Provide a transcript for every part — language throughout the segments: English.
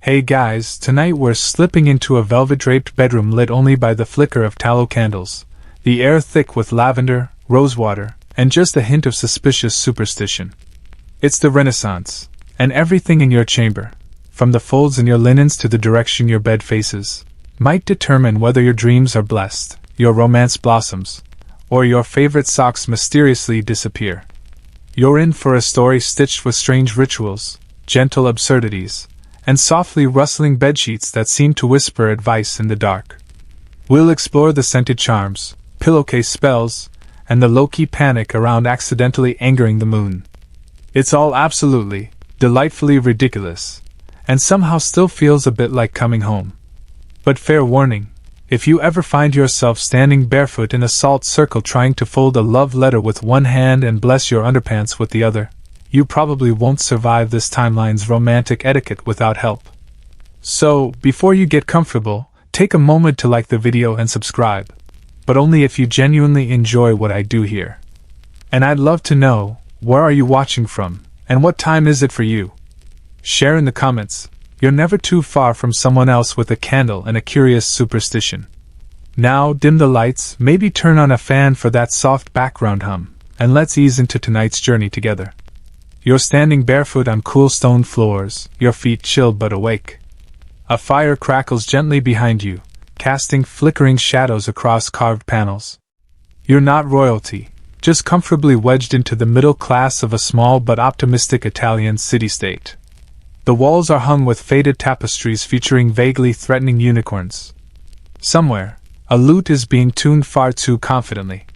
Hey guys, tonight we're slipping into a velvet-draped bedroom lit only by the flicker of tallow candles, the air thick with lavender, rosewater, and just a hint of suspicious superstition. It's the Renaissance, and everything in your chamber, from the folds in your linens to the direction your bed faces, might determine whether your dreams are blessed, your romance blossoms, or your favorite socks mysteriously disappear. You're in for a story stitched with strange rituals, gentle absurdities, and softly rustling bedsheets that seem to whisper advice in the dark. We'll explore the scented charms, pillowcase spells, and the low-key panic around accidentally angering the moon. It's all absolutely, delightfully ridiculous, and somehow still feels a bit like coming home. But fair warning, if you ever find yourself standing barefoot in a salt circle trying to fold a love letter with one hand and bless your underpants with the other, you probably won't survive this timeline's romantic etiquette without help. So, before you get comfortable, take a moment to like the video and subscribe, but only if you genuinely enjoy what I do here. And I'd love to know, where are you watching from, and what time is it for you? Share in the comments. You're never too far from someone else with a candle and a curious superstition. Now, dim the lights, maybe turn on a fan for that soft background hum, and let's ease into tonight's journey together. You're standing barefoot on cool stone floors, your feet chilled but awake. A fire crackles gently behind you, casting flickering shadows across carved panels. You're not royalty, just comfortably wedged into the middle class of a small but optimistic Italian city-state. The walls are hung with faded tapestries featuring vaguely threatening unicorns. Somewhere, a lute is being tuned far too confidently.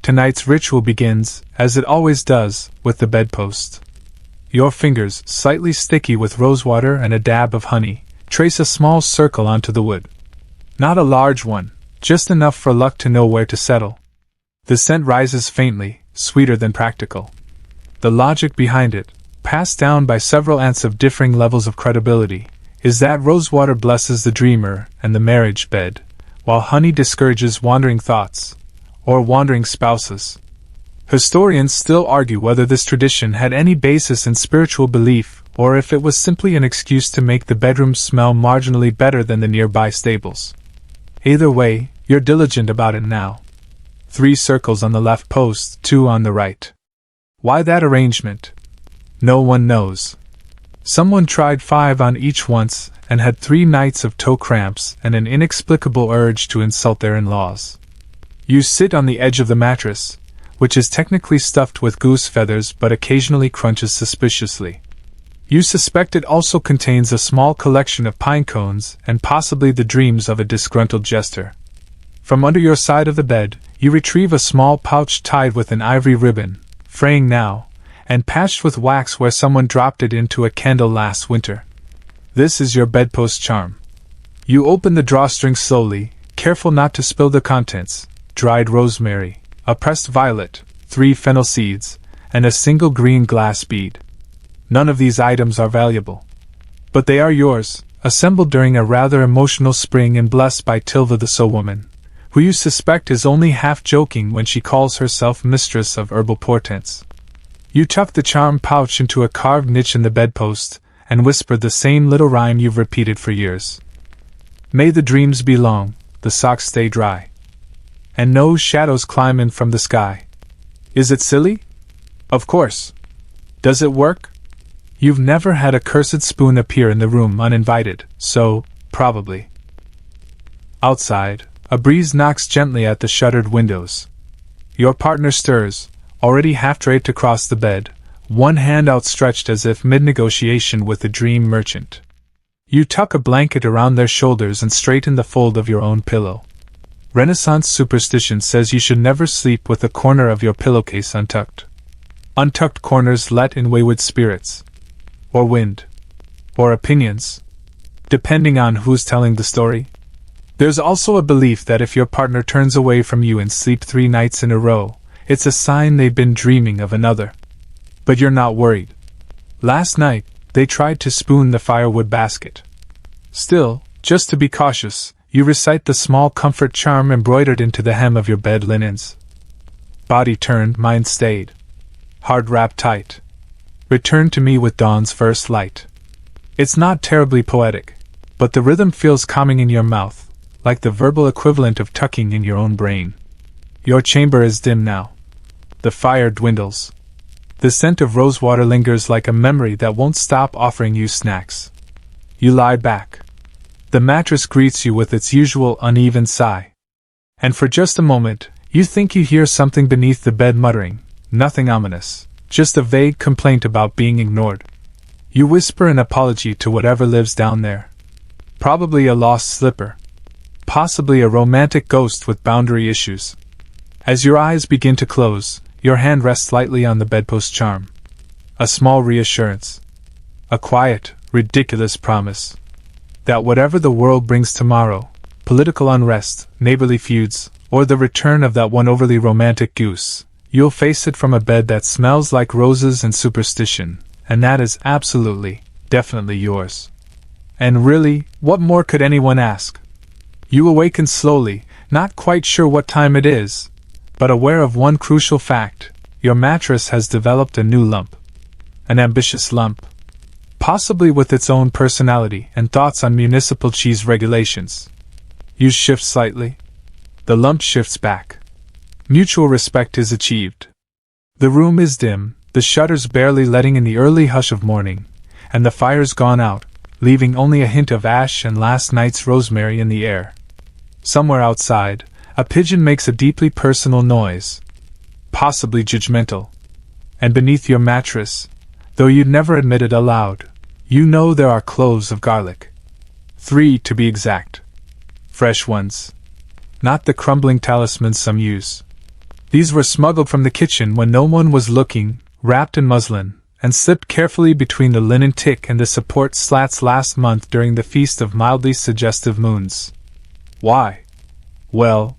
Tonight's ritual begins, as it always does, with the bedpost. Your fingers, slightly sticky with rosewater and a dab of honey, trace a small circle onto the wood. Not a large one, just enough for luck to know where to settle. The scent rises faintly, sweeter than practical. The logic behind it, passed down by several aunts of differing levels of credibility, is that rosewater blesses the dreamer and the marriage bed, while honey discourages wandering thoughts, or wandering spouses. Historians still argue whether this tradition had any basis in spiritual belief, or if it was simply an excuse to make the bedroom smell marginally better than the nearby stables. Either way, you're diligent about it now. 3 circles on the left post, 2 on the right. Why that arrangement? No one knows. Someone tried 5 on each once, and had 3 nights of toe cramps and an inexplicable urge to insult their in-laws. You sit on the edge of the mattress, which is technically stuffed with goose feathers but occasionally crunches suspiciously. You suspect it also contains a small collection of pine cones and possibly the dreams of a disgruntled jester. From under your side of the bed, you retrieve a small pouch tied with an ivory ribbon, fraying now, and patched with wax where someone dropped it into a candle last winter. This is your bedpost charm. You open the drawstring slowly, careful not to spill the contents: dried rosemary, a pressed violet, 3 fennel seeds, and a single green glass bead. None of these items are valuable. But they are yours, assembled during a rather emotional spring and blessed by Tilva the Sow Woman, who you suspect is only half joking when she calls herself mistress of herbal portents. You tuck the charm pouch into a carved niche in the bedpost, and whisper the same little rhyme you've repeated for years. May the dreams be long, the socks stay dry, and no shadows climb in from the sky. Is it silly? Of course. Does it work? You've never had a cursed spoon appear in the room uninvited, so, probably. Outside, a breeze knocks gently at the shuttered windows. Your partner stirs, already half-draped across the bed, one hand outstretched as if mid-negotiation with the dream merchant. You tuck a blanket around their shoulders and straighten the fold of your own pillow. Renaissance superstition says you should never sleep with a corner of your pillowcase untucked. Untucked corners let in wayward spirits, or wind, or opinions, depending on who's telling the story. There's also a belief that if your partner turns away from you and sleep 3 nights in a row, it's a sign they've been dreaming of another. But you're not worried. Last night, they tried to spoon the firewood basket. Still, just to be cautious, you recite the small comfort charm embroidered into the hem of your bed linens. Body turned, mind stayed. Heart wrapped tight. Return to me with dawn's first light. It's not terribly poetic, but the rhythm feels calming in your mouth, like the verbal equivalent of tucking in your own brain. Your chamber is dim now. The fire dwindles. The scent of rosewater lingers like a memory that won't stop offering you snacks. You lie back. The mattress greets you with its usual uneven sigh. And for just a moment, you think you hear something beneath the bed muttering, nothing ominous, just a vague complaint about being ignored. You whisper an apology to whatever lives down there. Probably a lost slipper. Possibly a romantic ghost with boundary issues. As your eyes begin to close, your hand rests lightly on the bedpost charm. A small reassurance. A quiet, ridiculous promise. That whatever the world brings tomorrow, political unrest, neighborly feuds, or the return of that one overly romantic goose, you'll face it from a bed that smells like roses and superstition, and that is absolutely, definitely yours. And really, what more could anyone ask? You awaken slowly, not quite sure what time it is, but aware of one crucial fact: your mattress has developed a new lump. An ambitious lump. Possibly with its own personality and thoughts on municipal cheese regulations. You shift slightly. The lump shifts back. Mutual respect is achieved. The room is dim, the shutters barely letting in the early hush of morning, and the fire's gone out, leaving only a hint of ash and last night's rosemary in the air. Somewhere outside, a pigeon makes a deeply personal noise, possibly judgmental. And beneath your mattress, though you'd never admit it aloud, you know there are cloves of garlic. 3 to be exact. Fresh ones. Not the crumbling talismans some use. These were smuggled from the kitchen when no one was looking, wrapped in muslin, and slipped carefully between the linen tick and the support slats last month during the feast of mildly suggestive moons. Why? Well,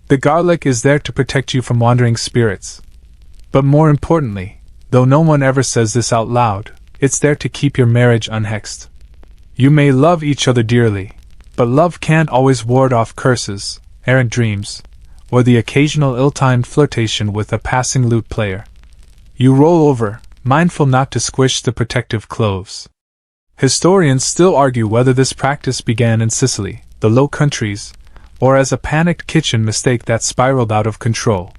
the garlic is there to protect you from wandering spirits. But more importantly, though no one ever says this out loud, it's there to keep your marriage unhexed. You may love each other dearly, but love can't always ward off curses, errant dreams, or the occasional ill-timed flirtation with a passing lute player. You roll over, mindful not to squish the protective cloves. Historians still argue whether this practice began in Sicily, the Low Countries, or as a panicked kitchen mistake that spiraled out of control.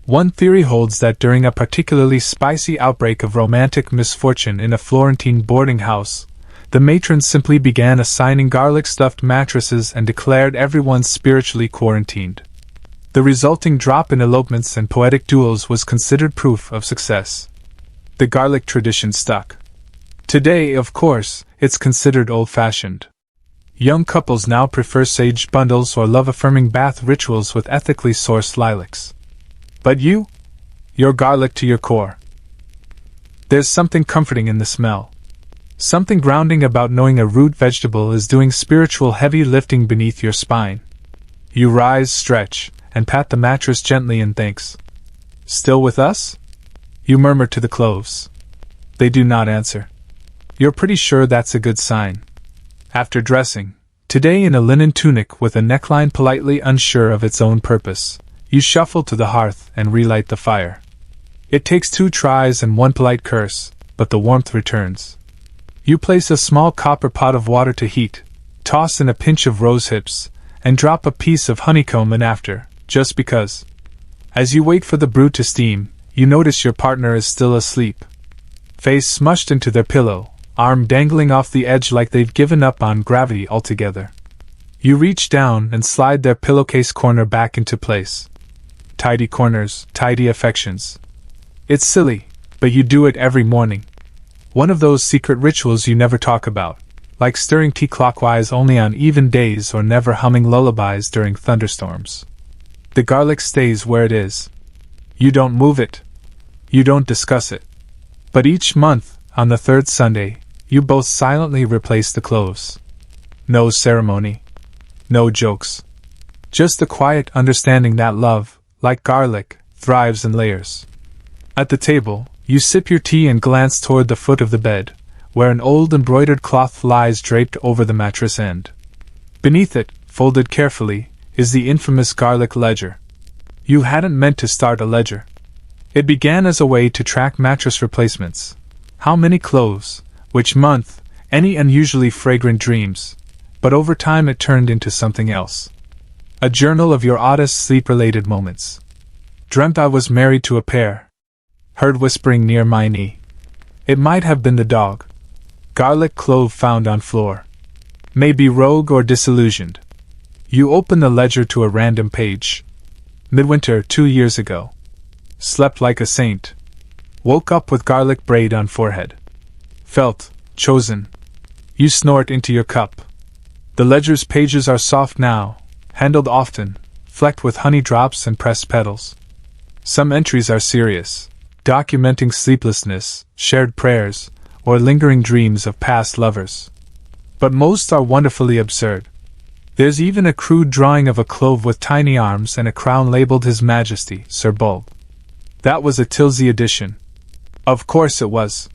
One theory holds that during a particularly spicy outbreak of romantic misfortune in a Florentine boarding house, the matrons simply began assigning garlic-stuffed mattresses and declared everyone spiritually quarantined. The resulting drop in elopements and poetic duels was considered proof of success. The garlic tradition stuck. Today, of course, it's considered old-fashioned. Young couples now prefer sage bundles or love-affirming bath rituals with ethically sourced lilacs. But you're garlic to your core. There's something comforting in the smell. Something grounding about knowing a root vegetable is doing spiritual heavy lifting beneath your spine. You rise, stretch, and pat the mattress gently in thanks. Still with us? You murmur to the cloves. They do not answer. You're pretty sure that's a good sign. After dressing, today in a linen tunic with a neckline politely unsure of its own purpose, you shuffle to the hearth and relight the fire. It takes 2 tries and 1 polite curse, but the warmth returns. You place a small copper pot of water to heat, toss in a pinch of rose hips, and drop a piece of honeycomb in after, just because. As you wait for the brew to steam, you notice your partner is still asleep. Face smushed into their pillow, arm dangling off the edge like they've given up on gravity altogether. You reach down and slide their pillowcase corner back into place. Tidy corners, tidy affections. It's silly, but you do it every morning. One of those secret rituals you never talk about, like stirring tea clockwise only on even days or never humming lullabies during thunderstorms. The garlic stays where it is. You don't move it. You don't discuss it. But each month, on the 3rd Sunday, you both silently replace the cloves. No ceremony. No jokes. Just the quiet understanding that love, like garlic, thrives in layers. At the table, you sip your tea and glance toward the foot of the bed, where an old embroidered cloth lies draped over the mattress end. Beneath it, folded carefully, is the infamous garlic ledger. You hadn't meant to start a ledger. It began as a way to track mattress replacements. How many cloves, which month, any unusually fragrant dreams, but over time it turned into something else. A journal of your oddest sleep-related moments. Dreamt I was married to a pair. Heard whispering near my knee. It might have been the dog. Garlic clove found on floor. Maybe rogue or disillusioned. You open the ledger to a random page. Midwinter 2 years ago. Slept like a saint. Woke up with garlic braid on forehead. Felt chosen. You snort into your cup. The ledger's pages are soft now, handled often, flecked with honey drops and pressed petals. Some entries are serious, documenting sleeplessness, shared prayers, or lingering dreams of past lovers. But most are wonderfully absurd. There's even a crude drawing of a clove with tiny arms and a crown labeled His Majesty, Sir Bulb. That was a Tilsey edition. Of course it was.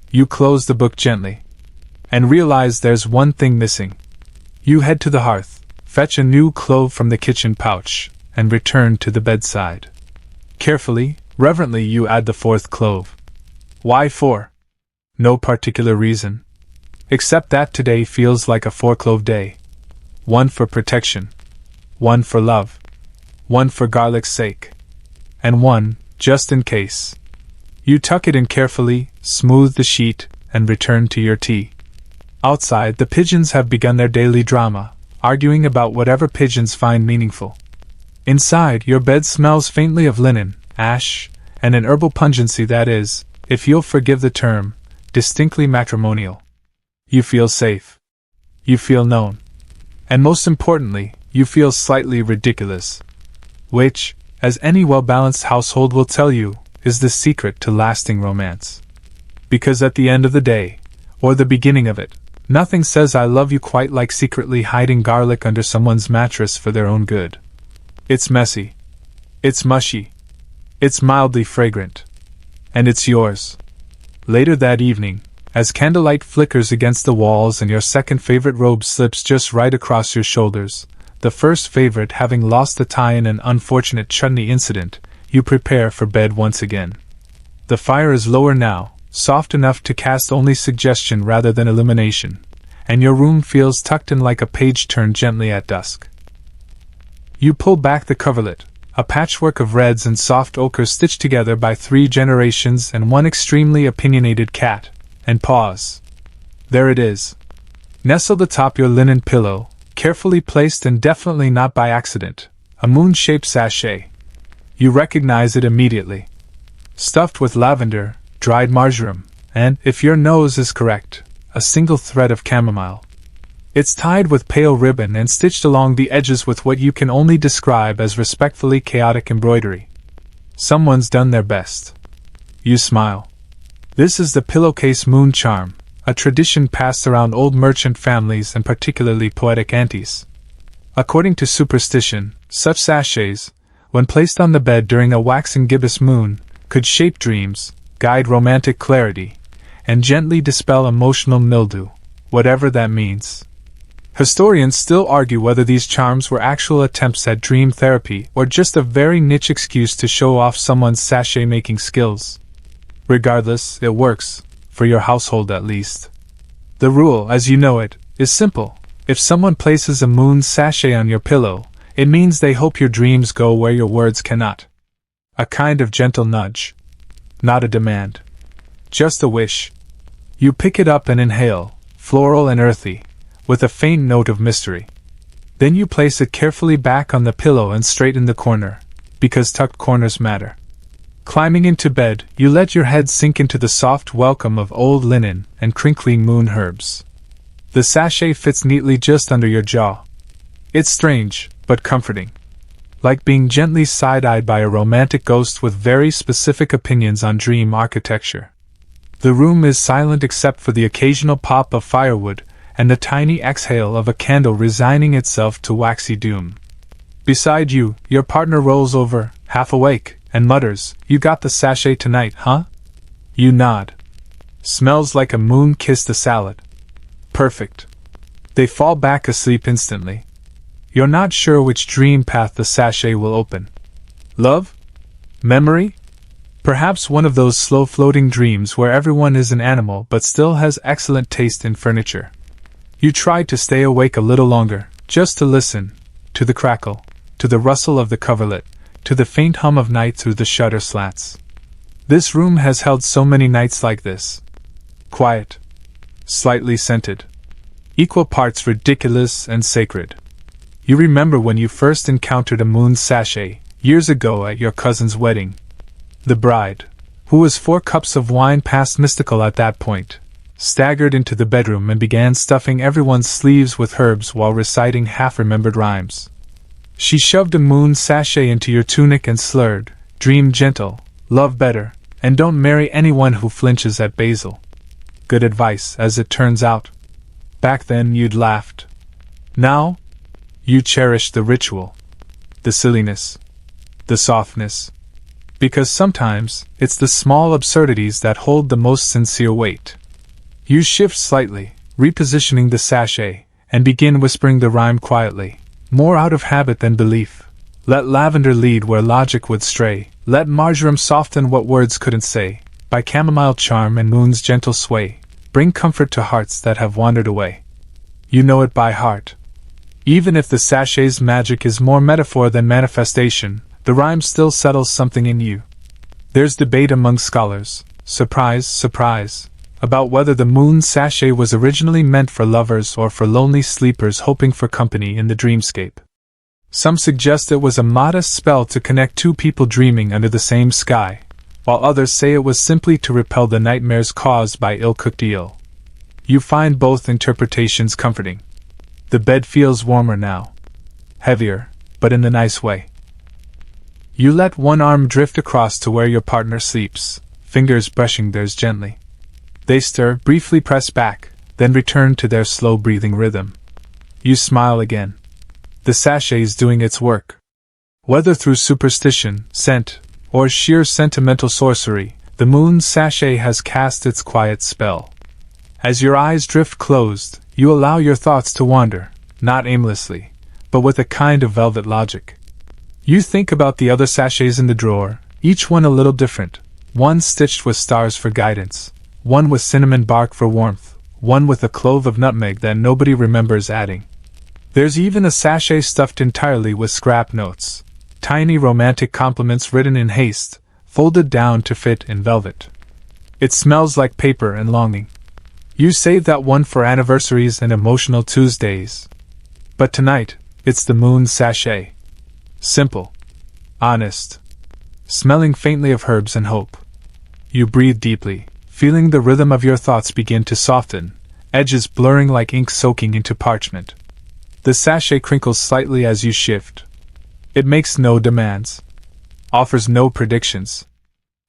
You close the book gently. And realize there's one thing missing. You head to the hearth, fetch a new clove from the kitchen pouch, and return to the bedside. Carefully, reverently you add the fourth clove. Why 4? No particular reason. Except that today feels like a 4-clove day. 1 for protection. 1 for love. 1 for garlic's sake. And 1, just in case. You tuck it in carefully, smooth the sheet, and return to your tea. Outside, the pigeons have begun their daily drama, arguing about whatever pigeons find meaningful. Inside, your bed smells faintly of linen, ash, and an herbal pungency that is, if you'll forgive the term, distinctly matrimonial. You feel safe. You feel known. And most importantly, you feel slightly ridiculous. Which, as any well-balanced household will tell you, is the secret to lasting romance. Because at the end of the day, or the beginning of it, nothing says I love you quite like secretly hiding garlic under someone's mattress for their own good. It's messy. It's mushy. It's mildly fragrant. And it's yours. Later that evening, as candlelight flickers against the walls and your second favorite robe slips just right across your shoulders, the first favorite having lost the tie in an unfortunate chutney incident, you prepare for bed once again. The fire is lower now, soft enough to cast only suggestion rather than illumination, and your room feels tucked in like a page turned gently at dusk. You pull back the coverlet, a patchwork of reds and soft ochres stitched together by 3 generations and one extremely opinionated cat, and pause. There it is. Nestled atop your linen pillow, carefully placed and definitely not by accident, a moon-shaped sachet. You recognize it immediately. Stuffed with lavender, dried marjoram, and, if your nose is correct, a single thread of chamomile. It's tied with pale ribbon and stitched along the edges with what you can only describe as respectfully chaotic embroidery. Someone's done their best. You smile. This is the pillowcase moon charm, a tradition passed around old merchant families and particularly poetic aunties. According to superstition, such sachets, when placed on the bed during a waxing gibbous moon, could shape dreams, guide romantic clarity, and gently dispel emotional mildew, whatever that means. Historians still argue whether these charms were actual attempts at dream therapy or just a very niche excuse to show off someone's sachet-making skills. Regardless, it works, for your household at least. The rule, as you know it, is simple. If someone places a moon sachet on your pillow, it means they hope your dreams go where your words cannot. A kind of gentle nudge. Not a demand. Just a wish. You pick it up and inhale, floral and earthy, with a faint note of mystery. Then you place it carefully back on the pillow and straighten the corner, because tucked corners matter. Climbing into bed, you let your head sink into the soft welcome of old linen and crinkling moon herbs. The sachet fits neatly just under your jaw. It's strange, but comforting. Like being gently side-eyed by a romantic ghost with very specific opinions on dream architecture. The room is silent except for the occasional pop of firewood and the tiny exhale of a candle resigning itself to waxy doom. Beside you, your partner rolls over, half awake, and mutters, "You got the sachet tonight, huh?" You nod. Smells like a moon-kissed salad. Perfect. They fall back asleep instantly. You're not sure which dream path the sachet will open. Love? Memory? Perhaps one of those slow-floating dreams where everyone is an animal but still has excellent taste in furniture. You tried to stay awake a little longer, just to listen, to the crackle, to the rustle of the coverlet, to the faint hum of night through the shutter slats. This room has held so many nights like this. Quiet. Slightly scented. Equal parts ridiculous and sacred. You remember when you first encountered a moon sachet, years ago at your cousin's wedding. The bride, who was 4 cups of wine past mystical at that point, staggered into the bedroom and began stuffing everyone's sleeves with herbs while reciting half-remembered rhymes. She shoved a moon sachet into your tunic and slurred, "Dream gentle, love better, and don't marry anyone who flinches at basil." Good advice, as it turns out. Back then you'd laughed. Now, you cherish the ritual, the silliness, the softness. Because sometimes, it's the small absurdities that hold the most sincere weight. You shift slightly, repositioning the sachet, and begin whispering the rhyme quietly, more out of habit than belief. Let lavender lead where logic would stray, let marjoram soften what words couldn't say, by chamomile charm and moon's gentle sway, bring comfort to hearts that have wandered away. You know it by heart. Even if the sachet's magic is more metaphor than manifestation, the rhyme still settles something in you. There's debate among scholars, surprise, surprise, about whether the moon sachet was originally meant for lovers or for lonely sleepers hoping for company in the dreamscape. Some suggest it was a modest spell to connect 2 people dreaming under the same sky, while others say it was simply to repel the nightmares caused by ill-cooked eel. You find both interpretations comforting. The bed feels warmer now. Heavier, but in the nice way. You let one arm drift across to where your partner sleeps, fingers brushing theirs gently. They stir, briefly press back, then return to their slow breathing rhythm. You smile again. The sachet's doing its work. Whether through superstition, scent, or sheer sentimental sorcery, the moon sachet has cast its quiet spell. As your eyes drift closed, you allow your thoughts to wander, not aimlessly, but with a kind of velvet logic. You think about the other sachets in the drawer, each one a little different, one stitched with stars for guidance, one with cinnamon bark for warmth, one with a clove of nutmeg that nobody remembers adding. There's even a sachet stuffed entirely with scrap notes, tiny romantic compliments written in haste, folded down to fit in velvet. It smells like paper and longing. You save that one for anniversaries and emotional Tuesdays. But tonight, it's the moon sachet. Simple. Honest. Smelling faintly of herbs and hope. You breathe deeply, feeling the rhythm of your thoughts begin to soften, edges blurring like ink soaking into parchment. The sachet crinkles slightly as you shift. It makes no demands. Offers no predictions.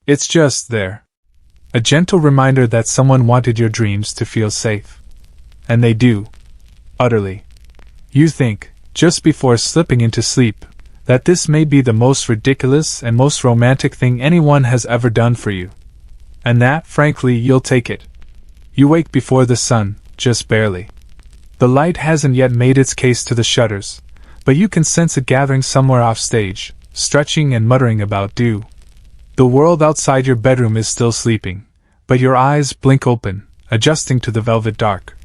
It's just there. A gentle reminder that someone wanted your dreams to feel safe. And they do. Utterly. You think, just before slipping into sleep, that this may be the most ridiculous and most romantic thing anyone has ever done for you. And that, frankly, you'll take it. You wake before the sun, just barely. The light hasn't yet made its case to the shutters, but you can sense it gathering somewhere off stage, stretching and muttering about dew. The world outside your bedroom is still sleeping, but your eyes blink open, adjusting to the velvet dark.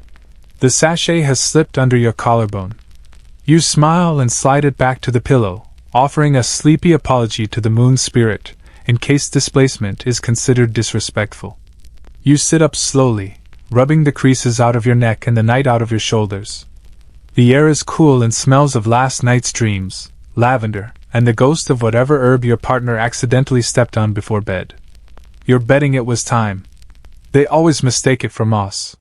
The sachet has slipped under your collarbone. You smile and slide it back to the pillow, offering a sleepy apology to the moon spirit, in case displacement is considered disrespectful. You sit up slowly, rubbing the creases out of your neck and the night out of your shoulders. The air is cool and smells of last night's dreams, lavender, and the ghost of whatever herb your partner accidentally stepped on before bed. You're betting it was time. They always mistake it for moss.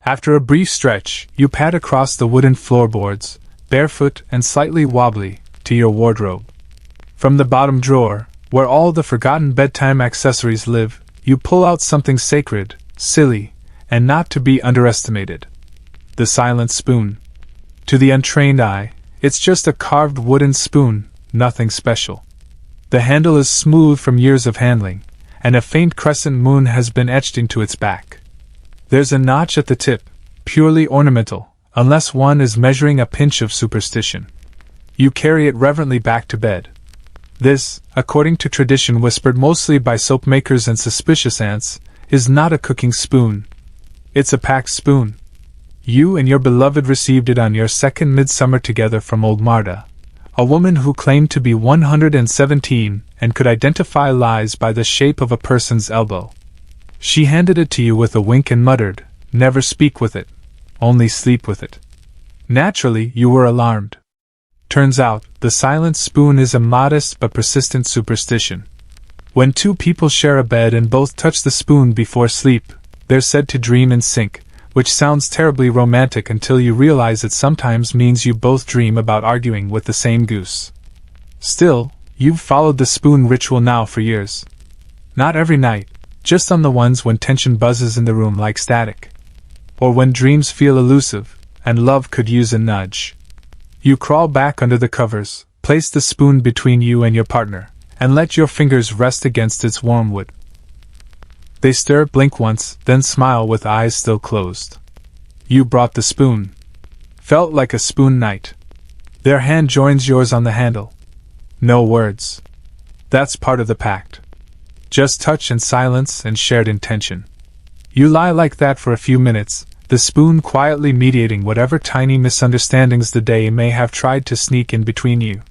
After a brief stretch, you pad across the wooden floorboards, barefoot and slightly wobbly, to your wardrobe. From the bottom drawer, where all the forgotten bedtime accessories live, you pull out something sacred, silly, and not to be underestimated. The silent spoon. To the untrained eye, it's just a carved wooden spoon, nothing special. The handle is smooth from years of handling, and a faint crescent moon has been etched into its back. There's a notch at the tip, purely ornamental, unless one is measuring a pinch of superstition. You carry it reverently back to bed. This, according to tradition whispered mostly by soap makers and suspicious ants, is not a cooking spoon. It's a packed spoon. You and your beloved received it on your second midsummer together from old Marta, a woman who claimed to be 117 and could identify lies by the shape of a person's elbow. She handed it to you with a wink and muttered, "Never speak with it. Only sleep with it." Naturally, you were alarmed. Turns out, the silent spoon is a modest but persistent superstition. When two people share a bed and both touch the spoon before sleep, they're said to dream in sync, which sounds terribly romantic until you realize it sometimes means you both dream about arguing with the same goose. Still, you've followed the spoon ritual now for years. Not every night, just on the ones when tension buzzes in the room like static. Or when dreams feel elusive, and love could use a nudge. You crawl back under the covers, place the spoon between you and your partner, and let your fingers rest against its warm wood. They stir, blink once, then smile with eyes still closed. You brought the spoon. Felt like a spoon night. Their hand joins yours on the handle. No words. That's part of the pact. Just touch and silence and shared intention. You lie like that for a few minutes, the spoon quietly mediating whatever tiny misunderstandings the day may have tried to sneak in between you.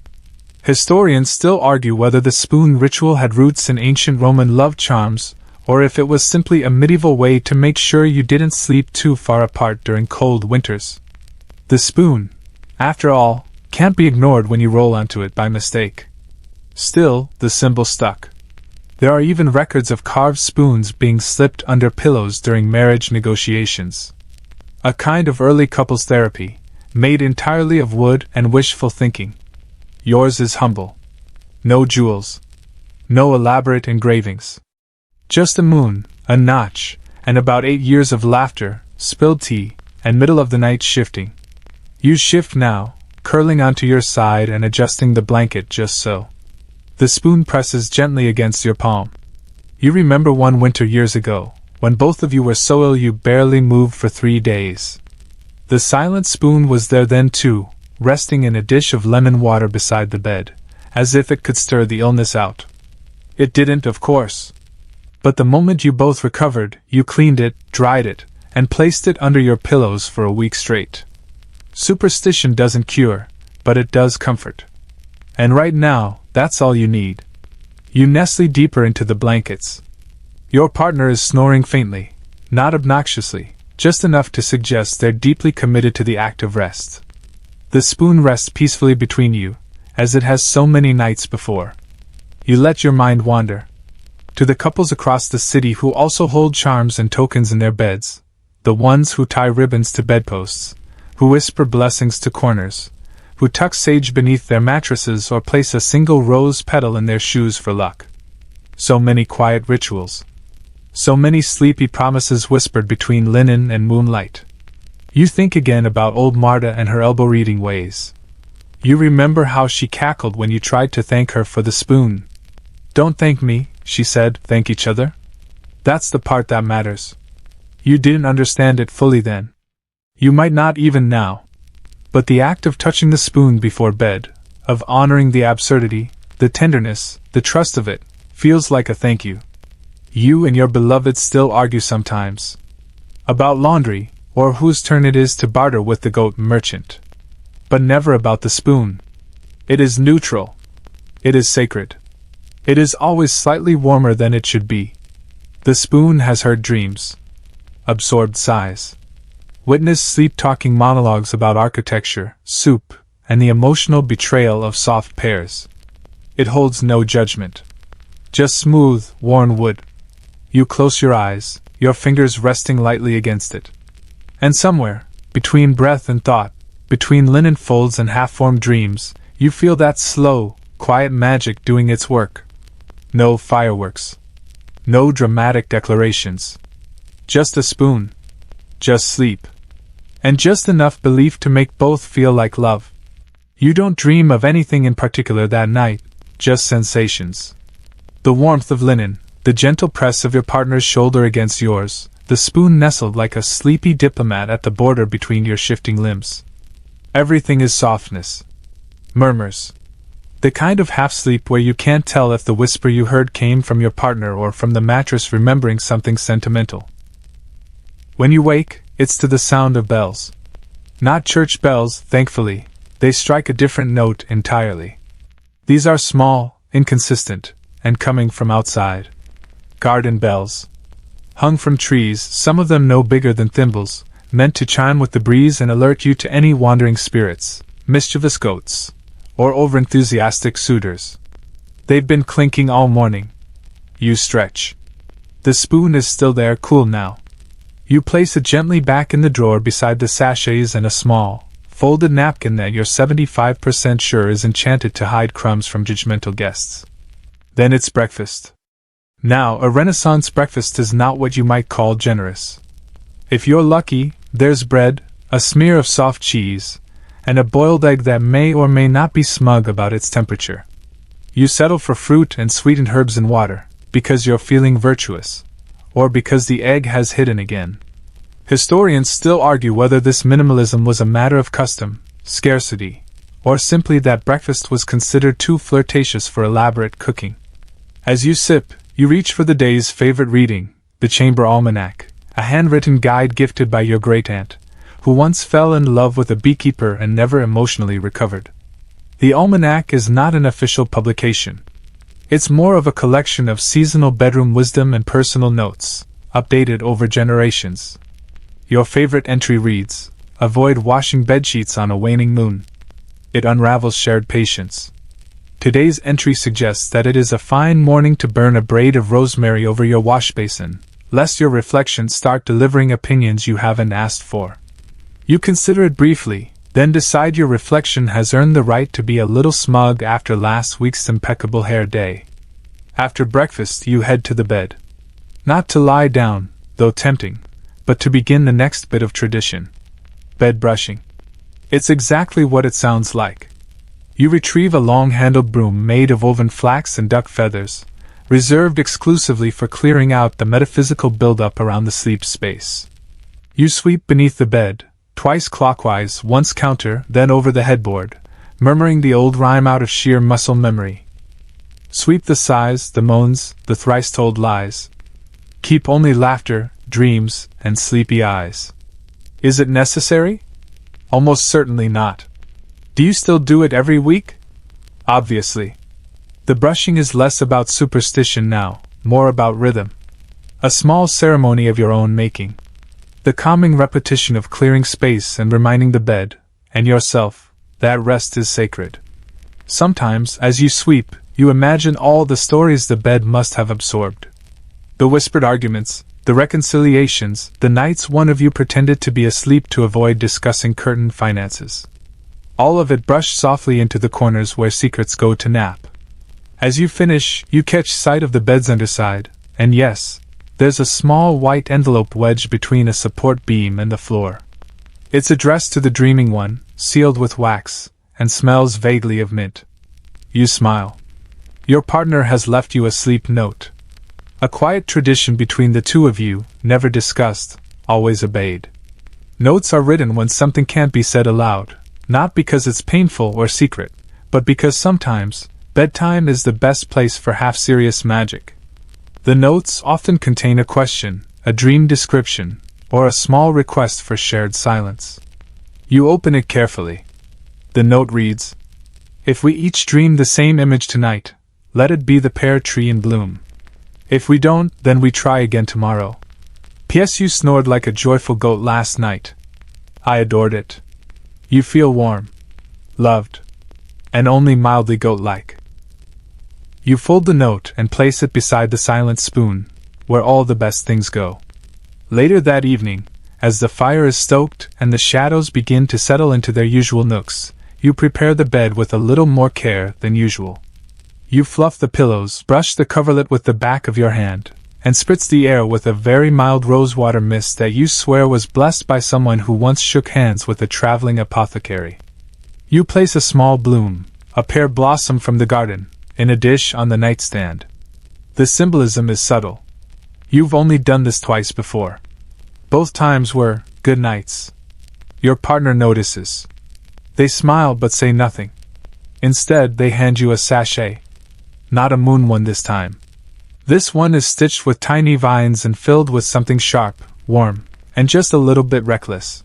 Historians still argue whether the spoon ritual had roots in ancient Roman love charms, or if it was simply a medieval way to make sure you didn't sleep too far apart during cold winters. The spoon, after all, can't be ignored when you roll onto it by mistake. Still, the symbol stuck. There are even records of carved spoons being slipped under pillows during marriage negotiations. A kind of early couples therapy, made entirely of wood and wishful thinking. Yours is humble. No jewels. No elaborate engravings. Just a moon, a notch, and about 8 years of laughter, spilled tea, and middle-of-the-night shifting. You shift now, curling onto your side and adjusting the blanket just so. The spoon presses gently against your palm. You remember one winter years ago, when both of you were so ill you barely moved for 3 days. The silent spoon was there then too, resting in a dish of lemon water beside the bed, as if it could stir the illness out. It didn't, of course. But the moment you both recovered, you cleaned it, dried it, and placed it under your pillows for a week straight. Superstition doesn't cure, but it does comfort. And right now, that's all you need. You nestle deeper into the blankets. Your partner is snoring faintly, not obnoxiously, just enough to suggest they're deeply committed to the act of rest. The spoon rests peacefully between you, as it has so many nights before. You let your mind wander. To the couples across the city who also hold charms and tokens in their beds, the ones who tie ribbons to bedposts, who whisper blessings to corners, who tuck sage beneath their mattresses or place a single rose petal in their shoes for luck. So many quiet rituals. So many sleepy promises whispered between linen and moonlight. You think again about old Marta and her elbow-reading ways. You remember how she cackled when you tried to thank her for the spoon. "Don't thank me," she said, "thank each other." That's the part that matters. You didn't understand it fully then. You might not even now. But the act of touching the spoon before bed, of honoring the absurdity, the tenderness, the trust of it, feels like a thank you. You and your beloved still argue sometimes. About laundry, or whose turn it is to barter with the goat merchant. But never about the spoon. It is neutral. It is sacred. It is always slightly warmer than it should be. The spoon has heard dreams. Absorbed sighs. Witnessed sleep-talking monologues about architecture, soup, and the emotional betrayal of soft pears. It holds no judgment. Just smooth, worn wood. You close your eyes, your fingers resting lightly against it. And somewhere, between breath and thought, between linen folds and half-formed dreams, you feel that slow, quiet magic doing its work. No fireworks. No dramatic declarations. Just a spoon. Just sleep. And just enough belief to make both feel like love. You don't dream of anything in particular that night, just sensations. The warmth of linen, the gentle press of your partner's shoulder against yours, the spoon nestled like a sleepy diplomat at the border between your shifting limbs. Everything is softness. Murmurs. The kind of half-sleep where you can't tell if the whisper you heard came from your partner or from the mattress remembering something sentimental. When you wake, it's to the sound of bells. Not church bells, thankfully. They strike a different note entirely. These are small, inconsistent, and coming from outside. Garden bells. Hung from trees, some of them no bigger than thimbles, meant to chime with the breeze and alert you to any wandering spirits, mischievous goats, or overenthusiastic suitors. They've been clinking all morning. You stretch. The spoon is still there, cool now. You place it gently back in the drawer beside the sachets and a small, folded napkin that you're 75% sure is enchanted to hide crumbs from judgmental guests. Then it's breakfast. Now, a Renaissance breakfast is not what you might call generous. If you're lucky, there's bread, a smear of soft cheese, and a boiled egg that may or may not be smug about its temperature. You settle for fruit and sweetened herbs and water, because you're feeling virtuous, or because the egg has hidden again. Historians still argue whether this minimalism was a matter of custom, scarcity, or simply that breakfast was considered too flirtatious for elaborate cooking. As you sip, you reach for the day's favorite reading, the Chamber Almanac, a handwritten guide gifted by your great-aunt, who once fell in love with a beekeeper and never emotionally recovered. The almanac is not an official publication. It's more of a collection of seasonal bedroom wisdom and personal notes, updated over generations. Your favorite entry reads, "Avoid washing bedsheets on a waning moon." It unravels shared patience. Today's entry suggests that it is a fine morning to burn a braid of rosemary over your wash basin, lest your reflections start delivering opinions you haven't asked for. You consider it briefly, then decide your reflection has earned the right to be a little smug after last week's impeccable hair day. After breakfast, you head to the bed. Not to lie down, though tempting, but to begin the next bit of tradition. Bed brushing. It's exactly what it sounds like. You retrieve a long-handled broom made of woven flax and duck feathers, reserved exclusively for clearing out the metaphysical buildup around the sleep space. You sweep beneath the bed, twice clockwise, once counter, then over the headboard, murmuring the old rhyme out of sheer muscle memory. Sweep the sighs, the moans, the thrice-told lies. Keep only laughter, dreams, and sleepy eyes. Is it necessary? Almost certainly not. Do you still do it every week? Obviously. The brushing is less about superstition now, more about rhythm. A small ceremony of your own making. The calming repetition of clearing space and reminding the bed, and yourself, that rest is sacred. Sometimes, as you sweep, you imagine all the stories the bed must have absorbed. The whispered arguments, the reconciliations, the nights one of you pretended to be asleep to avoid discussing curtain finances. All of it brushed softly into the corners where secrets go to nap. As you finish, you catch sight of the bed's underside, and yes, there's a small white envelope wedged between a support beam and the floor. It's addressed to the dreaming one, sealed with wax, and smells vaguely of mint. You smile. Your partner has left you a sleep note. A quiet tradition between the two of you, never discussed, always obeyed. Notes are written when something can't be said aloud, not because it's painful or secret, but because sometimes, bedtime is the best place for half-serious magic. The notes often contain a question, a dream description, or a small request for shared silence. You open it carefully. The note reads, "If we each dream the same image tonight, let it be the pear tree in bloom. If we don't, then we try again tomorrow. P.S. You snored like a joyful goat last night. I adored it. You feel warm, loved, and only mildly goat-like." You fold the note and place it beside the silent spoon, where all the best things go. Later that evening, as the fire is stoked and the shadows begin to settle into their usual nooks, you prepare the bed with a little more care than usual. You fluff the pillows, brush the coverlet with the back of your hand, and spritz the air with a very mild rosewater mist that you swear was blessed by someone who once shook hands with a traveling apothecary. You place a small bloom, a pear blossom from the garden, in a dish on the nightstand. The symbolism is subtle. You've only done this twice before. Both times were good nights. Your partner notices. They smile but say nothing. Instead, they hand you a sachet. Not a moon one this time. This one is stitched with tiny vines and filled with something sharp, warm, and just a little bit reckless.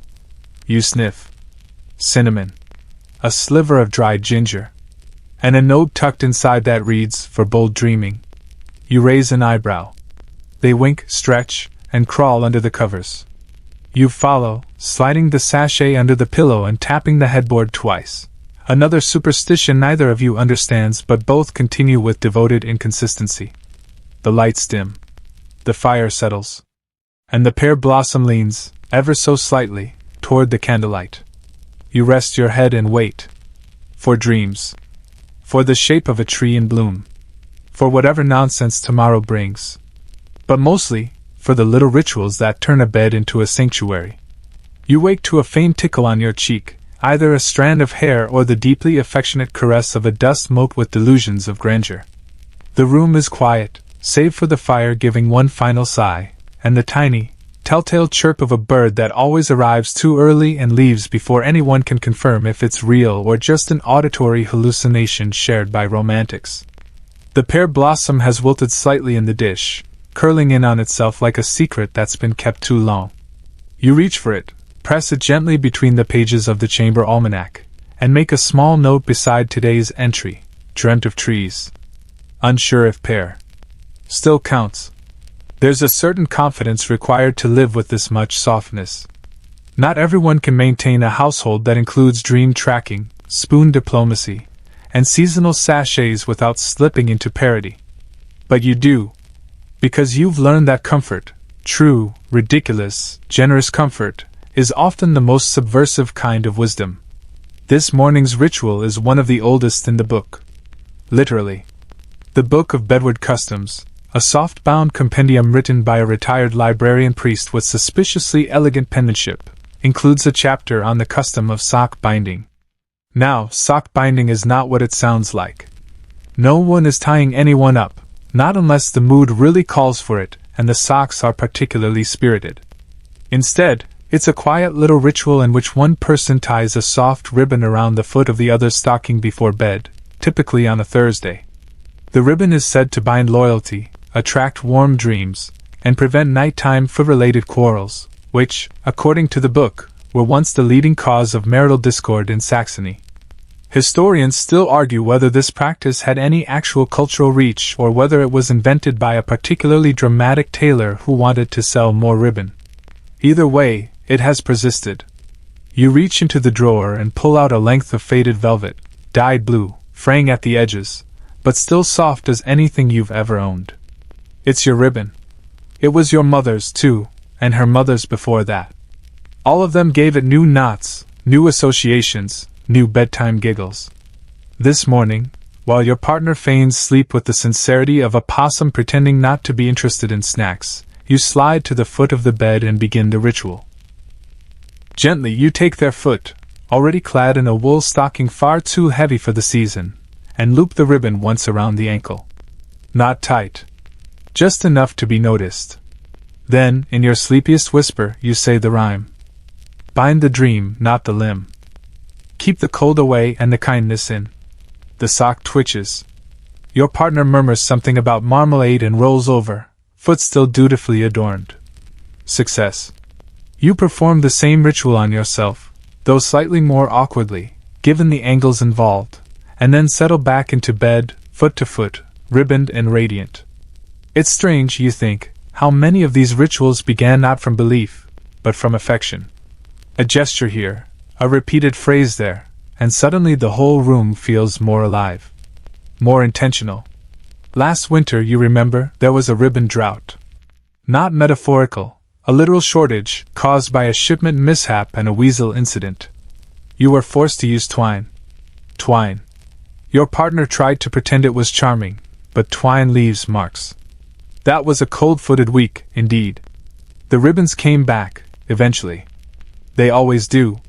You sniff. Cinnamon. A sliver of dried ginger. And a note tucked inside that reads, "For bold dreaming." You raise an eyebrow. They wink, stretch, and crawl under the covers. You follow, sliding the sachet under the pillow and tapping the headboard twice. Another superstition neither of you understands, but both continue with devoted inconsistency. The lights dim. The fire settles. And the pear blossom leans, ever so slightly, toward the candlelight. You rest your head and wait. For dreams. For the shape of a tree in bloom. For whatever nonsense tomorrow brings. But mostly, for the little rituals that turn a bed into a sanctuary. You wake to a faint tickle on your cheek, either a strand of hair or the deeply affectionate caress of a dust mote with delusions of grandeur. The room is quiet, save for the fire giving one final sigh, and the tiny, telltale chirp of a bird that always arrives too early and leaves before anyone can confirm if it's real or just an auditory hallucination shared by romantics. The pear blossom has wilted slightly in the dish, curling in on itself like a secret that's been kept too long. You reach for it, press it gently between the pages of the chamber almanac, and make a small note beside today's entry, "Dreamt of trees." Unsure if pear still counts. There's a certain confidence required to live with this much softness. Not everyone can maintain a household that includes dream tracking, spoon diplomacy, and seasonal sachets without slipping into parody. But you do. Because you've learned that comfort, true, ridiculous, generous comfort, is often the most subversive kind of wisdom. This morning's ritual is one of the oldest in the book. Literally. The Book of Bedward Customs, a soft-bound compendium written by a retired librarian priest with suspiciously elegant penmanship, includes a chapter on the custom of sock binding. Now, sock binding is not what it sounds like. No one is tying anyone up, not unless the mood really calls for it and the socks are particularly spirited. Instead, it's a quiet little ritual in which one person ties a soft ribbon around the foot of the other's stocking before bed, typically on a Thursday. The ribbon is said to bind loyalty, attract warm dreams, and prevent nighttime foot-related quarrels, which, according to the book, were once the leading cause of marital discord in Saxony. Historians still argue whether this practice had any actual cultural reach or whether it was invented by a particularly dramatic tailor who wanted to sell more ribbon. Either way, it has persisted. You reach into the drawer and pull out a length of faded velvet, dyed blue, fraying at the edges, but still soft as anything you've ever owned. It's your ribbon. It was your mother's, too, and her mother's before that. All of them gave it new knots, new associations, new bedtime giggles. This morning, while your partner feigns sleep with the sincerity of a possum pretending not to be interested in snacks, you slide to the foot of the bed and begin the ritual. Gently you take their foot, already clad in a wool stocking far too heavy for the season, and loop the ribbon once around the ankle. Not tight. Just enough to be noticed. Then, in your sleepiest whisper, you say the rhyme. Bind the dream, not the limb. Keep the cold away and the kindness in. The sock twitches. Your partner murmurs something about marmalade and rolls over, foot still dutifully adorned. Success. You perform the same ritual on yourself, though slightly more awkwardly, given the angles involved, and then settle back into bed, foot to foot, ribboned and radiant. It's strange, you think, how many of these rituals began not from belief, but from affection. A gesture here, a repeated phrase there, and suddenly the whole room feels more alive. More intentional. Last winter, you remember, there was a ribbon drought. Not metaphorical, a literal shortage caused by a shipment mishap and a weasel incident. You were forced to use twine. Twine. Your partner tried to pretend it was charming, but twine leaves marks. That was a cold-footed week, indeed. The ribbons came back, eventually. They always do.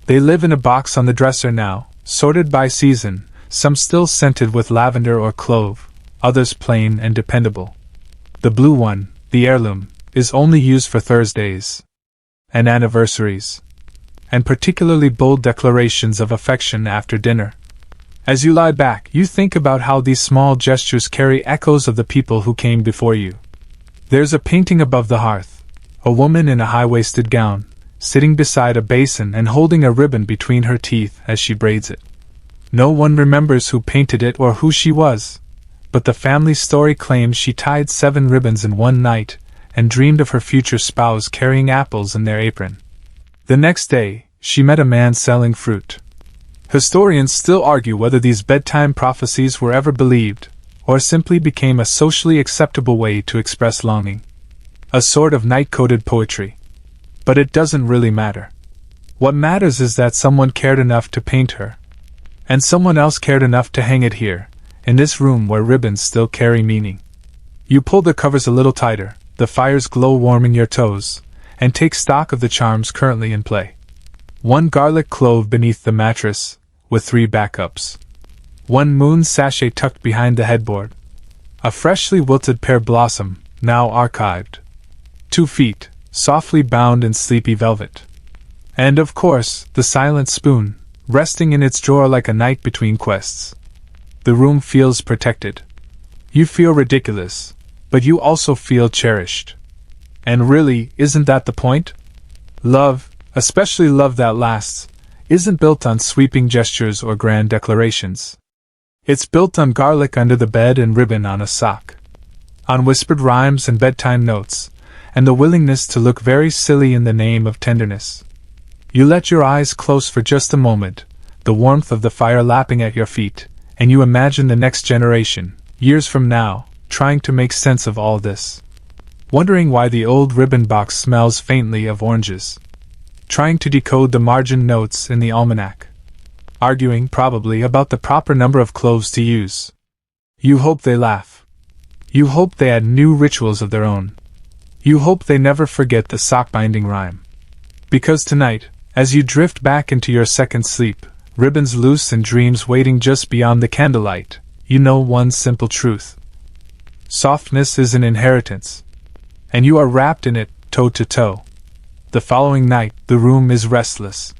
They live in a box on the dresser now, sorted by season, some still scented with lavender or clove, others plain and dependable. The blue one, the heirloom, is only used for Thursdays and anniversaries, and particularly bold declarations of affection after dinner. As you lie back, you think about how these small gestures carry echoes of the people who came before you. There's a painting above the hearth, a woman in a high-waisted gown, sitting beside a basin and holding a ribbon between her teeth as she braids it. No one remembers who painted it or who she was, but the family story claims she tied 7 ribbons in one night and dreamed of her future spouse carrying apples in their apron. The next day, she met a man selling fruit. Historians still argue whether these bedtime prophecies were ever believed, or simply became a socially acceptable way to express longing. A sort of night-coded poetry. But it doesn't really matter. What matters is that someone cared enough to paint her. And someone else cared enough to hang it here, in this room where ribbons still carry meaning. You pull the covers a little tighter, the fire's glow warming your toes, and take stock of the charms currently in play. 1 garlic clove beneath the mattress, with 3 backups. 1 moon sachet tucked behind the headboard. A freshly wilted pear blossom, now archived. 2 feet, softly bound in sleepy velvet. And of course, the silent spoon, resting in its drawer like a knight between quests. The room feels protected. You feel ridiculous, but you also feel cherished. And really, isn't that the point? Love, especially love that lasts, isn't built on sweeping gestures or grand declarations. It's built on garlic under the bed and ribbon on a sock. On whispered rhymes and bedtime notes, and the willingness to look very silly in the name of tenderness. You let your eyes close for just a moment, the warmth of the fire lapping at your feet, and you imagine the next generation, years from now, trying to make sense of all this. Wondering why the old ribbon box smells faintly of oranges. Trying to decode the margin notes in the almanac. Arguing, probably, about the proper number of cloves to use. You hope they laugh. You hope they add new rituals of their own. You hope they never forget the sock-binding rhyme. Because tonight, as you drift back into your second sleep, ribbons loose and dreams waiting just beyond the candlelight, you know one simple truth. Softness is an inheritance. And you are wrapped in it, toe to toe. The following night, the room is restless.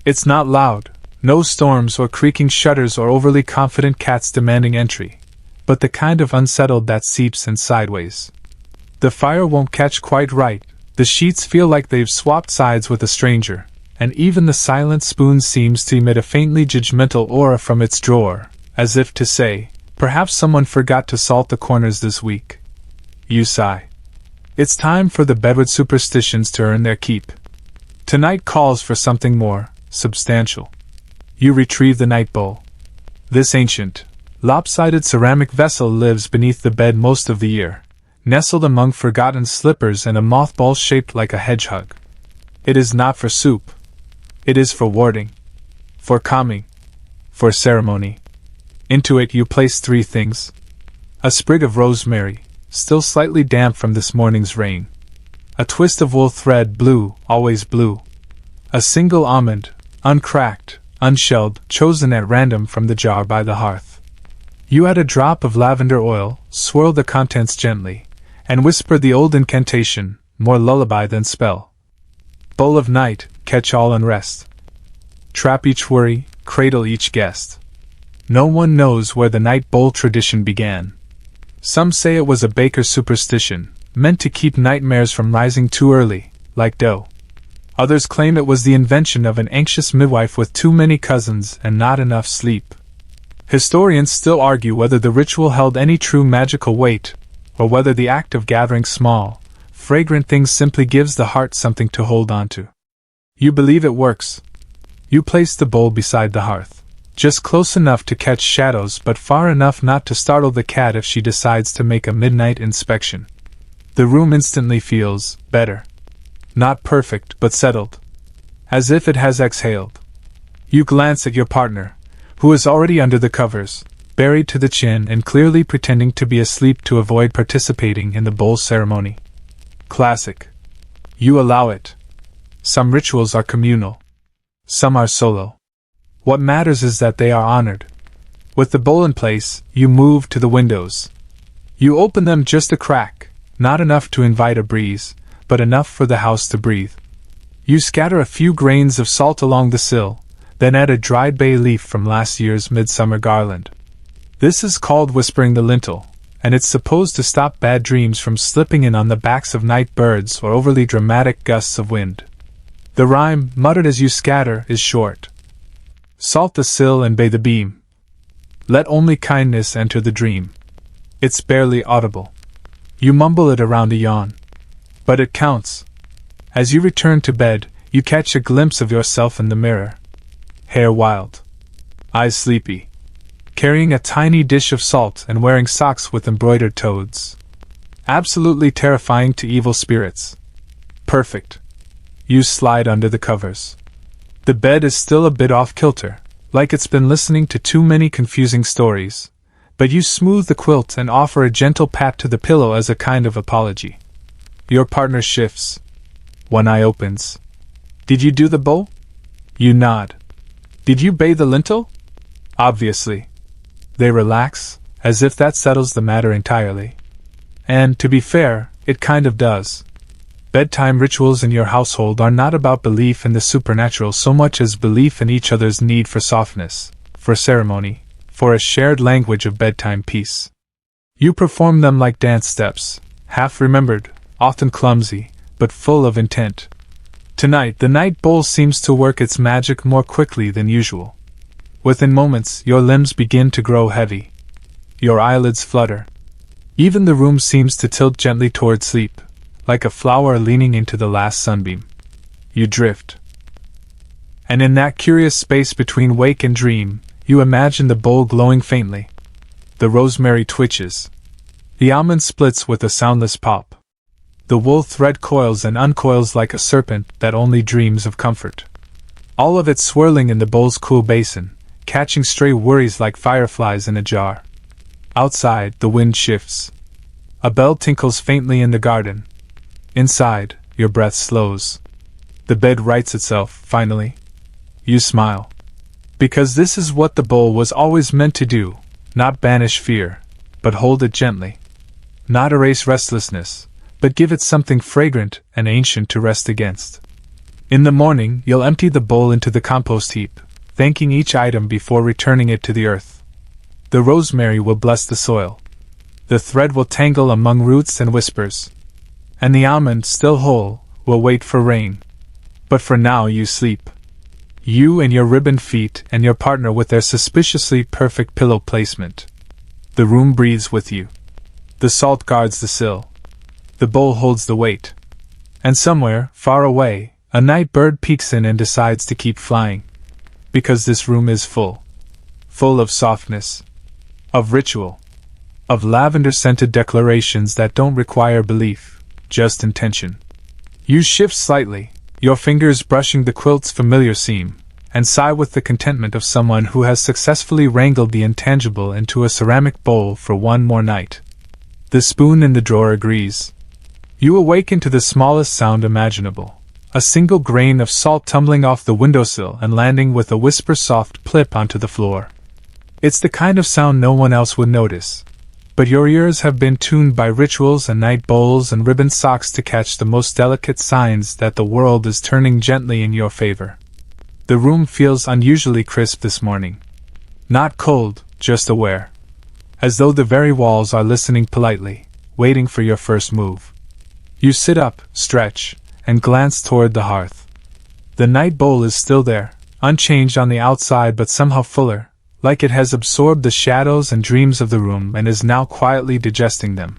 It's not loud, no storms or creaking shutters or overly confident cats demanding entry, but the kind of unsettled that seeps in sideways. The fire won't catch quite right, the sheets feel like they've swapped sides with a stranger, and even the silent spoon seems to emit a faintly judgmental aura from its drawer, as if to say, perhaps someone forgot to salt the corners this week. You sigh. It's time for the bedward superstitions to earn their keep. Tonight calls for something more substantial. You retrieve the night bowl. This ancient, lopsided ceramic vessel lives beneath the bed most of the year, nestled among forgotten slippers and a mothball shaped like a hedgehog. It is not for soup. It is for warding. For calming. For ceremony. Into it you place 3 things. A sprig of rosemary, still slightly damp from this morning's rain. A twist of wool thread, blue, always blue. A single almond, uncracked, unshelled, chosen at random from the jar by the hearth. You add a drop of lavender oil, swirl the contents gently, and whisper the old incantation, more lullaby than spell. Bowl of night, catch all unrest. Trap each worry, cradle each guest. No one knows where the night bowl tradition began. Some say it was a baker's superstition, meant to keep nightmares from rising too early, like dough. Others claim it was the invention of an anxious midwife with too many cousins and not enough sleep. Historians still argue whether the ritual held any true magical weight, or whether the act of gathering small, fragrant things simply gives the heart something to hold on to. You believe it works. You place the bowl beside the hearth. Just close enough to catch shadows but far enough not to startle the cat if she decides to make a midnight inspection. The room instantly feels better. Not perfect, but settled. As if it has exhaled. You glance at your partner, who is already under the covers, buried to the chin and clearly pretending to be asleep to avoid participating in the bowl ceremony. Classic. You allow it. Some rituals are communal. Some are solo. What matters is that they are honored. With the bowl in place, you move to the windows. You open them just a crack, not enough to invite a breeze, but enough for the house to breathe. You scatter a few grains of salt along the sill, then add a dried bay leaf from last year's midsummer garland. This is called whispering the lintel, and it's supposed to stop bad dreams from slipping in on the backs of night birds or overly dramatic gusts of wind. The rhyme, muttered as you scatter, is short. Salt the sill and bathe the beam. Let only kindness enter the dream. It's barely audible. You mumble it around a yawn. But it counts. As you return to bed, you catch a glimpse of yourself in the mirror. Hair wild. Eyes sleepy. Carrying a tiny dish of salt and wearing socks with embroidered toads. Absolutely terrifying to evil spirits. Perfect. You slide under the covers. The bed is still a bit off-kilter, like it's been listening to too many confusing stories, but you smooth the quilt and offer a gentle pat to the pillow as a kind of apology. Your partner shifts. One eye opens. Did you do the bowl? You nod. Did you bathe the lintel? Obviously. They relax, as if that settles the matter entirely. And, to be fair, it kind of does. Bedtime rituals in your household are not about belief in the supernatural so much as belief in each other's need for softness, for ceremony, for a shared language of bedtime peace. You perform them like dance steps, half-remembered, often clumsy, but full of intent. Tonight, the night bowl seems to work its magic more quickly than usual. Within moments, your limbs begin to grow heavy. Your eyelids flutter. Even the room seems to tilt gently toward sleep, like a flower leaning into the last sunbeam. You drift. And in that curious space between wake and dream, you imagine the bowl glowing faintly. The rosemary twitches. The almond splits with a soundless pop. The wool thread coils and uncoils like a serpent that only dreams of comfort. All of it swirling in the bowl's cool basin, catching stray worries like fireflies in a jar. Outside, the wind shifts. A bell tinkles faintly in the garden. Inside, your breath slows. The bed rights itself, finally. You smile. Because this is what the bowl was always meant to do, not banish fear, but hold it gently. Not erase restlessness, but give it something fragrant and ancient to rest against. In the morning, you'll empty the bowl into the compost heap, thanking each item before returning it to the earth. The rosemary will bless the soil. The thread will tangle among roots and whispers. And the almond, still whole, will wait for rain. But for now you sleep. You and your ribboned feet and your partner with their suspiciously perfect pillow placement. The room breathes with you. The salt guards the sill. The bowl holds the weight. And somewhere, far away, a night bird peeks in and decides to keep flying. Because this room is full. Full of softness. Of ritual. Of lavender-scented declarations that don't require belief. Just intention. You shift slightly, your fingers brushing the quilt's familiar seam, and sigh with the contentment of someone who has successfully wrangled the intangible into a ceramic bowl for one more night. The spoon in the drawer agrees. You awaken to the smallest sound imaginable, a single grain of salt tumbling off the windowsill and landing with a whisper-soft plip onto the floor. It's the kind of sound no one else would notice. But your ears have been tuned by rituals and night bowls and ribbon socks to catch the most delicate signs that the world is turning gently in your favor. The room feels unusually crisp this morning. Not cold, just aware. As though the very walls are listening politely, waiting for your first move. You sit up, stretch, and glance toward the hearth. The night bowl is still there, unchanged on the outside but somehow fuller, like it has absorbed the shadows and dreams of the room and is now quietly digesting them.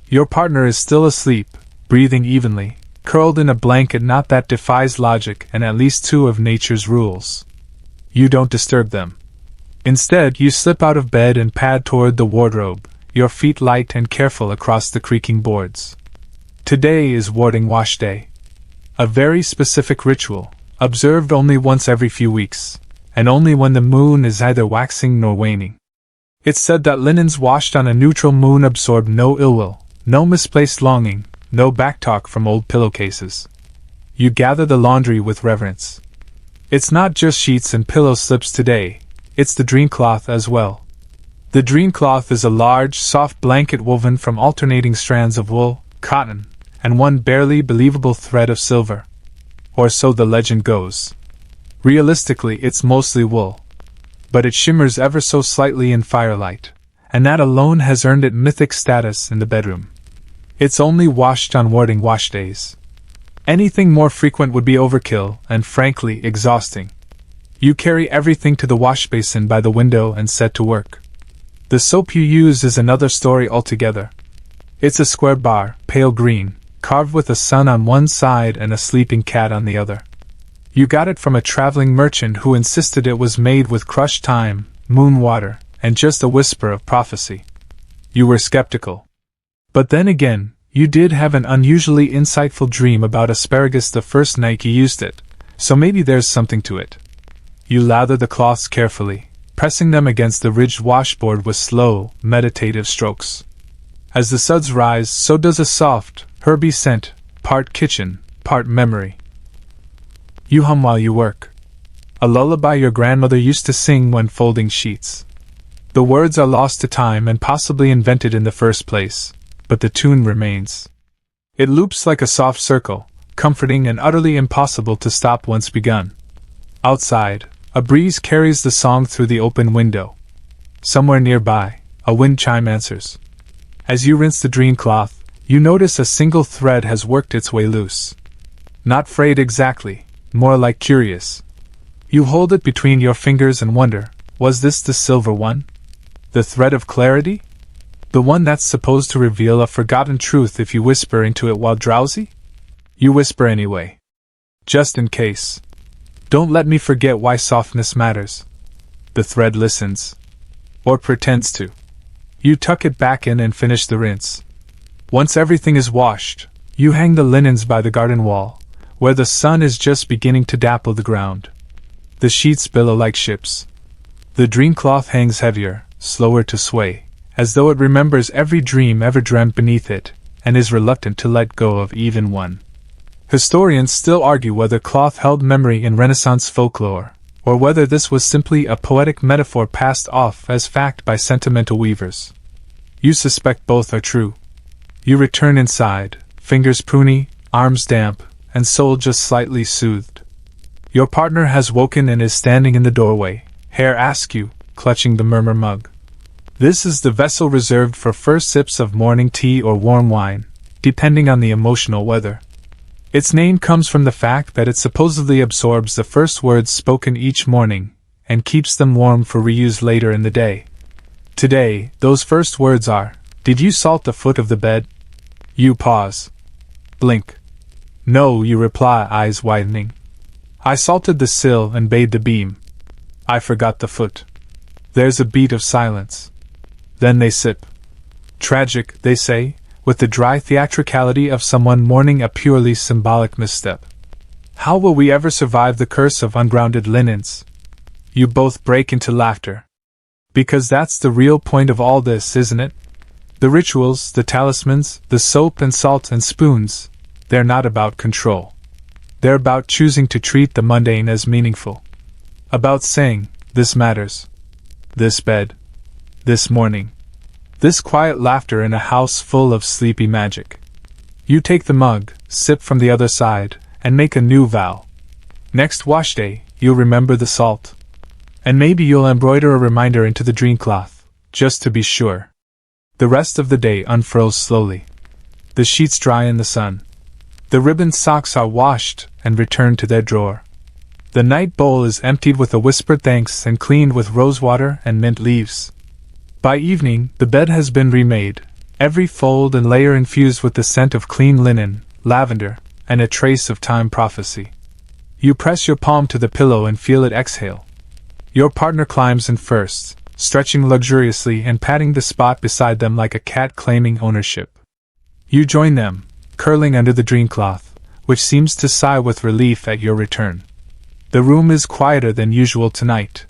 Your partner is still asleep, breathing evenly, curled in a blanket not that defies logic and at least two of nature's rules. You don't disturb them. Instead, you slip out of bed and pad toward the wardrobe, your feet light and careful across the creaking boards. Today is warding wash day. A very specific ritual, observed only once every few weeks. And only when the moon is either waxing nor waning. It's said that linens washed on a neutral moon absorb no ill will, no misplaced longing, no backtalk from old pillowcases. You gather the laundry with reverence. It's not just sheets and pillow slips today, it's the dream cloth as well. The dream cloth is a large, soft blanket woven from alternating strands of wool, cotton, and one barely believable thread of silver. Or so the legend goes. Realistically, it's mostly wool. But it shimmers ever so slightly in firelight, and that alone has earned it mythic status in the bedroom. It's only washed on warding wash days. Anything more frequent would be overkill and, frankly, exhausting. You carry everything to the wash basin by the window and set to work. The soap you use is another story altogether. It's a square bar, pale green, carved with a sun on one side and a sleeping cat on the other. You got it from a traveling merchant who insisted it was made with crushed thyme, moon water, and just a whisper of prophecy. You were skeptical. But then again, you did have an unusually insightful dream about asparagus the first night you used it, so maybe there's something to it. You lather the cloths carefully, pressing them against the ridged washboard with slow, meditative strokes. As the suds rise, so does a soft, herby scent, part kitchen, part memory. You hum while you work. A lullaby your grandmother used to sing when folding sheets. The words are lost to time and possibly invented in the first place, but the tune remains. It loops like a soft circle, comforting and utterly impossible to stop once begun. Outside, a breeze carries the song through the open window. Somewhere nearby, a wind chime answers. As you rinse the dream cloth, you notice a single thread has worked its way loose. Not frayed exactly, more like curious. You hold it between your fingers and wonder, was this the silver one? The thread of clarity? The one that's supposed to reveal a forgotten truth if you whisper into it while drowsy? You whisper anyway. Just in case. Don't let me forget why softness matters. The thread listens. Or pretends to. You tuck it back in and finish the rinse. Once everything is washed, you hang the linens by the garden wall, where the sun is just beginning to dapple the ground. The sheets billow like ships. The dream cloth hangs heavier, slower to sway, as though it remembers every dream ever dreamt beneath it, and is reluctant to let go of even one. Historians still argue whether cloth held memory in Renaissance folklore, or whether this was simply a poetic metaphor passed off as fact by sentimental weavers. You suspect both are true. You return inside, fingers pruny, arms damp, and soul just slightly soothed. Your partner has woken and is standing in the doorway, hair askew, clutching the murmur mug. This is the vessel reserved for first sips of morning tea or warm wine, depending on the emotional weather. Its name comes from the fact that it supposedly absorbs the first words spoken each morning, and keeps them warm for reuse later in the day. Today, those first words are, "Did you salt the foot of the bed?" You pause. Blink. "No," you reply, eyes widening. "I salted the sill and bathed the beam. I forgot the foot." There's a beat of silence. Then they sip. Tragic, they say, with the dry theatricality of someone mourning a purely symbolic misstep. How will we ever survive the curse of ungrounded linens? You both break into laughter. Because that's the real point of all this, isn't it? The rituals, the talismans, the soap and salt and spoons, they're not about control. They're about choosing to treat the mundane as meaningful. About saying, this matters. This bed. This morning. This quiet laughter in a house full of sleepy magic. You take the mug, sip from the other side, and make a new vow. Next wash day, you'll remember the salt. And maybe you'll embroider a reminder into the dream cloth, just to be sure. The rest of the day unfurls slowly. The sheets dry in the sun. The ribbon socks are washed and returned to their drawer. The night bowl is emptied with a whispered thanks and cleaned with rosewater and mint leaves. By evening, the bed has been remade, every fold and layer infused with the scent of clean linen, lavender, and a trace of time prophecy. You press your palm to the pillow and feel it exhale. Your partner climbs in first, stretching luxuriously and patting the spot beside them like a cat claiming ownership. You join them, curling under the dream cloth, which seems to sigh with relief at your return. The room is quieter than usual tonight.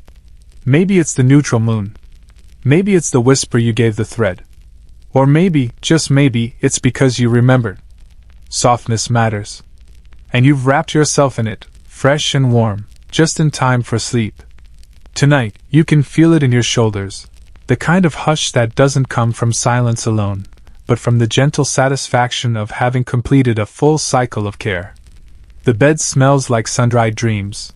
Maybe it's the neutral moon. Maybe it's the whisper you gave the thread. Or maybe, just maybe, it's because you remembered. Softness matters. And you've wrapped yourself in it, fresh and warm, just in time for sleep. Tonight, you can feel it in your shoulders, the kind of hush that doesn't come from silence alone, but from the gentle satisfaction of having completed a full cycle of care. The bed smells like sun-dried dreams.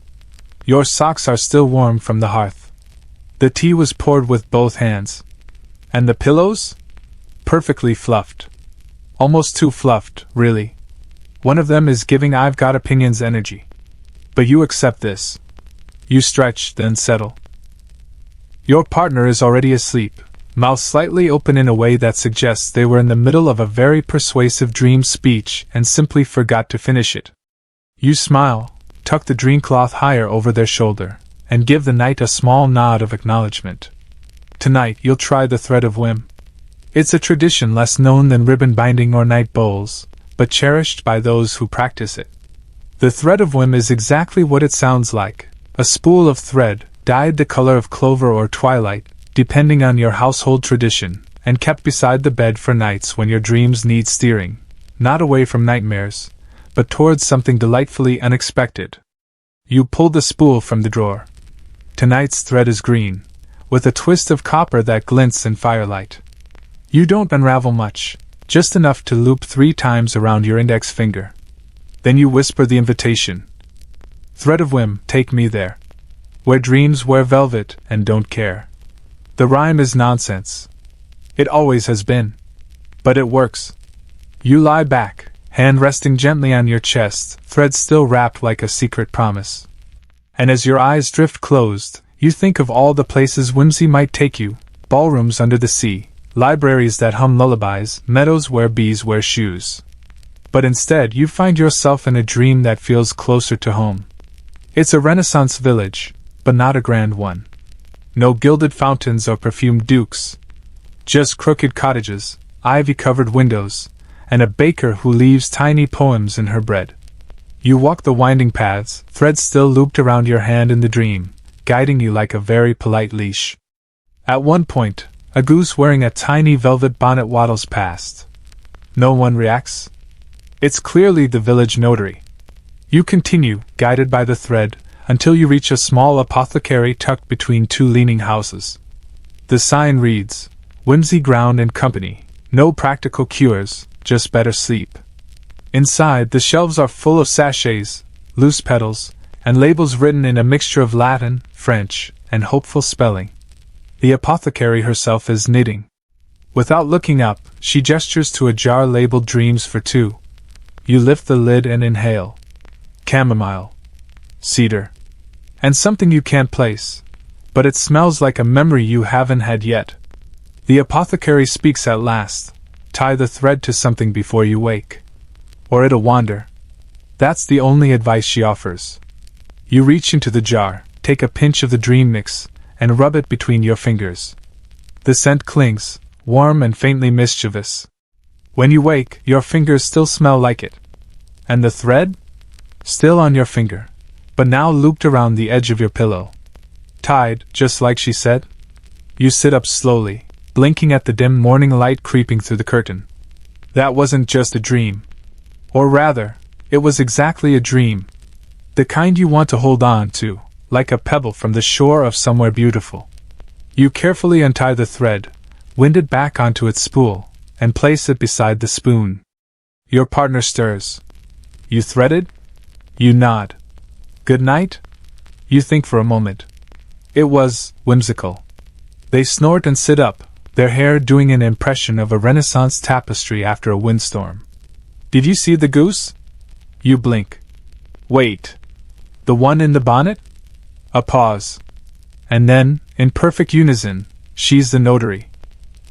Your socks are still warm from the hearth. The tea was poured with both hands. And the pillows? Perfectly fluffed. Almost too fluffed, really. One of them is giving I've got opinions energy. But you accept this. You stretch, then settle. Your partner is already asleep, mouth slightly open in a way that suggests they were in the middle of a very persuasive dream speech and simply forgot to finish it. You smile, tuck the dream cloth higher over their shoulder, and give the night a small nod of acknowledgement. Tonight you'll try the thread of whim. It's a tradition less known than ribbon binding or night bowls, but cherished by those who practice it. The thread of whim is exactly what it sounds like, a spool of thread, dyed the color of clover or twilight, depending on your household tradition, and kept beside the bed for nights when your dreams need steering, not away from nightmares, but towards something delightfully unexpected. You pull the spool from the drawer. Tonight's thread is green, with a twist of copper that glints in firelight. You don't unravel much, just enough to loop 3 times around your index finger. Then you whisper the invitation. Thread of whim, take me there. Where dreams wear velvet and don't care. The rhyme is nonsense. It always has been. But it works. You lie back, hand resting gently on your chest, thread still wrapped like a secret promise. And as your eyes drift closed, you think of all the places whimsy might take you, ballrooms under the sea, libraries that hum lullabies, meadows where bees wear shoes. But instead you find yourself in a dream that feels closer to home. It's a Renaissance village, but not a grand one. No gilded fountains or perfumed dukes. Just crooked cottages, ivy-covered windows, and a baker who leaves tiny poems in her bread. You walk the winding paths, threads still looped around your hand in the dream, guiding you like a very polite leash. At one point, a goose wearing a tiny velvet bonnet waddles past. No one reacts. It's clearly the village notary. You continue, guided by the thread, until you reach a small apothecary tucked between 2 leaning houses. The sign reads, Whimsy Ground and Company, no practical cures, just better sleep. Inside, the shelves are full of sachets, loose petals, and labels written in a mixture of Latin, French, and hopeful spelling. The apothecary herself is knitting. Without looking up, she gestures to a jar labeled Dreams for 2. You lift the lid and inhale. Chamomile. Cedar. And something you can't place. But it smells like a memory you haven't had yet. The apothecary speaks at last. Tie the thread to something before you wake. Or it'll wander. That's the only advice she offers. You reach into the jar, take a pinch of the dream mix, and rub it between your fingers. The scent clings, warm and faintly mischievous. When you wake, your fingers still smell like it. And the thread? Still on your finger, but now looped around the edge of your pillow. Tied, just like she said. You sit up slowly, blinking at the dim morning light creeping through the curtain. That wasn't just a dream. Or rather, it was exactly a dream. The kind you want to hold on to, like a pebble from the shore of somewhere beautiful. You carefully untie the thread, wind it back onto its spool, and place it beside the spoon. Your partner stirs. You threaded? You nod. Good night? You think for a moment. It was whimsical. They snort and sit up, their hair doing an impression of a Renaissance tapestry after a windstorm. Did you see the goose? You blink. Wait. The one in the bonnet? A pause. And then, in perfect unison, she's the notary.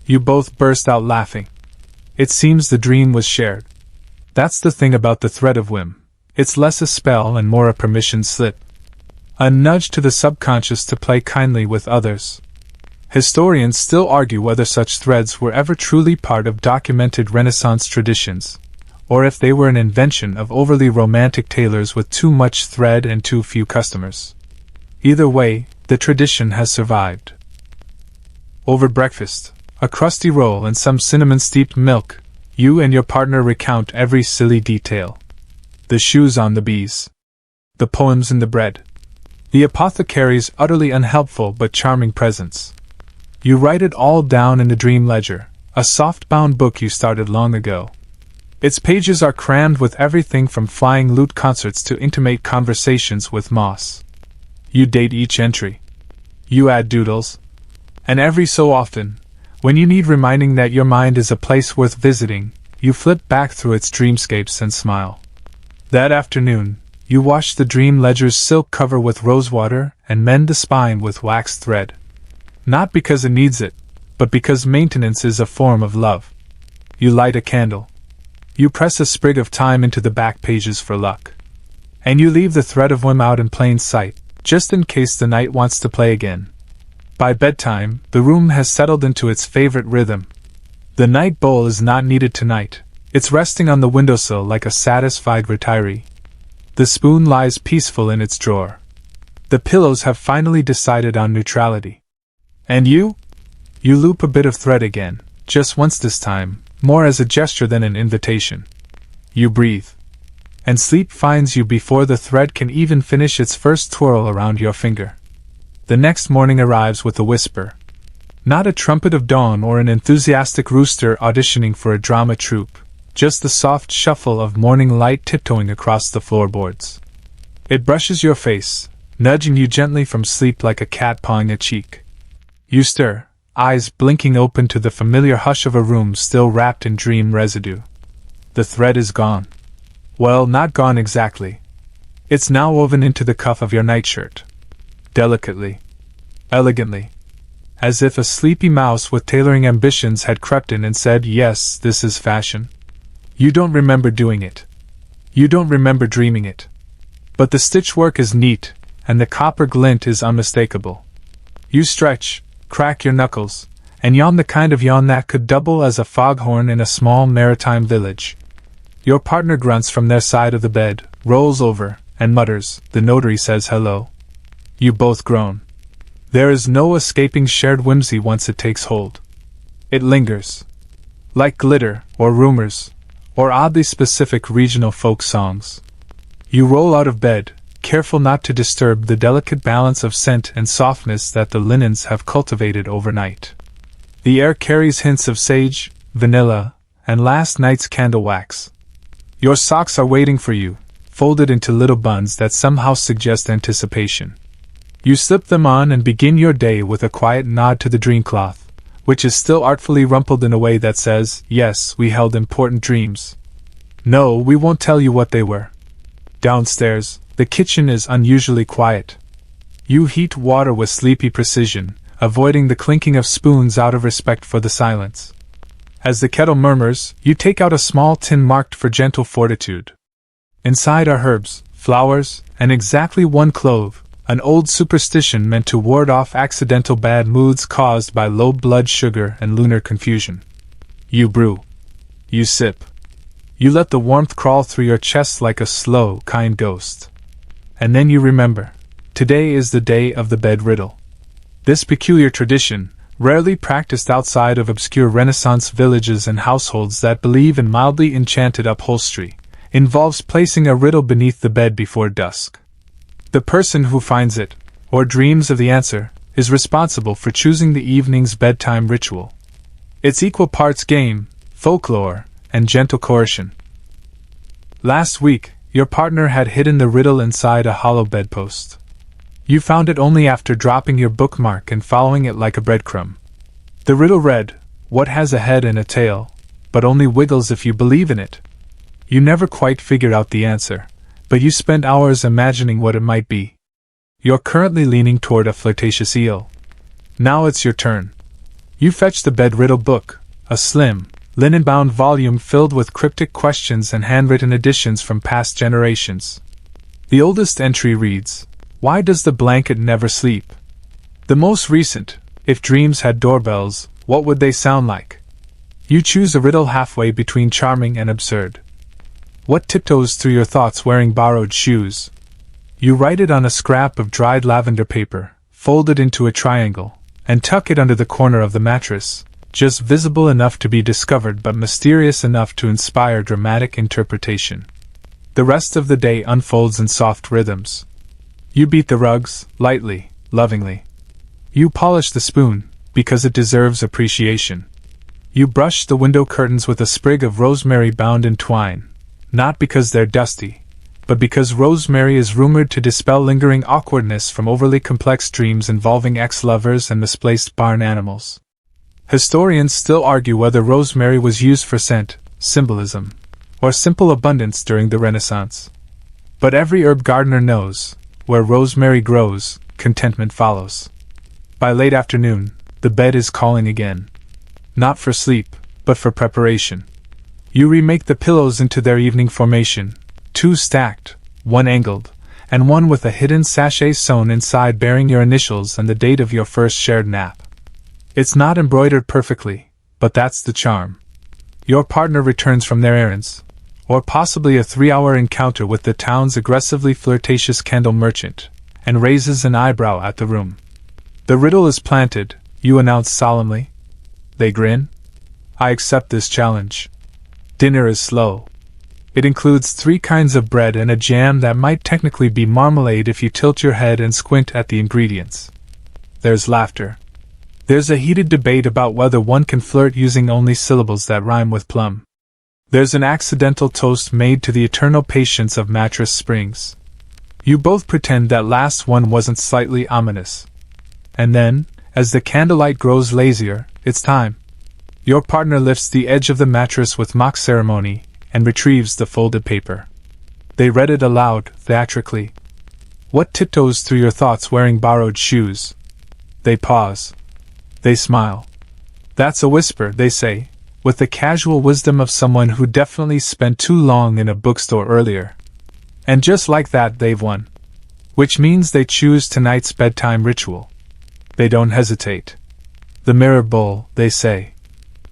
You both burst out laughing. It seems the dream was shared. That's the thing about the thread of whim. It's less a spell and more a permission slip. A nudge to the subconscious to play kindly with others. Historians still argue whether such threads were ever truly part of documented Renaissance traditions, or if they were an invention of overly romantic tailors with too much thread and too few customers. Either way, the tradition has survived. Over breakfast, a crusty roll and some cinnamon-steeped milk, you and your partner recount every silly detail. The shoes on the bees. The poems in the bread. The apothecary's utterly unhelpful but charming presence. You write it all down in the dream ledger, a soft-bound book you started long ago. Its pages are crammed with everything from flying lute concerts to intimate conversations with moss. You date each entry. You add doodles. And every so often, when you need reminding that your mind is a place worth visiting, you flip back through its dreamscapes and smile. That afternoon, you wash the dream ledger's silk cover with rosewater and mend the spine with waxed thread. Not because it needs it, but because maintenance is a form of love. You light a candle. You press a sprig of thyme into the back pages for luck. And you leave the thread of whim out in plain sight, just in case the night wants to play again. By bedtime, the room has settled into its favorite rhythm. The night bowl is not needed tonight. It's resting on the windowsill like a satisfied retiree. The spoon lies peaceful in its drawer. The pillows have finally decided on neutrality. And you? You loop a bit of thread again, just once this time, more as a gesture than an invitation. You breathe. And sleep finds you before the thread can even finish its first twirl around your finger. The next morning arrives with a whisper. Not a trumpet of dawn or an enthusiastic rooster auditioning for a drama troupe, just the soft shuffle of morning light tiptoeing across the floorboards. It brushes your face, nudging you gently from sleep like a cat pawing a cheek. You stir, eyes blinking open to the familiar hush of a room still wrapped in dream residue. The thread is gone. Well, not gone exactly. It's now woven into the cuff of your nightshirt. Delicately. Elegantly. As if a sleepy mouse with tailoring ambitions had crept in and said, "Yes, this is fashion." You don't remember doing it. You don't remember dreaming it. But the stitchwork is neat, and the copper glint is unmistakable. You stretch, crack your knuckles, and yawn the kind of yawn that could double as a foghorn in a small maritime village. Your partner grunts from their side of the bed, rolls over, and mutters, "The notary says hello." You both groan. There is no escaping shared whimsy once it takes hold. It lingers. Like glitter, or rumors, or oddly specific regional folk songs. You roll out of bed, careful not to disturb the delicate balance of scent and softness that the linens have cultivated overnight. The air carries hints of sage, vanilla, and last night's candle wax. Your socks are waiting for you, folded into little buns that somehow suggest anticipation. You slip them on and begin your day with a quiet nod to the dreamcloth, which is still artfully rumpled in a way that says, "Yes, we held important dreams. No, we won't tell you what they were." Downstairs, the kitchen is unusually quiet. You heat water with sleepy precision, avoiding the clinking of spoons out of respect for the silence. As the kettle murmurs, you take out a small tin marked for gentle fortitude. Inside are herbs, flowers, and exactly one clove, an old superstition meant to ward off accidental bad moods caused by low blood sugar and lunar confusion. You brew. You sip. You let the warmth crawl through your chest like a slow, kind ghost. And then you remember. Today is the day of the bed riddle. This peculiar tradition, rarely practiced outside of obscure Renaissance villages and households that believe in mildly enchanted upholstery, involves placing a riddle beneath the bed before dusk. The person who finds it, or dreams of the answer, is responsible for choosing the evening's bedtime ritual. It's equal parts game, folklore, and gentle coercion. Last week, your partner had hidden the riddle inside a hollow bedpost. You found it only after dropping your bookmark and following it like a breadcrumb. The riddle read, "What has a head and a tail, but only wiggles if you believe in it?" You never quite figured out the answer, but you spent hours imagining what it might be. You're currently leaning toward a flirtatious eel. Now it's your turn. You fetch the bed riddle book, a slim, linen-bound volume filled with cryptic questions and handwritten additions from past generations. The oldest entry reads, "Why does the blanket never sleep?" The most recent, "If dreams had doorbells, what would they sound like?" You choose a riddle halfway between charming and absurd. What tiptoes through your thoughts wearing borrowed shoes? You write it on a scrap of dried lavender paper, fold it into a triangle, and tuck it under the corner of the mattress, just visible enough to be discovered but mysterious enough to inspire dramatic interpretation. The rest of the day unfolds in soft rhythms. You beat the rugs, lightly, lovingly. You polish the spoon, because it deserves appreciation. You brush the window curtains with a sprig of rosemary bound in twine, not because they're dusty, but because rosemary is rumored to dispel lingering awkwardness from overly complex dreams involving ex-lovers and misplaced barn animals. Historians still argue whether rosemary was used for scent, symbolism, or simple abundance during the Renaissance. But every herb gardener knows, where rosemary grows, contentment follows. By late afternoon, the bed is calling again. Not for sleep, but for preparation. You remake the pillows into their evening formation, 2 stacked, 1 angled, and 1 with a hidden sachet sewn inside bearing your initials and the date of your first shared nap. It's not embroidered perfectly, but that's the charm. Your partner returns from their errands, or possibly a 3-hour encounter with the town's aggressively flirtatious candle merchant, and raises an eyebrow at the room. The riddle is planted, you announce solemnly. They grin. I accept this challenge. Dinner is slow. It includes 3 kinds of bread and a jam that might technically be marmalade if you tilt your head and squint at the ingredients. There's laughter. There's a heated debate about whether one can flirt using only syllables that rhyme with plum. There's an accidental toast made to the eternal patience of mattress springs. You both pretend that last one wasn't slightly ominous. And then, as the candlelight grows lazier, it's time. Your partner lifts the edge of the mattress with mock ceremony and retrieves the folded paper. They read it aloud, theatrically. What tiptoes through your thoughts wearing borrowed shoes? They pause. They smile. That's a whisper, they say, with the casual wisdom of someone who definitely spent too long in a bookstore earlier. And just like that, they've won. Which means they choose tonight's bedtime ritual. They don't hesitate. The mirror bowl, they say.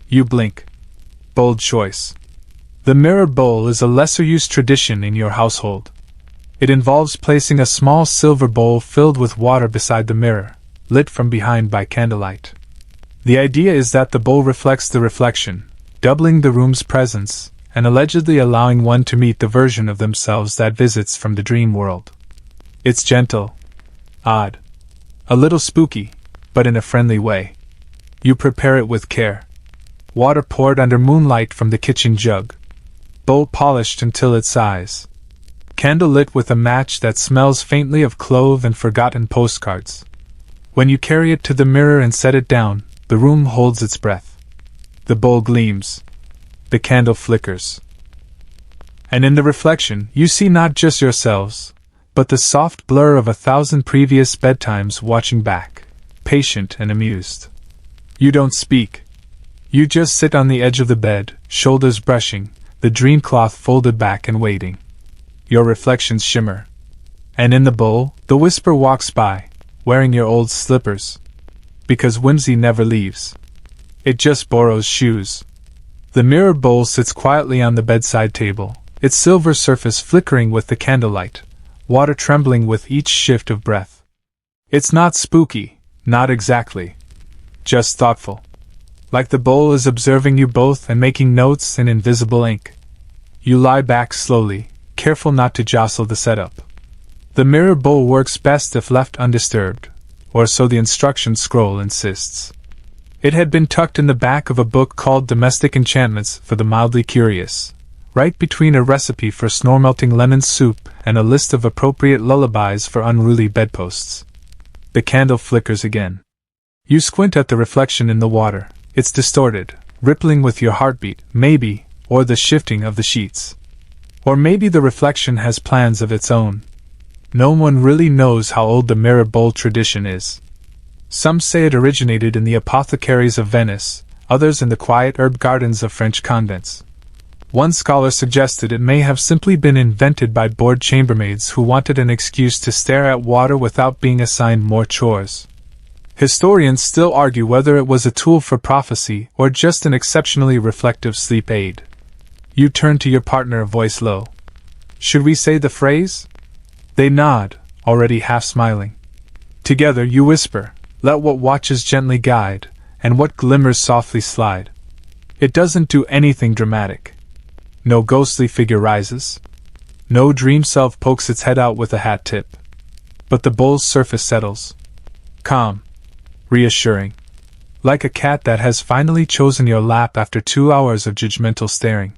You blink. Bold choice. The mirror bowl is a lesser-used tradition in your household. It involves placing a small silver bowl filled with water beside the mirror, lit from behind by candlelight. The idea is that the bowl reflects the reflection, doubling the room's presence, and allegedly allowing one to meet the version of themselves that visits from the dream world. It's gentle, odd, a little spooky, but in a friendly way. You prepare it with care. Water poured under moonlight from the kitchen jug. Bowl polished until it sighs. Candle lit with a match that smells faintly of clove and forgotten postcards. When you carry it to the mirror and set it down, the room holds its breath. The bowl gleams. The candle flickers. And in the reflection, you see not just yourselves, but the soft blur of 1,000 previous bedtimes watching back, patient and amused. You don't speak. You just sit on the edge of the bed, shoulders brushing, the dream cloth folded back and waiting. Your reflections shimmer. And in the bowl, the whisper walks by, wearing your old slippers. Because whimsy never leaves. It just borrows shoes. The mirror bowl sits quietly on the bedside table, its silver surface flickering with the candlelight, water trembling with each shift of breath. It's not spooky, not exactly. Just thoughtful. Like the bowl is observing you both and making notes in invisible ink. You lie back slowly, careful not to jostle the setup. The mirror bowl works best if left undisturbed, or so the instruction scroll insists. It had been tucked in the back of a book called Domestic Enchantments for the Mildly Curious, right between a recipe for snore-melting lemon soup and a list of appropriate lullabies for unruly bedposts. The candle flickers again. You squint at the reflection in the water. It's distorted, rippling with your heartbeat, maybe, or the shifting of the sheets. Or maybe the reflection has plans of its own. No one really knows how old the mirror bowl tradition is. Some say it originated in the apothecaries of Venice, others in the quiet herb gardens of French convents. One scholar suggested it may have simply been invented by bored chambermaids who wanted an excuse to stare at water without being assigned more chores. Historians still argue whether it was a tool for prophecy or just an exceptionally reflective sleep aid. You turn to your partner, voice low. Should we say the phrase? They nod, already half smiling. Together you whisper, let what watches gently guide, and what glimmers softly slide. It doesn't do anything dramatic. No ghostly figure rises. No dream self pokes its head out with a hat tip. But the bowl's surface settles. Calm. Reassuring. Like a cat that has finally chosen your lap after 2 hours of judgmental staring.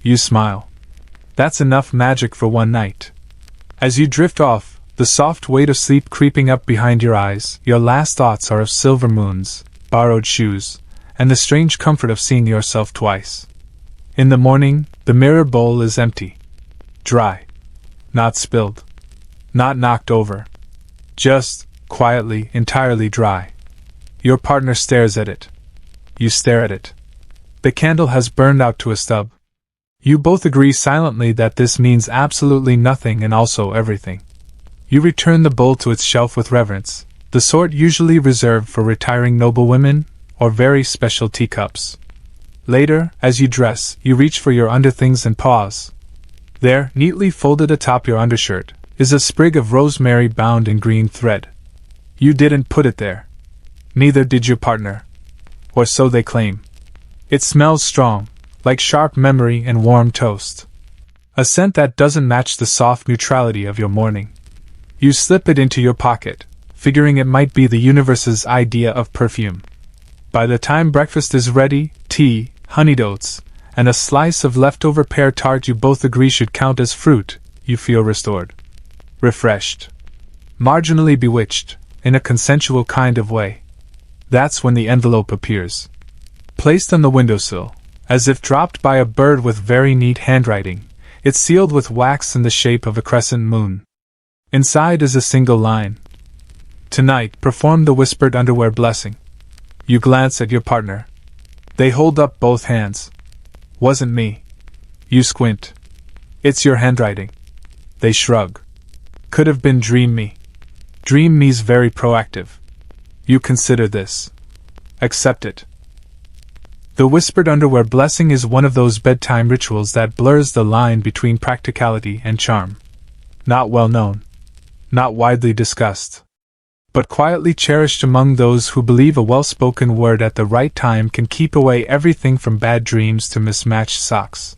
You smile. That's enough magic for one night. As you drift off, the soft weight of sleep creeping up behind your eyes, your last thoughts are of silver moons, borrowed shoes, and the strange comfort of seeing yourself twice. In the morning, the mirror bowl is empty. Dry. Not spilled. Not knocked over. Just, quietly, entirely dry. Your partner stares at it. You stare at it. The candle has burned out to a stub. You both agree silently that this means absolutely nothing and also everything. You return the bowl to its shelf with reverence, the sort usually reserved for retiring noblewomen or very special teacups. Later, as you dress, you reach for your underthings and pause. There, neatly folded atop your undershirt, is a sprig of rosemary bound in green thread. You didn't put it there. Neither did your partner. Or so they claim. It smells strong, like sharp memory and warm toast. A scent that doesn't match the soft neutrality of your morning. You slip it into your pocket, figuring it might be the universe's idea of perfume. By the time breakfast is ready, tea, honeyed oats, and a slice of leftover pear tart you both agree should count as fruit, you feel restored. Refreshed. Marginally bewitched, in a consensual kind of way. That's when the envelope appears. Placed on the windowsill, as if dropped by a bird with very neat handwriting, it's sealed with wax in the shape of a crescent moon. Inside is a single line. Tonight, perform the whispered underwear blessing. You glance at your partner. They hold up both hands. Wasn't me. You squint. It's your handwriting. They shrug. Could have been Dream Me. Dream Me's very proactive. You consider this. Accept it. The whispered underwear blessing is one of those bedtime rituals that blurs the line between practicality and charm. Not well known. Not widely discussed. But quietly cherished among those who believe a well-spoken word at the right time can keep away everything from bad dreams to mismatched socks.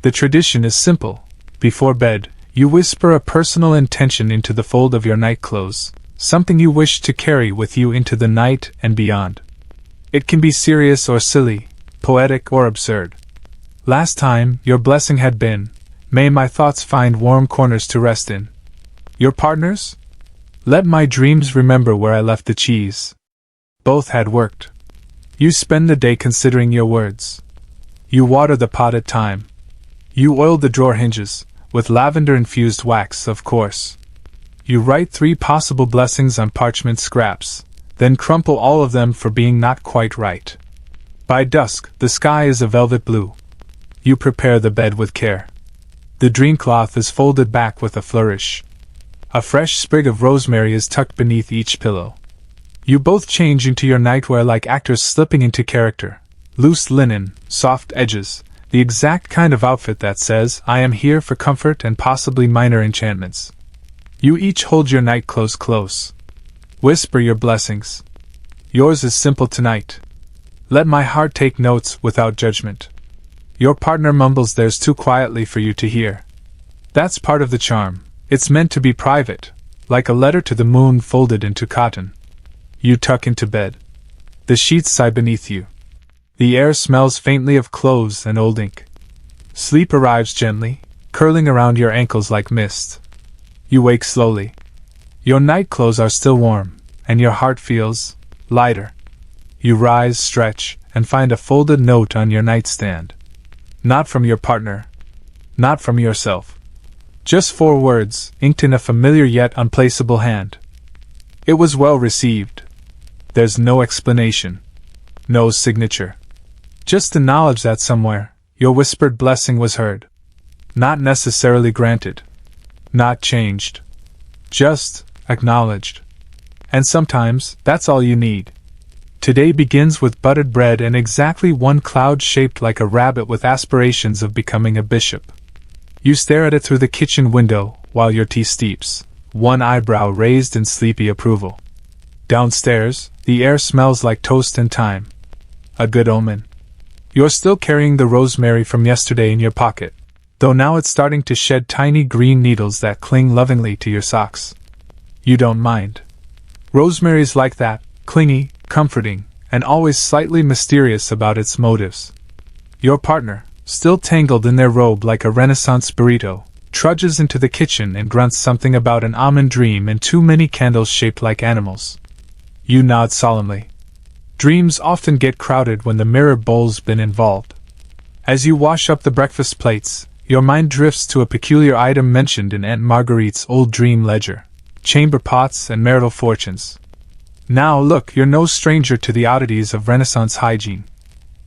The tradition is simple. Before bed, you whisper a personal intention into the fold of your nightclothes, something you wish to carry with you into the night and beyond. It can be serious or silly, poetic or absurd. Last time, your blessing had been, "May my thoughts find warm corners to rest in." Your partner's? "Let my dreams remember where I left the cheese." Both had worked. You spend the day considering your words. You water the pot at time. You oil the drawer hinges, with lavender-infused wax, of course. You write 3 possible blessings on parchment scraps, then crumple all of them for being not quite right. By dusk, the sky is a velvet blue. You prepare the bed with care. The dream cloth is folded back with a flourish. A fresh sprig of rosemary is tucked beneath each pillow. You both change into your nightwear like actors slipping into character. Loose linen, soft edges, the exact kind of outfit that says, "I am here for comfort and possibly minor enchantments." You each hold your nightclothes close. Whisper your blessings. Yours is simple tonight. Let my heart take notes without judgment. Your partner mumbles theirs too quietly for you to hear. That's part of the charm. It's meant to be private, like a letter to the moon folded into cotton. You tuck into bed. The sheets sigh beneath you. The air smells faintly of cloves and old ink. Sleep arrives gently, curling around your ankles like mist. You wake slowly. Your nightclothes are still warm, and your heart feels lighter. You rise, stretch, and find a folded note on your nightstand. Not from your partner. Not from yourself. Just 4 words, inked in a familiar yet unplaceable hand. It was well received. There's no explanation. No signature. Just the knowledge that somewhere, your whispered blessing was heard. Not necessarily granted. Not changed. Just acknowledged. And sometimes, that's all you need. Today begins with buttered bread and exactly 1 cloud shaped like a rabbit with aspirations of becoming a bishop. You stare at it through the kitchen window while your tea steeps, 1 eyebrow raised in sleepy approval. Downstairs, the air smells like toast and thyme. A good omen. You're still carrying the rosemary from yesterday in your pocket, though now it's starting to shed tiny green needles that cling lovingly to your socks. You don't mind. Rosemary's like that, clingy, comforting, and always slightly mysterious about its motives. Your partner, still tangled in their robe like a Renaissance burrito, trudges into the kitchen and grunts something about an almond dream and too many candles shaped like animals. You nod solemnly. Dreams often get crowded when the mirror bowl's been involved. As you wash up the breakfast plates, your mind drifts to a peculiar item mentioned in Aunt Marguerite's old dream ledger: chamber pots and marital fortunes. Now look, you're no stranger to the oddities of Renaissance hygiene.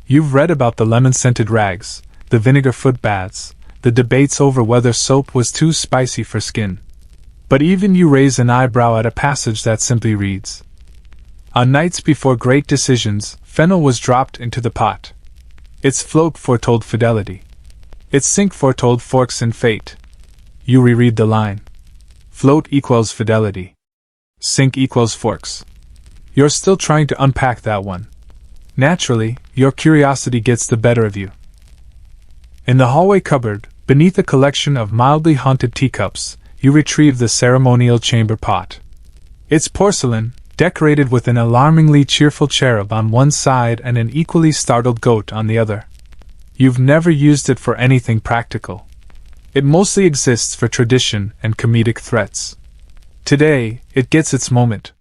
You've read about the lemon-scented rags, the vinegar foot baths, the debates over whether soap was too spicy for skin. But even you raise an eyebrow at a passage that simply reads, "On nights before great decisions, fennel was dropped into the pot. Its float foretold fidelity. Its sink foretold forks in fate." You reread the line. Float equals fidelity. Sink equals forks. You're still trying to unpack that one. Naturally, your curiosity gets the better of you. In the hallway cupboard, beneath a collection of mildly haunted teacups, you retrieve the ceremonial chamber pot. It's porcelain, decorated with an alarmingly cheerful cherub on one side and an equally startled goat on the other. You've never used it for anything practical. It mostly exists for tradition and comedic threats. Today, it gets its moment.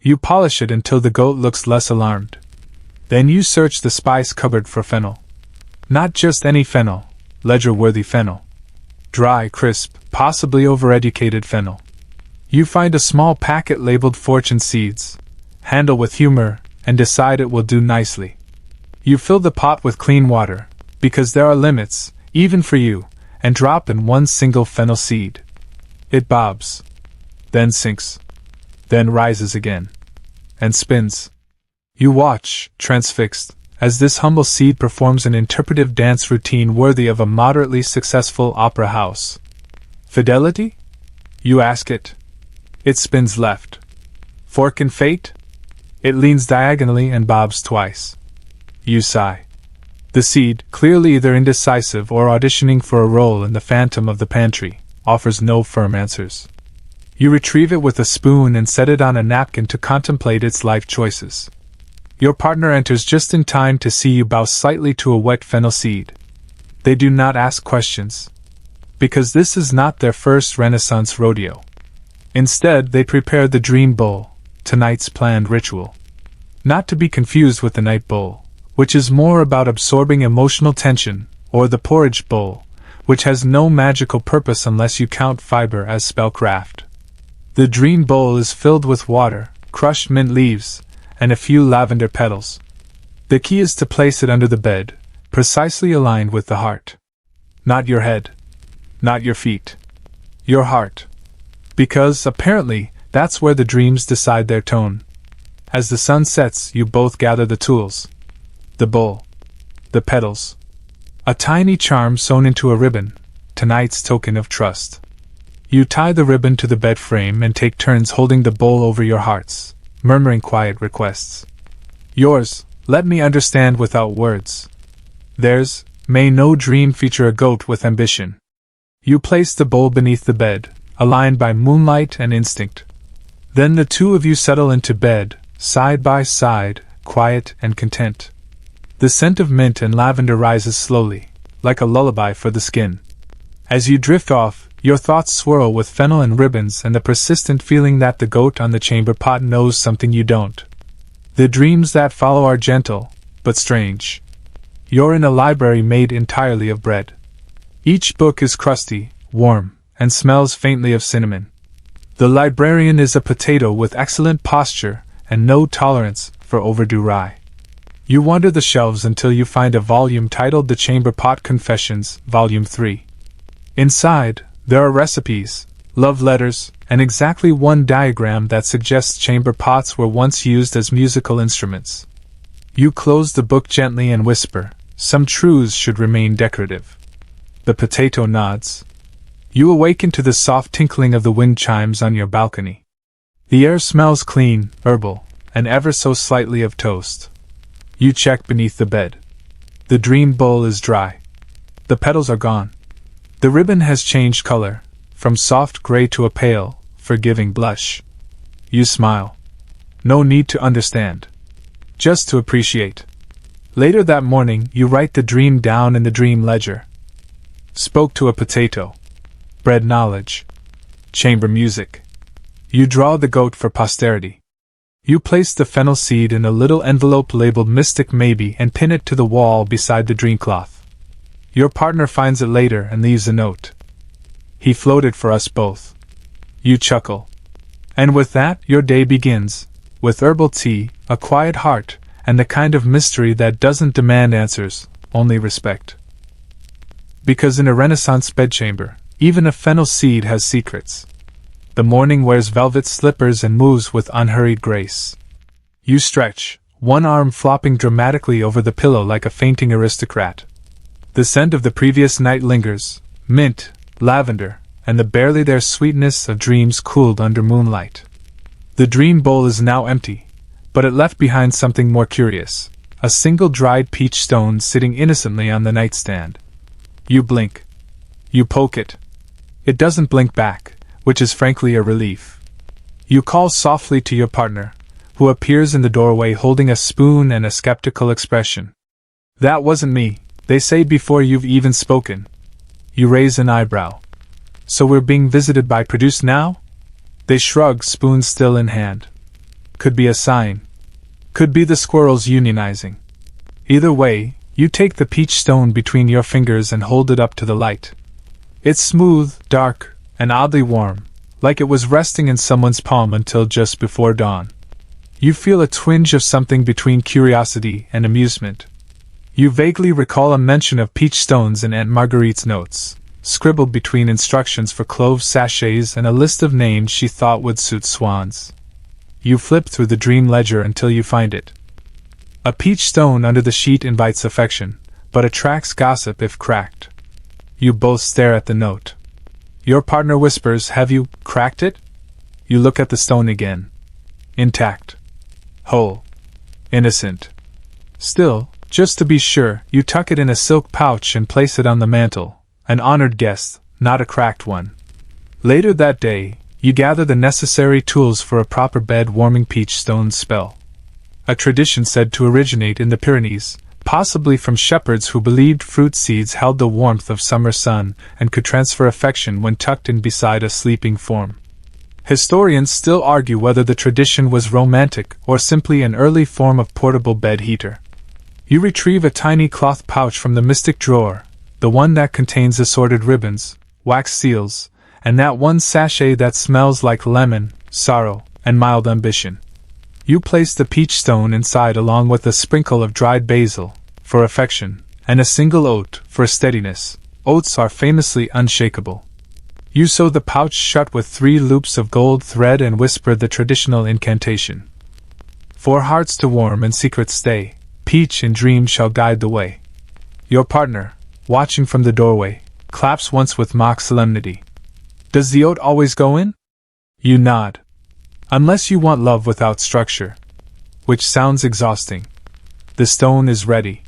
You polish it until the goat looks less alarmed. Then you search the spice cupboard for fennel. Not just any fennel, ledger-worthy fennel. Dry, crisp, possibly overeducated fennel. You find a small packet labeled fortune seeds, handle with humor, and decide it will do nicely. You fill the pot with clean water, because there are limits, even for you, and drop in one single fennel seed. It bobs, then sinks, then rises again, and spins. You watch, transfixed, as this humble seed performs an interpretive dance routine worthy of a moderately successful opera house. Fidelity? You ask it. It spins left. Fork in fate? It leans diagonally and bobs twice. You sigh. The seed, clearly either indecisive or auditioning for a role in The Phantom of the Pantry, offers no firm answers. You retrieve it with a spoon and set it on a napkin to contemplate its life choices. Your partner enters just in time to see you bow slightly to a wet fennel seed. They do not ask questions, because this is not their first Renaissance rodeo. Instead, they prepare the dream bowl, tonight's planned ritual. Not to be confused with the night bowl, which is more about absorbing emotional tension, or the porridge bowl, which has no magical purpose unless you count fiber as spellcraft. The dream bowl is filled with water, crushed mint leaves, and a few lavender petals. The key is to place it under the bed, precisely aligned with the heart. Not your head. Not your feet. Your heart. Because, apparently, that's where the dreams decide their tone. As the sun sets, you both gather the tools. The bowl. The petals. A tiny charm sewn into a ribbon, tonight's token of trust. You tie the ribbon to the bed frame and take turns holding the bowl over your hearts, murmuring quiet requests. Yours, let me understand without words. Theirs, may no dream feature a goat with ambition. You place the bowl beneath the bed, aligned by moonlight and instinct. Then the two of you settle into bed, side by side, quiet and content. The scent of mint and lavender rises slowly, like a lullaby for the skin. As you drift off, your thoughts swirl with fennel and ribbons and the persistent feeling that the goat on the chamber pot knows something you don't. The dreams that follow are gentle, but strange. You're in a library made entirely of bread. Each book is crusty, warm, and smells faintly of cinnamon. The librarian is a potato with excellent posture and no tolerance for overdue rye. You wander the shelves until you find a volume titled The Chamber Pot Confessions, Volume 3. Inside, there are recipes, love letters, and exactly one diagram that suggests chamber pots were once used as musical instruments. You close the book gently and whisper, "Some truths should remain decorative." The potato nods. You awaken to the soft tinkling of the wind chimes on your balcony. The air smells clean, herbal, and ever so slightly of toast. You check beneath the bed. The dream bowl is dry. The petals are gone. The ribbon has changed color, from soft gray to a pale, forgiving blush. You smile. No need to understand. Just to appreciate. Later that morning, you write the dream down in the dream ledger. Spoke to a potato. Bred knowledge. Chamber music. You draw the goat for posterity. You place the fennel seed in a little envelope labeled Mystic Maybe and pin it to the wall beside the dream cloth. Your partner finds it later and leaves a note. He floated for us both. You chuckle. And with that, your day begins, with herbal tea, a quiet heart, and the kind of mystery that doesn't demand answers, only respect. Because in a Renaissance bedchamber, even a fennel seed has secrets. The morning wears velvet slippers and moves with unhurried grace. You stretch, one arm flopping dramatically over the pillow like a fainting aristocrat. The scent of the previous night lingers, mint, lavender, and the barely there sweetness of dreams cooled under moonlight. The dream bowl is now empty, but it left behind something more curious, a single dried peach stone sitting innocently on the nightstand. You blink. You poke it. It doesn't blink back, which is frankly a relief. You call softly to your partner, who appears in the doorway holding a spoon and a skeptical expression. That wasn't me, they say before you've even spoken. You raise an eyebrow. So we're being visited by Produce now? They shrug, spoon still in hand. Could be a sign. Could be the squirrels unionizing. Either way, you take the peach stone between your fingers and hold it up to the light. It's smooth, dark, and oddly warm, like it was resting in someone's palm until just before dawn. You feel a twinge of something between curiosity and amusement. You vaguely recall a mention of peach stones in Aunt Marguerite's notes, scribbled between instructions for clove sachets and a list of names she thought would suit swans. You flip through the dream ledger until you find it. A peach stone under the sheet invites affection, but attracts gossip if cracked. You both stare at the note. Your partner whispers, "Have you cracked it?" You look at the stone again. Intact. Whole. Innocent. Still, just to be sure, you tuck it in a silk pouch and place it on the mantel, an honored guest, not a cracked one. Later that day, you gather the necessary tools for a proper bed-warming peach stone spell. A tradition said to originate in the Pyrenees, possibly from shepherds who believed fruit seeds held the warmth of summer sun and could transfer affection when tucked in beside a sleeping form. Historians still argue whether the tradition was romantic or simply an early form of portable bed heater. You retrieve a tiny cloth pouch from the mystic drawer, the one that contains assorted ribbons, wax seals, and that one sachet that smells like lemon, sorrow, and mild ambition. You place the peach stone inside along with a sprinkle of dried basil, for affection, and a single oat, for steadiness. Oats are famously unshakable. You sew the pouch shut with 3 loops of gold thread and whisper the traditional incantation. For hearts to warm and secrets stay, peach in dream shall guide the way. Your partner, watching from the doorway, claps once with mock solemnity. Does the oat always go in? You nod. Unless you want love without structure. Which sounds exhausting. The stone is ready.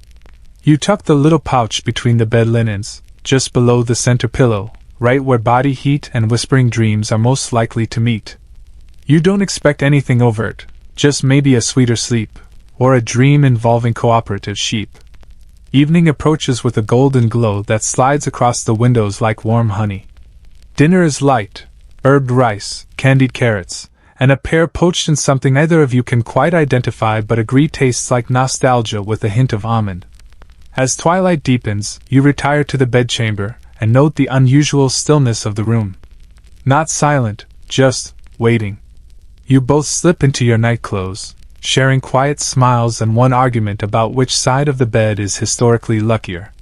You tuck the little pouch between the bed linens, just below the center pillow, right where body heat and whispering dreams are most likely to meet. You don't expect anything overt, just maybe a sweeter sleep, or a dream involving cooperative sheep. Evening approaches with a golden glow that slides across the windows like warm honey. Dinner is light, herbed rice, candied carrots, and a pear poached in something neither of you can quite identify but agree tastes like nostalgia with a hint of almond. As twilight deepens, you retire to the bedchamber and note the unusual stillness of the room. Not silent, just waiting. You both slip into your nightclothes, sharing quiet smiles and one argument about which side of the bed is historically luckier.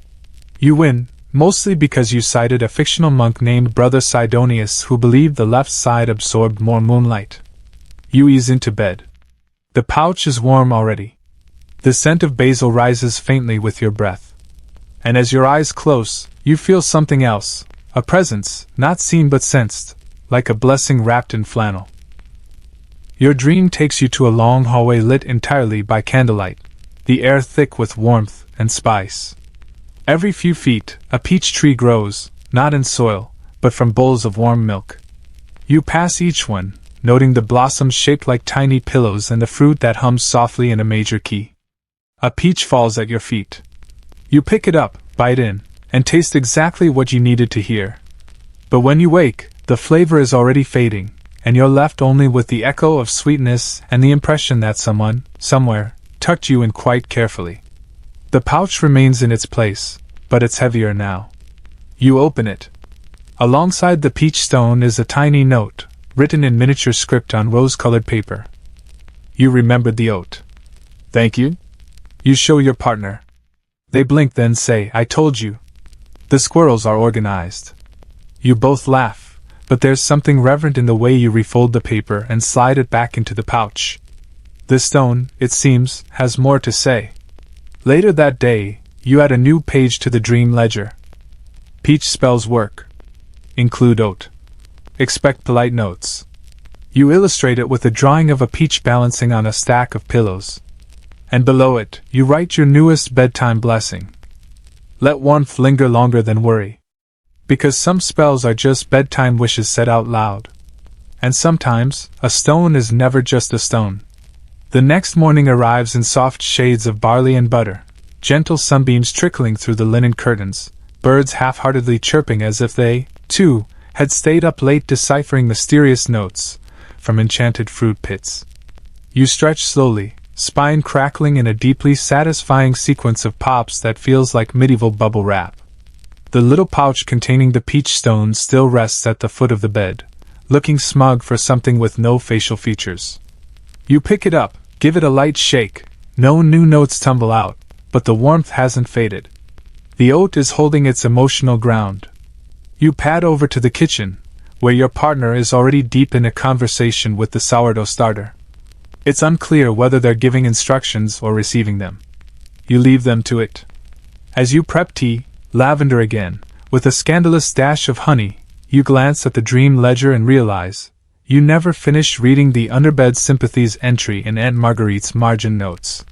You win, mostly because you cited a fictional monk named Brother Sidonius who believed the left side absorbed more moonlight. You ease into bed. The pouch is warm already. The scent of basil rises faintly with your breath. And as your eyes close, you feel something else, a presence, not seen but sensed, like a blessing wrapped in flannel. Your dream takes you to a long hallway lit entirely by candlelight, the air thick with warmth and spice. Every few feet, a peach tree grows, not in soil, but from bowls of warm milk. You pass each one, noting the blossoms shaped like tiny pillows and the fruit that hums softly in a major key. A peach falls at your feet. You pick it up, bite in, and taste exactly what you needed to hear. But when you wake, the flavor is already fading, and you're left only with the echo of sweetness and the impression that someone, somewhere, tucked you in quite carefully. The pouch remains in its place, but it's heavier now. You open it. Alongside the peach stone is a tiny note, written in miniature script on rose-colored paper. You remembered the oath. Thank you? You show your partner. They blink, then say, I told you. The squirrels are organized. You both laugh, but there's something reverent in the way you refold the paper and slide it back into the pouch. The stone, it seems, has more to say. Later that day, you add a new page to the dream ledger. Peach spells work. Include oat. Expect polite notes. You illustrate it with a drawing of a peach balancing on a stack of pillows. And below it, you write your newest bedtime blessing. Let warmth linger longer than worry. Because some spells are just bedtime wishes said out loud. And sometimes, a stone is never just a stone. The next morning arrives in soft shades of barley and butter, gentle sunbeams trickling through the linen curtains, birds half-heartedly chirping as if they, too, had stayed up late deciphering mysterious notes from enchanted fruit pits. You stretch slowly, spine crackling in a deeply satisfying sequence of pops that feels like medieval bubble wrap. The little pouch containing the peach stone still rests at the foot of the bed, looking smug for something with no facial features. You pick it up, give it a light shake, no new notes tumble out, but the warmth hasn't faded. The oat is holding its emotional ground. You pad over to the kitchen, where your partner is already deep in a conversation with the sourdough starter. It's unclear whether they're giving instructions or receiving them. You leave them to it. As you prep tea, lavender again, with a scandalous dash of honey, you glance at the dream ledger and realize you never finished reading the underbed sympathies entry in Aunt Marguerite's margin notes.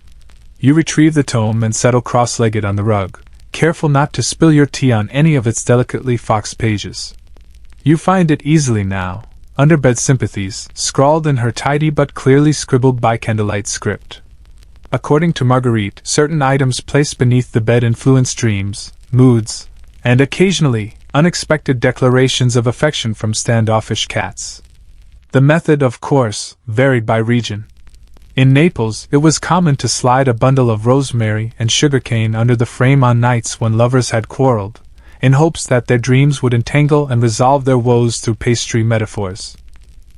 You retrieve the tome and settle cross-legged on the rug, careful not to spill your tea on any of its delicately foxed pages. You find it easily now, underbed sympathies, scrawled in her tidy but clearly scribbled by candlelight script. According to Marguerite, certain items placed beneath the bed influence dreams, moods, and occasionally, unexpected declarations of affection from standoffish cats. The method, of course, varied by region. In Naples, it was common to slide a bundle of rosemary and sugarcane under the frame on nights when lovers had quarreled, in hopes that their dreams would entangle and resolve their woes through pastry metaphors.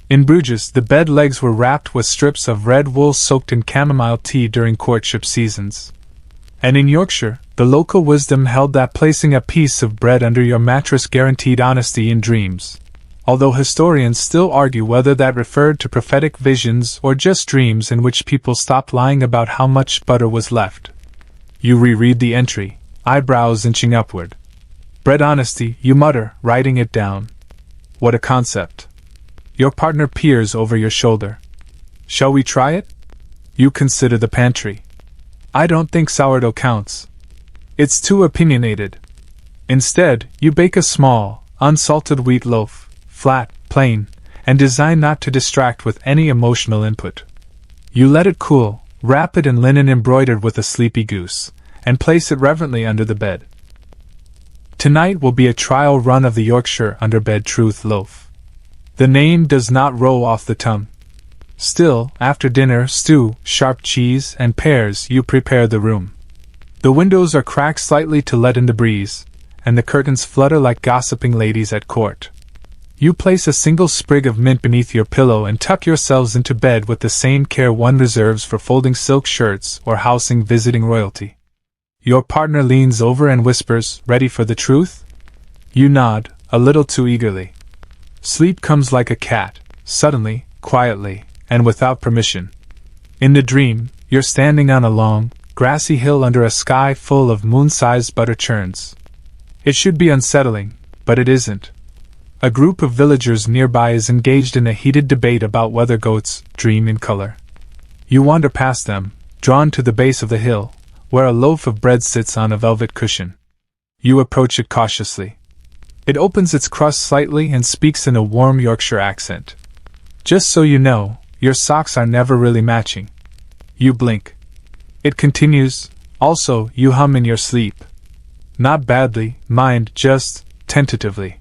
In Bruges, the bed legs were wrapped with strips of red wool soaked in chamomile tea during courtship seasons. And in Yorkshire, the local wisdom held that placing a piece of bread under your mattress guaranteed honesty in dreams, although historians still argue whether that referred to prophetic visions or just dreams in which people stopped lying about how much butter was left. You reread the entry, eyebrows inching upward. Bread honesty, you mutter, writing it down. What a concept. Your partner peers over your shoulder. Shall we try it? You consider the pantry. I don't think sourdough counts. It's too opinionated. Instead, you bake a small, unsalted wheat loaf, flat, plain, and designed not to distract with any emotional input. You let it cool, wrap it in linen embroidered with a sleepy goose, and place it reverently under the bed. Tonight will be a trial run of the Yorkshire underbed truth loaf. The name does not roll off the tongue. Still, after dinner, stew, sharp cheese, and pears, you prepare the room. The windows are cracked slightly to let in the breeze, and the curtains flutter like gossiping ladies at court. You place a single sprig of mint beneath your pillow and tuck yourselves into bed with the same care one reserves for folding silk shirts or housing visiting royalty. Your partner leans over and whispers, "Ready for the truth?" You nod, a little too eagerly. Sleep comes like a cat, suddenly, quietly, and without permission. In the dream, you're standing on a long, grassy hill under a sky full of moon-sized butter churns. It should be unsettling, but it isn't. A group of villagers nearby is engaged in a heated debate about whether goats dream in color. You wander past them, drawn to the base of the hill, where a loaf of bread sits on a velvet cushion. You approach it cautiously. It opens its crust slightly and speaks in a warm Yorkshire accent. "Just so you know, your socks are never really matching." You blink. It continues, also, you hum in your sleep. Not badly, mind, just tentatively.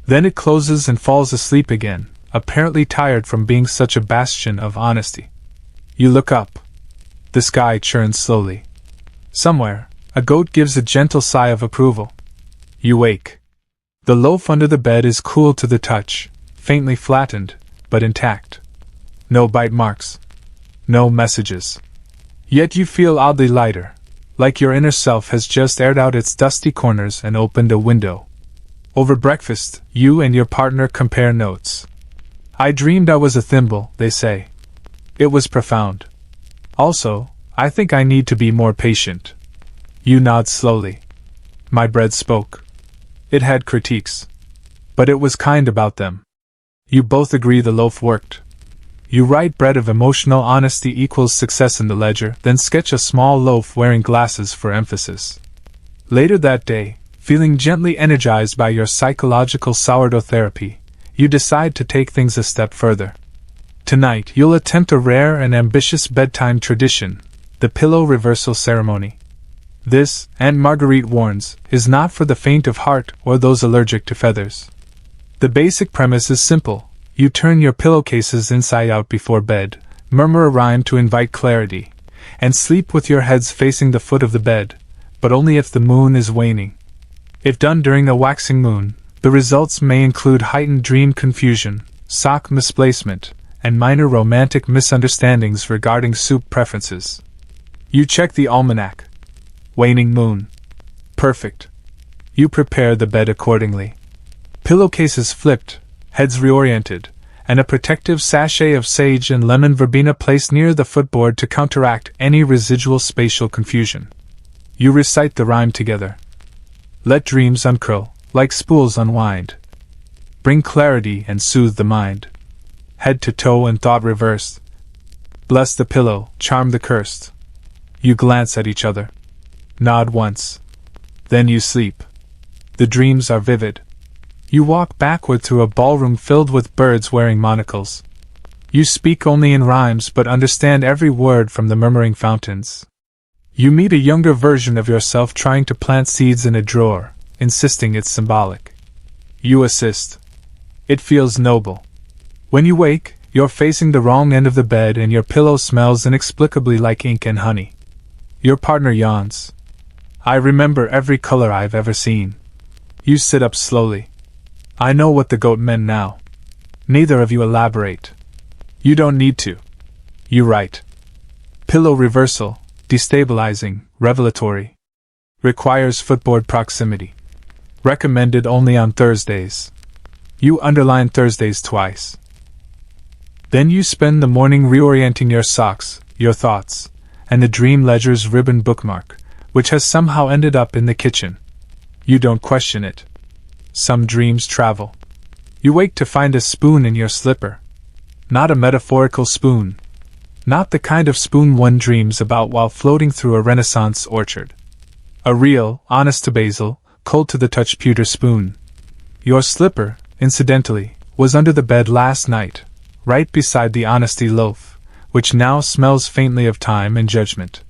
Then it closes and falls asleep again, apparently tired from being such a bastion of honesty. You look up. The sky churns slowly. Somewhere, a goat gives a gentle sigh of approval. You wake. The loaf under the bed is cool to the touch, faintly flattened, but intact. No bite marks. No messages. Yet you feel oddly lighter, like your inner self has just aired out its dusty corners and opened a window. Over breakfast, you and your partner compare notes. I dreamed I was a thimble, they say. It was profound. Also, I think I need to be more patient. You nod slowly. My bread spoke. It had critiques. But it was kind about them. You both agree the loaf worked. You write bread of emotional honesty equals success in the ledger, then sketch a small loaf wearing glasses for emphasis. Later that day, feeling gently energized by your psychological sourdough therapy, you decide to take things a step further. Tonight you'll attempt a rare and ambitious bedtime tradition, the pillow reversal ceremony. This, Aunt Marguerite warns, is not for the faint of heart or those allergic to feathers. The basic premise is simple. You turn your pillowcases inside out before bed, murmur a rhyme to invite clarity, and sleep with your heads facing the foot of the bed, but only if the moon is waning. If done during a waxing moon, the results may include heightened dream confusion, sock misplacement, and minor romantic misunderstandings regarding soup preferences. You check the almanac. Waning moon. Perfect. You prepare the bed accordingly. Pillowcases flipped, heads reoriented, and a protective sachet of sage and lemon verbena placed near the footboard to counteract any residual spatial confusion. You recite the rhyme together. Let dreams uncurl, like spools unwind. Bring clarity and soothe the mind. Head to toe and thought reversed. Bless the pillow, charm the cursed. You glance at each other. Nod once. Then you sleep. The dreams are vivid. You walk backward through a ballroom filled with birds wearing monocles. You speak only in rhymes but understand every word from the murmuring fountains. You meet a younger version of yourself trying to plant seeds in a drawer, insisting it's symbolic. You assist. It feels noble. When you wake, you're facing the wrong end of the bed and your pillow smells inexplicably like ink and honey. Your partner yawns. I remember every color I've ever seen. You sit up slowly. I know what the goat meant now. Neither of you elaborate. You don't need to. You write. Pillow reversal, destabilizing, revelatory. Requires footboard proximity. Recommended only on Thursdays. You underline Thursdays twice. Then you spend the morning reorienting your socks, your thoughts, and the Dream Ledger's ribbon bookmark, which has somehow ended up in the kitchen. You don't question it. Some dreams travel. You wake to find a spoon in your slipper. Not a metaphorical spoon. Not the kind of spoon one dreams about while floating through a Renaissance orchard. A real, honest-to-basil, cold-to-the-touch pewter spoon. Your slipper, incidentally, was under the bed last night, right beside the honesty loaf, which now smells faintly of time and judgment.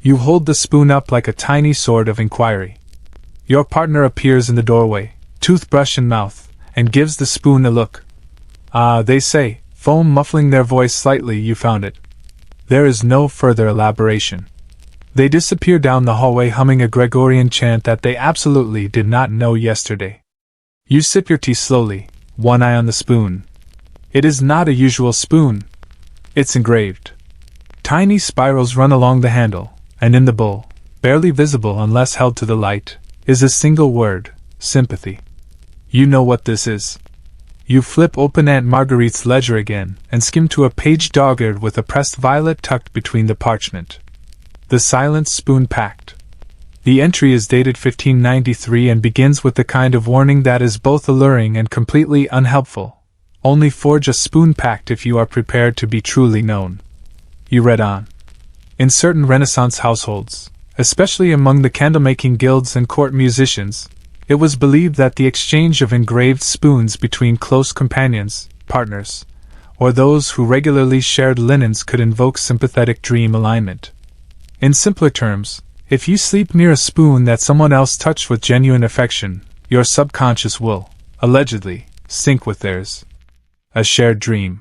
You hold the spoon up like a tiny sword of inquiry. Your partner appears in the doorway, toothbrush in mouth, and gives the spoon a look. Ah, they say, foam muffling their voice slightly, you found it. There is no further elaboration. They disappear down the hallway humming a Gregorian chant that they absolutely did not know yesterday. You sip your tea slowly, one eye on the spoon. It is not a usual spoon. It's engraved. Tiny spirals run along the handle, and in the bowl, barely visible unless held to the light, is a single word, sympathy. You know what this is. You flip open Aunt Marguerite's ledger again and skim to a page dog-eared with a pressed violet tucked between the parchment. The silent spoon packed. The entry is dated 1593 and begins with the kind of warning that is both alluring and completely unhelpful. Only forge a spoon pact if you are prepared to be truly known. You read on. In certain Renaissance households, especially among the candlemaking guilds and court musicians, it was believed that the exchange of engraved spoons between close companions, partners, or those who regularly shared linens could invoke sympathetic dream alignment. In simpler terms, if you sleep near a spoon that someone else touched with genuine affection, your subconscious will, allegedly, sync with theirs. A shared dream.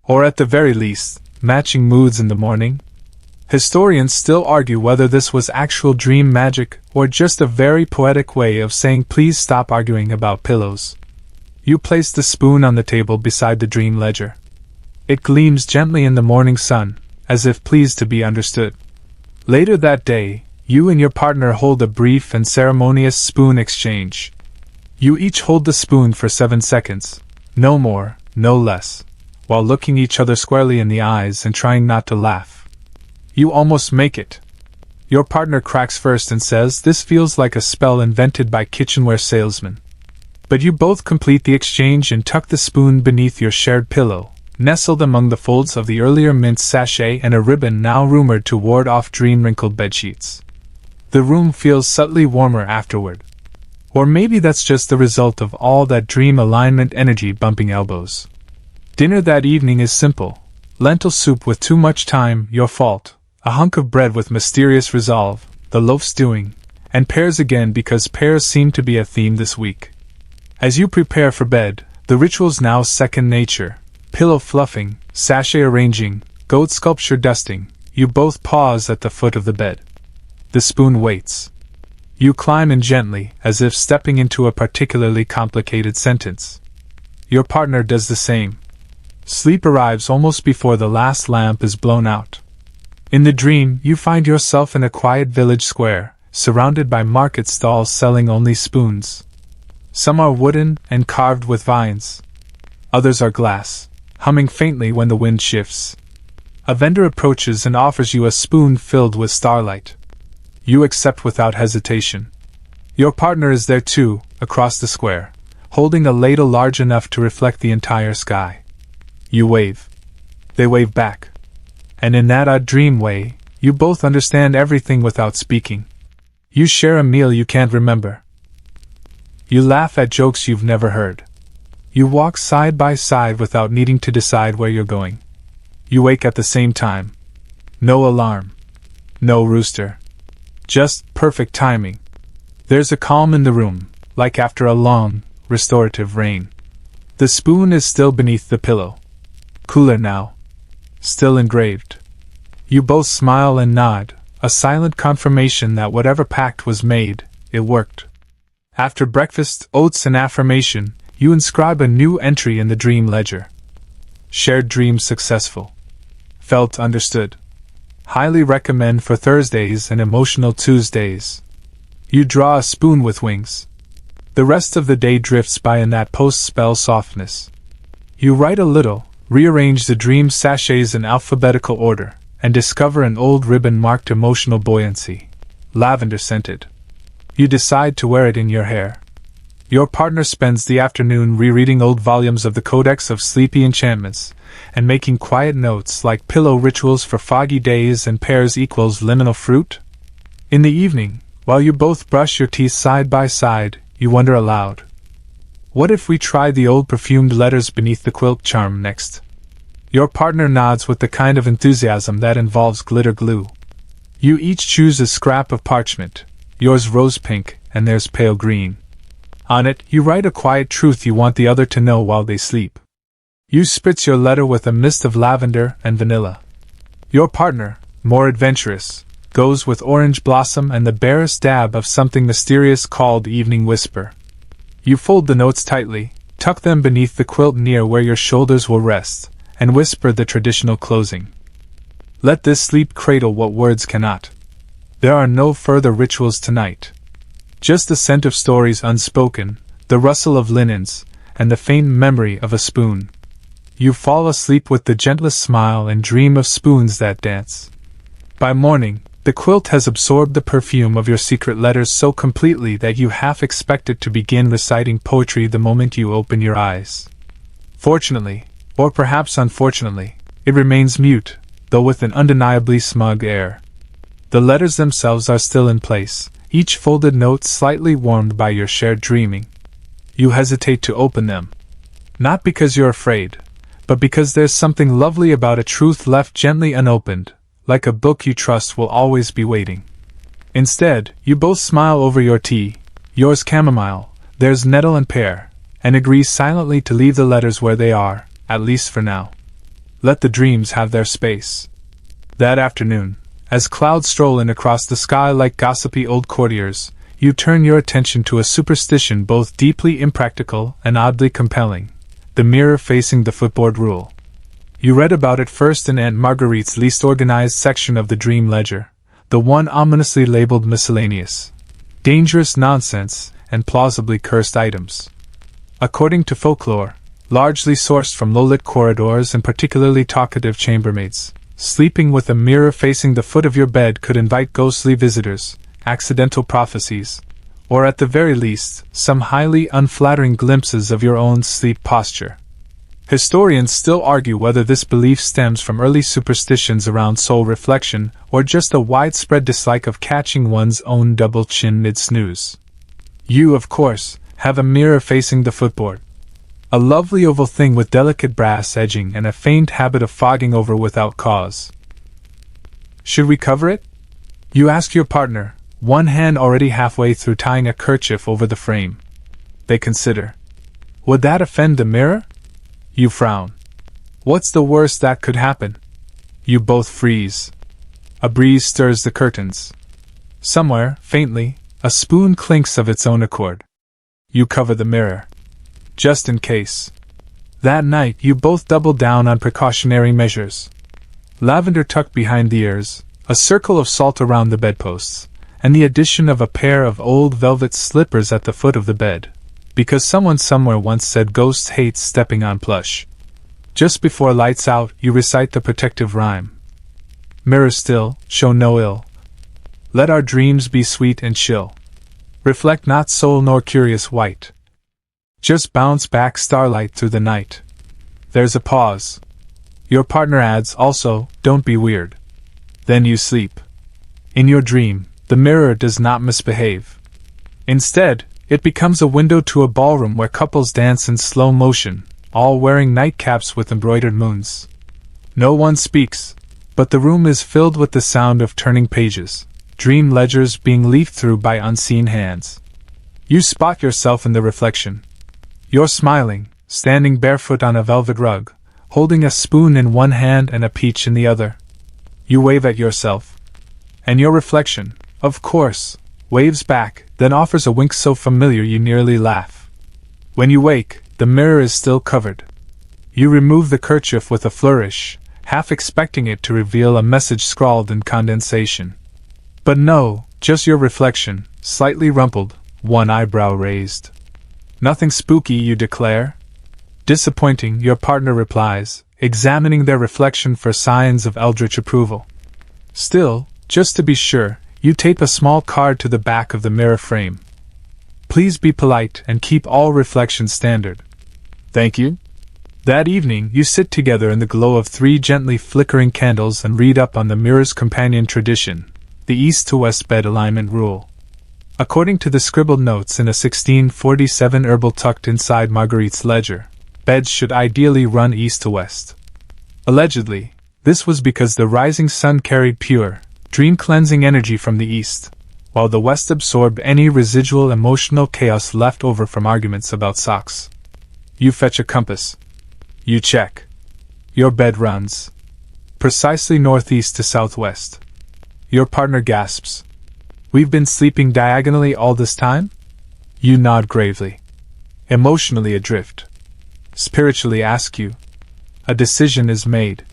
Or at the very least, matching moods in the morning? Historians still argue whether this was actual dream magic or just a very poetic way of saying please stop arguing about pillows. You place the spoon on the table beside the dream ledger. It gleams gently in the morning sun, as if pleased to be understood. Later that day, you and your partner hold a brief and ceremonious spoon exchange. You each hold the spoon for 7 seconds, no more, no less, while looking each other squarely in the eyes and trying not to laugh. You almost make it. Your partner cracks first and says this feels like a spell invented by kitchenware salesmen. But you both complete the exchange and tuck the spoon beneath your shared pillow, nestled among the folds of the earlier mint sachet and a ribbon now rumored to ward off dream-wrinkled bedsheets. The room feels subtly warmer afterward. Or maybe that's just the result of all that dream alignment energy bumping elbows. Dinner that evening is simple. Lentil soup with too much thyme, your fault, a hunk of bread with mysterious resolve, the loaf stewing, and pears again because pears seem to be a theme this week. As you prepare for bed, the ritual's now second nature. Pillow fluffing, sachet arranging, goat sculpture dusting, you both pause at the foot of the bed. The spoon waits. You climb in gently, as if stepping into a particularly complicated sentence. Your partner does the same. Sleep arrives almost before the last lamp is blown out. In the dream, you find yourself in a quiet village square, surrounded by market stalls selling only spoons. Some are wooden and carved with vines. Others are glass, humming faintly when the wind shifts. A vendor approaches and offers you a spoon filled with starlight. You accept without hesitation. Your partner is there too, across the square, holding a ladle large enough to reflect the entire sky. You wave. They wave back. And in that odd dream way, you both understand everything without speaking. You share a meal you can't remember. You laugh at jokes you've never heard. You walk side by side without needing to decide where you're going. You wake at the same time. No alarm. No rooster. Just perfect timing. There's a calm in the room, like after a long, restorative rain. The spoon is still beneath the pillow. Cooler now. Still engraved. You both smile and nod, a silent confirmation that whatever pact was made, it worked. After breakfast, oats and affirmation, you inscribe a new entry in the dream ledger. Shared dream successful. Felt understood. Highly recommend for Thursdays and emotional Tuesdays. You draw a spoon with wings. The rest of the day drifts by in that post-spell softness. You write a little, rearrange the dream sachets in alphabetical order, and discover an old ribbon marked emotional buoyancy. Lavender scented. You decide to wear it in your hair. Your partner spends the afternoon rereading old volumes of the Codex of Sleepy Enchantments, and making quiet notes like pillow rituals for foggy days and pears equals liminal fruit. In the evening, while you both brush your teeth side by side, you wonder aloud. What if we try the old perfumed letters beneath the quilt charm next? Your partner nods with the kind of enthusiasm that involves glitter glue. You each choose a scrap of parchment, yours rose pink and theirs pale green. On it, you write a quiet truth you want the other to know while they sleep. You spritz your letter with a mist of lavender and vanilla. Your partner, more adventurous, goes with orange blossom and the barest dab of something mysterious called evening whisper. You fold the notes tightly, tuck them beneath the quilt near where your shoulders will rest, and whisper the traditional closing. Let this sleep cradle what words cannot. There are no further rituals tonight. Just the scent of stories unspoken, the rustle of linens, and the faint memory of a spoon. You fall asleep with the gentlest smile and dream of spoons that dance. By morning, the quilt has absorbed the perfume of your secret letters so completely that you half expect it to begin reciting poetry the moment you open your eyes. Fortunately, or perhaps unfortunately, it remains mute, though with an undeniably smug air. The letters themselves are still in place, each folded note slightly warmed by your shared dreaming. You hesitate to open them. Not because you're afraid, but because there's something lovely about a truth left gently unopened, like a book you trust will always be waiting. Instead, you both smile over your tea, yours chamomile, theirs nettle and pear, and agree silently to leave the letters where they are, at least for now. Let the dreams have their space. That afternoon, as clouds stroll in across the sky like gossipy old courtiers, you turn your attention to a superstition both deeply impractical and oddly compelling: the mirror facing the footboard rule. You read about it first in Aunt Marguerite's least organized section of the Dream Ledger, the one ominously labeled miscellaneous, dangerous nonsense, and plausibly cursed items. According to folklore, largely sourced from low-lit corridors and particularly talkative chambermaids, sleeping with a mirror facing the foot of your bed could invite ghostly visitors, accidental prophecies, or at the very least, some highly unflattering glimpses of your own sleep posture. Historians still argue whether this belief stems from early superstitions around soul reflection or just a widespread dislike of catching one's own double chin mid-snooze. You, of course, have a mirror facing the footboard. A lovely oval thing with delicate brass edging and a faint habit of fogging over without cause. Should we cover it? You ask your partner, one hand already halfway through tying a kerchief over the frame. They consider. Would that offend the mirror? You frown. What's the worst that could happen? You both freeze. A breeze stirs the curtains. Somewhere, faintly, a spoon clinks of its own accord. You cover the mirror. Just in case. That night, you both double down on precautionary measures. Lavender tucked behind the ears, a circle of salt around the bedposts, and the addition of a pair of old velvet slippers at the foot of the bed, because someone somewhere once said ghosts hate stepping on plush. Just before lights out, you recite the protective rhyme. Mirror still, show no ill. Let our dreams be sweet and chill. Reflect not soul nor curious white. Just bounce back starlight through the night. There's a pause. Your partner adds also, don't be weird. Then you sleep. In your dream, the mirror does not misbehave. Instead, it becomes a window to a ballroom where couples dance in slow motion, all wearing nightcaps with embroidered moons. No one speaks, but the room is filled with the sound of turning pages, dream ledgers being leafed through by unseen hands. You spot yourself in the reflection. You're smiling, standing barefoot on a velvet rug, holding a spoon in one hand and a peach in the other. You wave at yourself. And your reflection, of course, waves back, then offers a wink so familiar you nearly laugh. When you wake, the mirror is still covered. You remove the kerchief with a flourish, half expecting it to reveal a message scrawled in condensation. But no, just your reflection, slightly rumpled, one eyebrow raised. Nothing spooky, you declare. Disappointing, your partner replies, examining their reflection for signs of eldritch approval. Still, just to be sure, you tape a small card to the back of the mirror frame. Please be polite and keep all reflections standard. Thank you. That evening, you sit together in the glow of 3 gently flickering candles and read up on the mirror's companion tradition, the east to west bed alignment rule. According to the scribbled notes in a 1647 herbal tucked inside Marguerite's ledger, beds should ideally run east to west. Allegedly, this was because the rising sun carried pure, dream-cleansing energy from the east, while the west absorbed any residual emotional chaos left over from arguments about socks. You fetch a compass. You check. Your bed runs precisely northeast to southwest. Your partner gasps. We've been sleeping diagonally all this time? You nod gravely. Emotionally adrift. Spiritually ask you. A decision is made.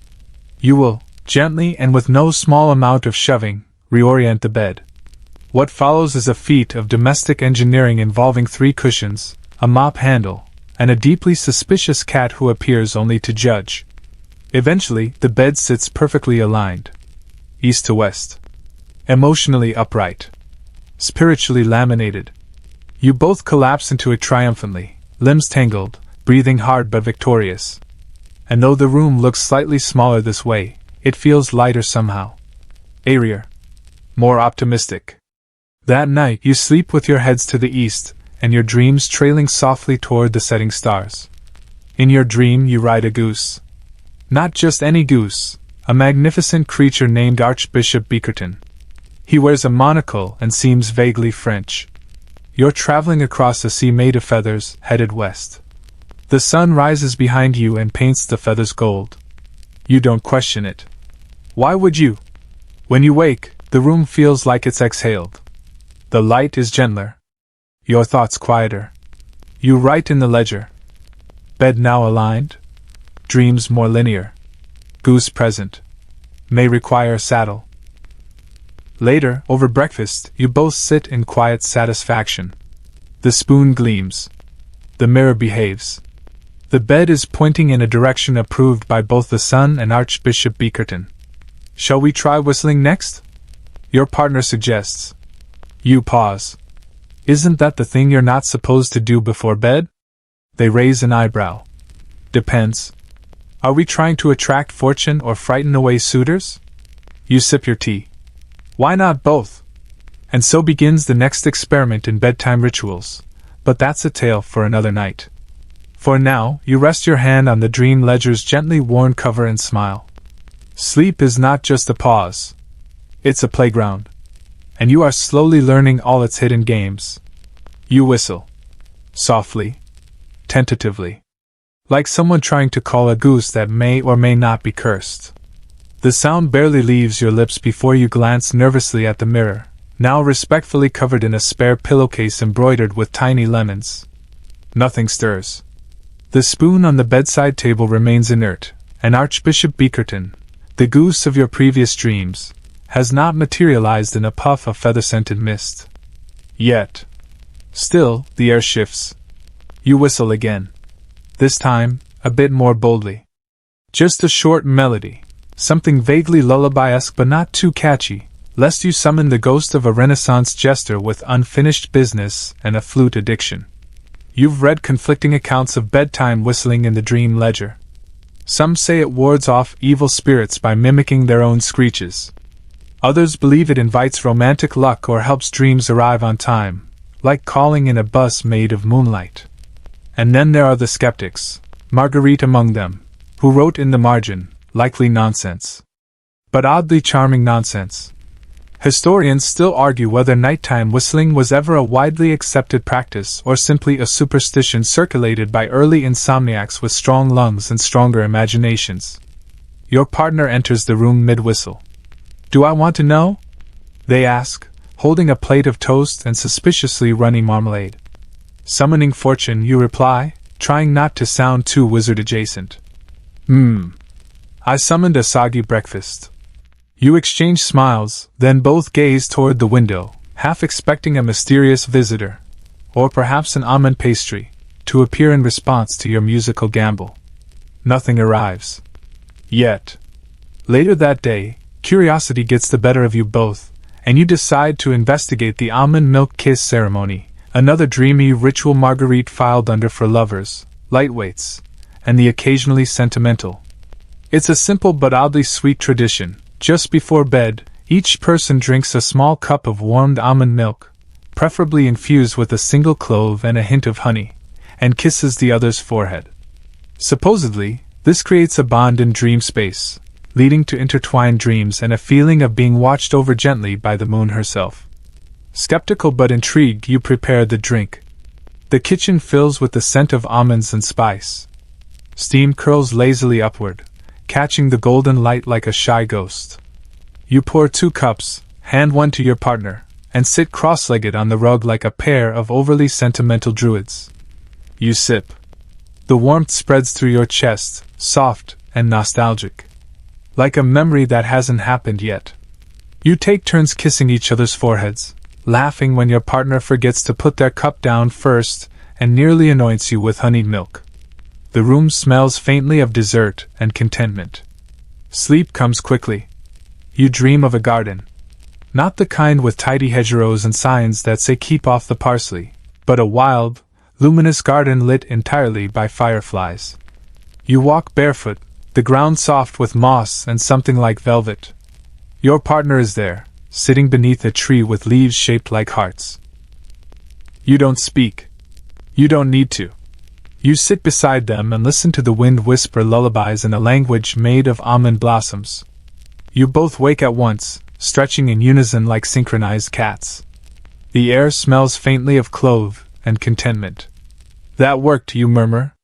You will, gently and with no small amount of shoving, reorient the bed. What follows is a feat of domestic engineering involving 3 cushions, a mop handle, and a deeply suspicious cat who appears only to judge. Eventually, the bed sits perfectly aligned. East to west. Emotionally upright. Spiritually laminated. You both collapse into it triumphantly, limbs tangled, breathing hard but victorious. And though the room looks slightly smaller this way, it feels lighter somehow. Airier. More optimistic. That night you sleep with your heads to the east, and your dreams trailing softly toward the setting stars. In your dream you ride a goose. Not just any goose, a magnificent creature named Archbishop Beakerton. He wears a monocle and seems vaguely French. You're traveling across a sea made of feathers, headed west. The sun rises behind you and paints the feathers gold. You don't question it. Why would you? When you wake, the room feels like it's exhaled. The light is gentler. Your thoughts quieter. You write in the ledger. Bed now aligned. Dreams more linear. Goose present. May require saddle. Later, over breakfast, you both sit in quiet satisfaction. The spoon gleams. The mirror behaves. The bed is pointing in a direction approved by both the sun and Archbishop Beakerton. Shall we try whistling next? Your partner suggests. You pause. Isn't that the thing you're not supposed to do before bed? They raise an eyebrow. Depends. Are we trying to attract fortune or frighten away suitors? You sip your tea. Why not both? And so begins the next experiment in bedtime rituals, but that's a tale for another night. For now, you rest your hand on the dream ledger's gently worn cover and smile. Sleep is not just a pause. It's a playground. And you are slowly learning all its hidden games. You whistle. Softly. Tentatively. Like someone trying to call a goose that may or may not be cursed. The sound barely leaves your lips before you glance nervously at the mirror, now respectfully covered in a spare pillowcase embroidered with tiny lemons. Nothing stirs. The spoon on the bedside table remains inert, and Archbishop Beakerton, the goose of your previous dreams, has not materialized in a puff of feather-scented mist. Yet. Still, the air shifts. You whistle again. This time, a bit more boldly. Just a short melody. Something vaguely lullaby-esque but not too catchy, lest you summon the ghost of a Renaissance jester with unfinished business and a flute addiction. You've read conflicting accounts of bedtime whistling in the dream ledger. Some say it wards off evil spirits by mimicking their own screeches. Others believe it invites romantic luck or helps dreams arrive on time, like calling in a bus made of moonlight. And then there are the skeptics, Marguerite among them, who wrote in the margin, likely nonsense. But oddly charming nonsense. Historians still argue whether nighttime whistling was ever a widely accepted practice or simply a superstition circulated by early insomniacs with strong lungs and stronger imaginations. Your partner enters the room mid-whistle. Do I want to know? They ask, holding a plate of toast and suspiciously runny marmalade. Summoning fortune, you reply, trying not to sound too wizard-adjacent. I summoned a soggy breakfast. You exchange smiles, then both gaze toward the window, half expecting a mysterious visitor, or perhaps an almond pastry, to appear in response to your musical gamble. Nothing arrives. Yet. Later that day, curiosity gets the better of you both, and you decide to investigate the almond milk kiss ceremony, another dreamy ritual Marguerite filed under for lovers, lightweights, and the occasionally sentimental. It's a simple but oddly sweet tradition. Just before bed, each person drinks a small cup of warmed almond milk, preferably infused with a single clove and a hint of honey, and kisses the other's forehead. Supposedly, this creates a bond in dream space, leading to intertwined dreams and a feeling of being watched over gently by the moon herself. Skeptical but intrigued, you prepare the drink. The kitchen fills with the scent of almonds and spice. Steam curls lazily upward, catching the golden light like a shy ghost. You pour 2 cups, hand one to your partner, and sit cross-legged on the rug like a pair of overly sentimental druids. You sip. The warmth spreads through your chest, soft and nostalgic. Like a memory that hasn't happened yet. You take turns kissing each other's foreheads, laughing when your partner forgets to put their cup down first and nearly anoints you with honeyed milk. The room smells faintly of dessert and contentment. Sleep comes quickly. You dream of a garden. Not the kind with tidy hedgerows and signs that say keep off the parsley, but a wild, luminous garden lit entirely by fireflies. You walk barefoot, the ground soft with moss and something like velvet. Your partner is there, sitting beneath a tree with leaves shaped like hearts. You don't speak. You don't need to. You sit beside them and listen to the wind whisper lullabies in a language made of almond blossoms, You both wake at once, stretching in unison like synchronized cats. The air smells faintly of clove and contentment. That worked, you murmur.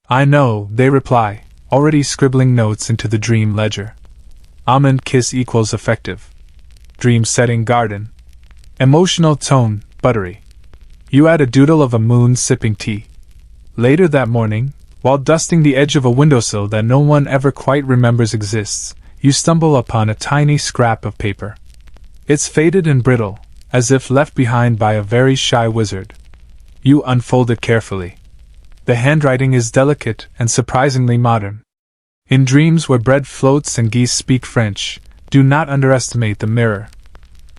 I know, they reply, already scribbling notes into the dream ledger. Almond kiss equals effective. Dream setting garden. Emotional tone, buttery. You add a doodle of a moon sipping tea. Later that morning, while dusting the edge of a windowsill that no one ever quite remembers exists, you stumble upon a tiny scrap of paper. It's faded and brittle, as if left behind by a very shy wizard. You unfold it carefully. The handwriting is delicate and surprisingly modern. In dreams where bread floats and geese speak French, do not underestimate the mirror.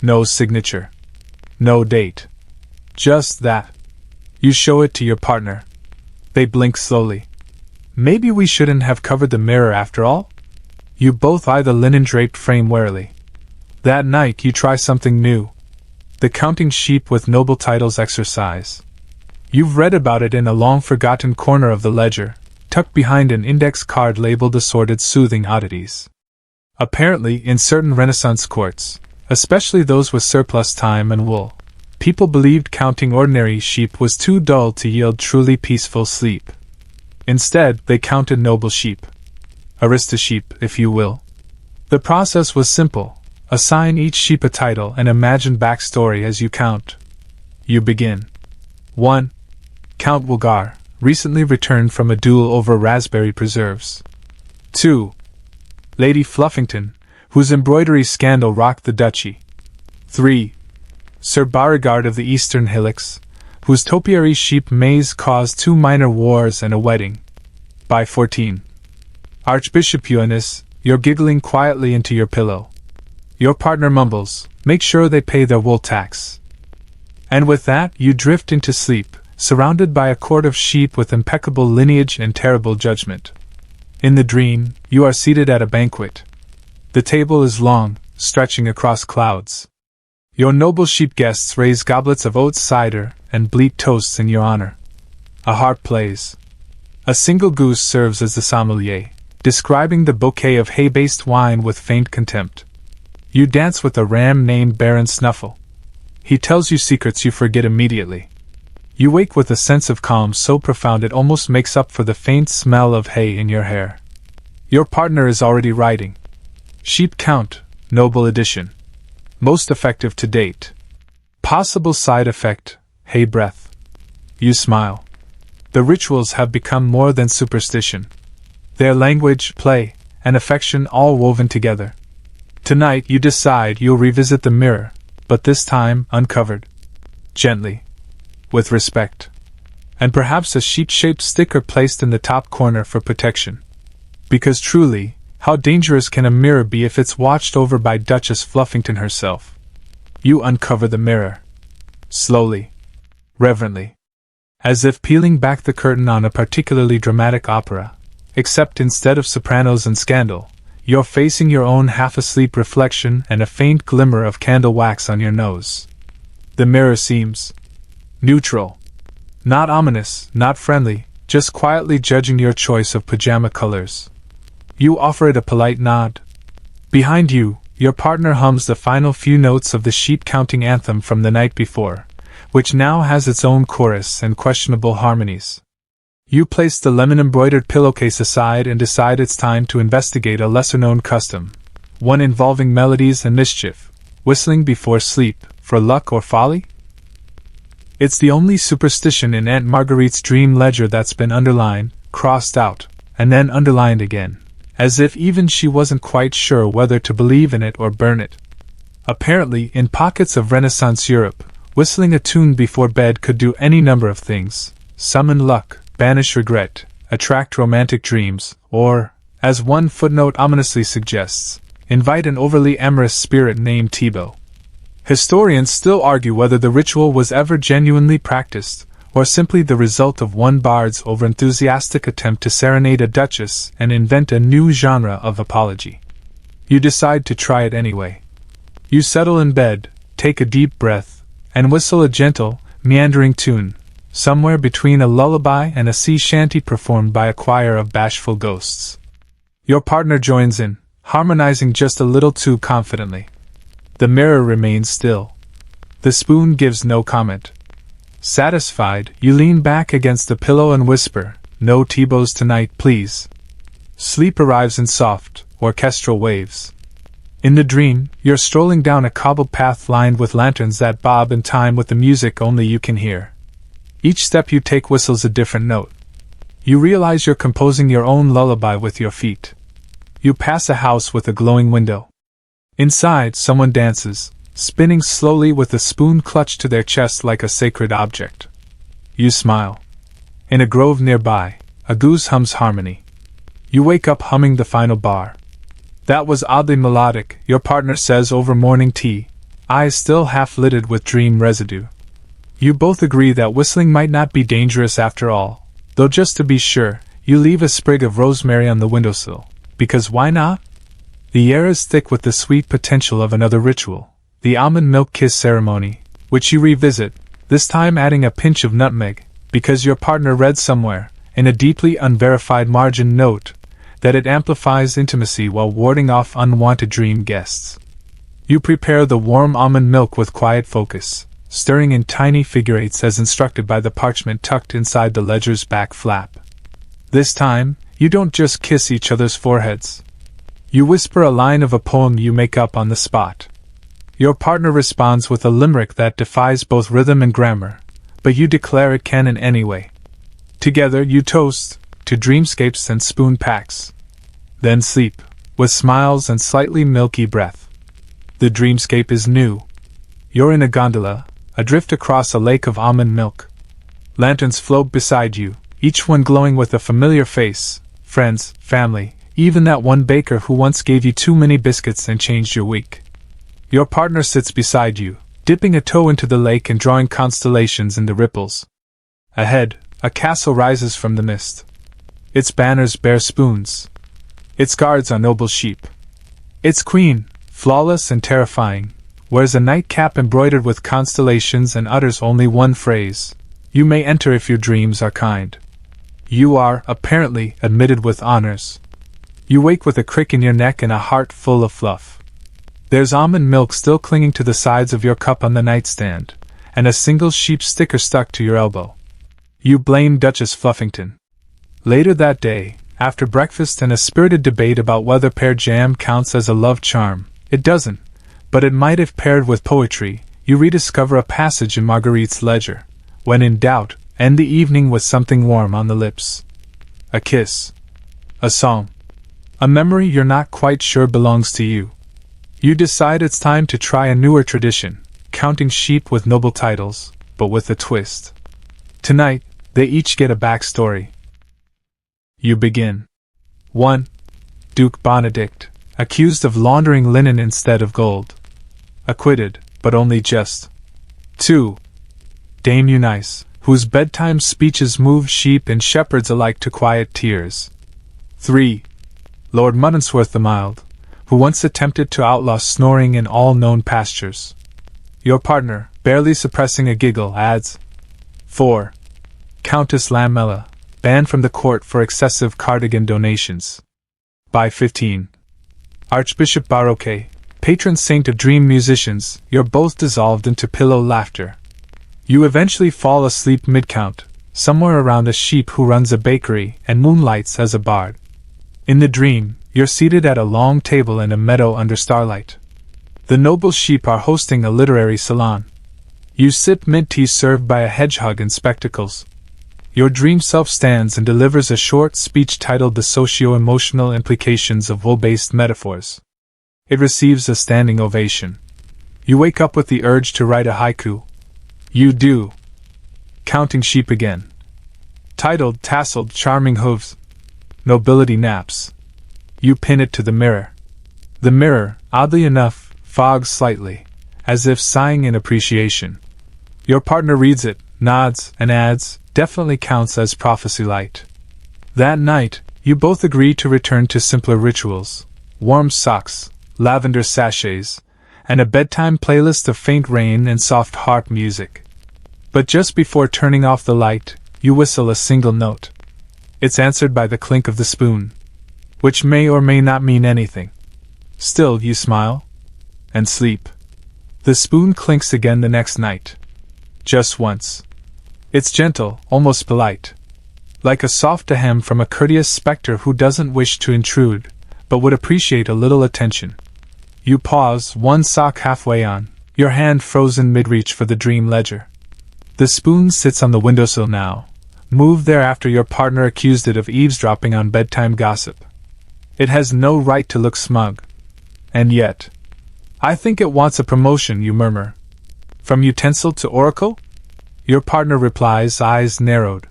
No signature. No date. Just that. You show it to your partner. They blink slowly. Maybe we shouldn't have covered the mirror after all? You both eye the linen-draped frame warily. That night you try something new. The counting sheep with noble titles exercise. You've read about it in a long-forgotten corner of the ledger, tucked behind an index card labeled assorted soothing oddities. Apparently, in certain Renaissance courts, especially those with surplus time and wool, people believed counting ordinary sheep was too dull to yield truly peaceful sleep. Instead, they counted noble sheep. Aristosheep, if you will. The process was simple. Assign each sheep a title and imagine backstory as you count. You begin. 1. Count Woolgar, recently returned from a duel over raspberry preserves. 2. Lady Fluffington, whose embroidery scandal rocked the duchy. 3. Sir Beauregard of the Eastern Hillocks, whose topiary sheep maze caused 2 minor wars and a wedding. By 14. Archbishop Eunice, you're giggling quietly into your pillow. Your partner mumbles, make sure they pay their wool tax. And with that, you drift into sleep, surrounded by a court of sheep with impeccable lineage and terrible judgment. In the dream, you are seated at a banquet. The table is long, stretching across clouds. Your noble sheep guests raise goblets of oat cider and bleat toasts in your honor. A harp plays. A single goose serves as the sommelier, describing the bouquet of hay-based wine with faint contempt. You dance with a ram named Baron Snuffle. He tells you secrets you forget immediately. You wake with a sense of calm so profound it almost makes up for the faint smell of hay in your hair. Your partner is already writing. Sheep count, noble edition. Most effective to date. Possible side effect, hay breath. You smile. The rituals have become more than superstition. Their language, play, and affection all woven together. Tonight you decide you'll revisit the mirror, but this time uncovered. Gently. With respect. And perhaps a sheep-shaped sticker placed in the top corner for protection. Because truly, how dangerous can a mirror be if it's watched over by Duchess Fluffington herself? You uncover the mirror. Slowly. Reverently. As if peeling back the curtain on a particularly dramatic opera. Except instead of sopranos and scandal, you're facing your own half-asleep reflection and a faint glimmer of candle wax on your nose. The mirror seems neutral. Not ominous, not friendly, just quietly judging your choice of pajama colors. You offer it a polite nod. Behind you, your partner hums the final few notes of the sheep-counting anthem from the night before, which now has its own chorus and questionable harmonies. You place the lemon-embroidered pillowcase aside and decide it's time to investigate a lesser-known custom, one involving melodies and mischief, whistling before sleep, for luck or folly? It's the only superstition in Aunt Marguerite's dream ledger that's been underlined, crossed out, and then underlined again, as if even she wasn't quite sure whether to believe in it or burn it. Apparently, in pockets of Renaissance Europe, whistling a tune before bed could do any number of things: summon luck, banish regret, attract romantic dreams, or, as one footnote ominously suggests, invite an overly amorous spirit named Thibaut. Historians still argue whether the ritual was ever genuinely practiced, or simply the result of one bard's overenthusiastic attempt to serenade a duchess and invent a new genre of apology. You decide to try it anyway. You settle in bed, take a deep breath, and whistle a gentle, meandering tune, somewhere between a lullaby and a sea shanty performed by a choir of bashful ghosts. Your partner joins in, harmonizing just a little too confidently. The mirror remains still. The spoon gives no comment. Satisfied, you lean back against the pillow and whisper, "No T-bows tonight, please." Sleep arrives in soft, orchestral waves. In the dream, you're strolling down a cobbled path lined with lanterns that bob in time with the music only you can hear. Each step you take whistles a different note. You realize you're composing your own lullaby with your feet. You pass a house with a glowing window. Inside, someone dances, spinning slowly with a spoon clutched to their chest like a sacred object. You smile. In a grove nearby, a goose hums harmony. You wake up humming the final bar. "That was oddly melodic," your partner says over morning tea, eyes still half-lidded with dream residue. You both agree that whistling might not be dangerous after all, though just to be sure, you leave a sprig of rosemary on the windowsill, because why not? The air is thick with the sweet potential of another ritual, the almond milk kiss ceremony, which you revisit, this time adding a pinch of nutmeg, because your partner read somewhere, in a deeply unverified margin note, that it amplifies intimacy while warding off unwanted dream guests. You prepare the warm almond milk with quiet focus, stirring in tiny figure eights as instructed by the parchment tucked inside the ledger's back flap. This time, you don't just kiss each other's foreheads. You whisper a line of a poem you make up on the spot. Your partner responds with a limerick that defies both rhythm and grammar, but you declare it canon anyway. Together you toast to dreamscapes and spoon packs. Then sleep, with smiles and slightly milky breath. The dreamscape is new. You're in a gondola, adrift across a lake of almond milk. Lanterns float beside you, each one glowing with a familiar face, friends, family, even that one baker who once gave you too many biscuits and changed your week. Your partner sits beside you, dipping a toe into the lake and drawing constellations in the ripples. Ahead, a castle rises from the mist. Its banners bear spoons. Its guards are noble sheep. Its queen, flawless and terrifying, wears a nightcap embroidered with constellations and utters only one phrase: "You may enter if your dreams are kind." You are, apparently, admitted with honors. You wake with a crick in your neck and a heart full of fluff. There's almond milk still clinging to the sides of your cup on the nightstand, and a single sheep sticker stuck to your elbow. You blame Duchess Fluffington. Later that day, after breakfast and a spirited debate about whether pear jam counts as a love charm, it doesn't, but it might if paired with poetry, you rediscover a passage in Marguerite's ledger. When in doubt, end the evening with something warm on the lips. A kiss. A song. A memory you're not quite sure belongs to you. You decide it's time to try a newer tradition, counting sheep with noble titles, but with a twist. Tonight, they each get a backstory. You begin. 1. Duke Benedict, accused of laundering linen instead of gold. Acquitted, but only just. 2. Dame Eunice, whose bedtime speeches moved sheep and shepherds alike to quiet tears. 3. Lord Muddensworth the Mild, who once attempted to outlaw snoring in all known pastures. Your partner, barely suppressing a giggle, adds. 4. Countess Lamella, banned from the court for excessive cardigan donations. By 15. Archbishop Baroque, patron saint of dream musicians, you're both dissolved into pillow laughter. You eventually fall asleep mid-count, somewhere around a sheep who runs a bakery and moonlights as a bard. In the dream, you're seated at a long table in a meadow under starlight. The noble sheep are hosting a literary salon. You sip mint tea served by a hedgehog in spectacles. Your dream self stands and delivers a short speech titled The Socio-Emotional Implications of Wool-Based Metaphors. It receives a standing ovation. You wake up with the urge to write a haiku. You do. Counting sheep again. Titled Tasseled Charming Hooves. Nobility naps. You pin it to the mirror. The mirror, oddly enough, fogs slightly, as if sighing in appreciation. Your partner reads it, nods, and adds, definitely counts as prophecy light. That night, you both agree to return to simpler rituals: warm socks, lavender sachets, and a bedtime playlist of faint rain and soft harp music. But just before turning off the light, you whistle a single note. It's answered by the clink of the spoon, which may or may not mean anything. Still, you smile and sleep. The spoon clinks again the next night. Just once. It's gentle, almost polite. Like a soft ahem from a courteous spectre who doesn't wish to intrude, but would appreciate a little attention. You pause, one sock halfway on, your hand frozen mid-reach for the dream ledger. The spoon sits on the windowsill now, moved there after your partner accused it of eavesdropping on bedtime gossip. It has no right to look smug. And yet, I think it wants a promotion, you murmur. From utensil to oracle? Your partner replies, eyes narrowed.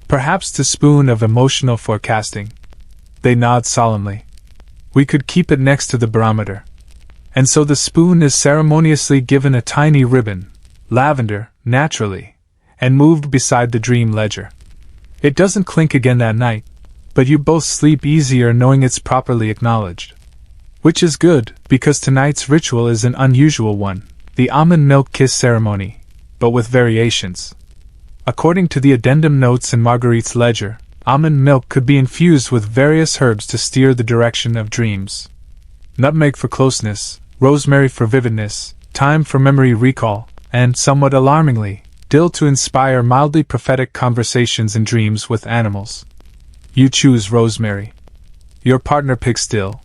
Perhaps to spoon of emotional forecasting. They nod solemnly. We could keep it next to the barometer. And so the spoon is ceremoniously given a tiny ribbon, lavender, naturally, and moved beside the dream ledger. It doesn't clink again that night, but you both sleep easier knowing it's properly acknowledged. Which is good, because tonight's ritual is an unusual one, the almond milk kiss ceremony, but with variations. According to the addendum notes in Marguerite's ledger, almond milk could be infused with various herbs to steer the direction of dreams. Nutmeg for closeness, rosemary for vividness, thyme for memory recall, and, somewhat alarmingly, dill to inspire mildly prophetic conversations in dreams with animals. You choose rosemary. Your partner picks dill.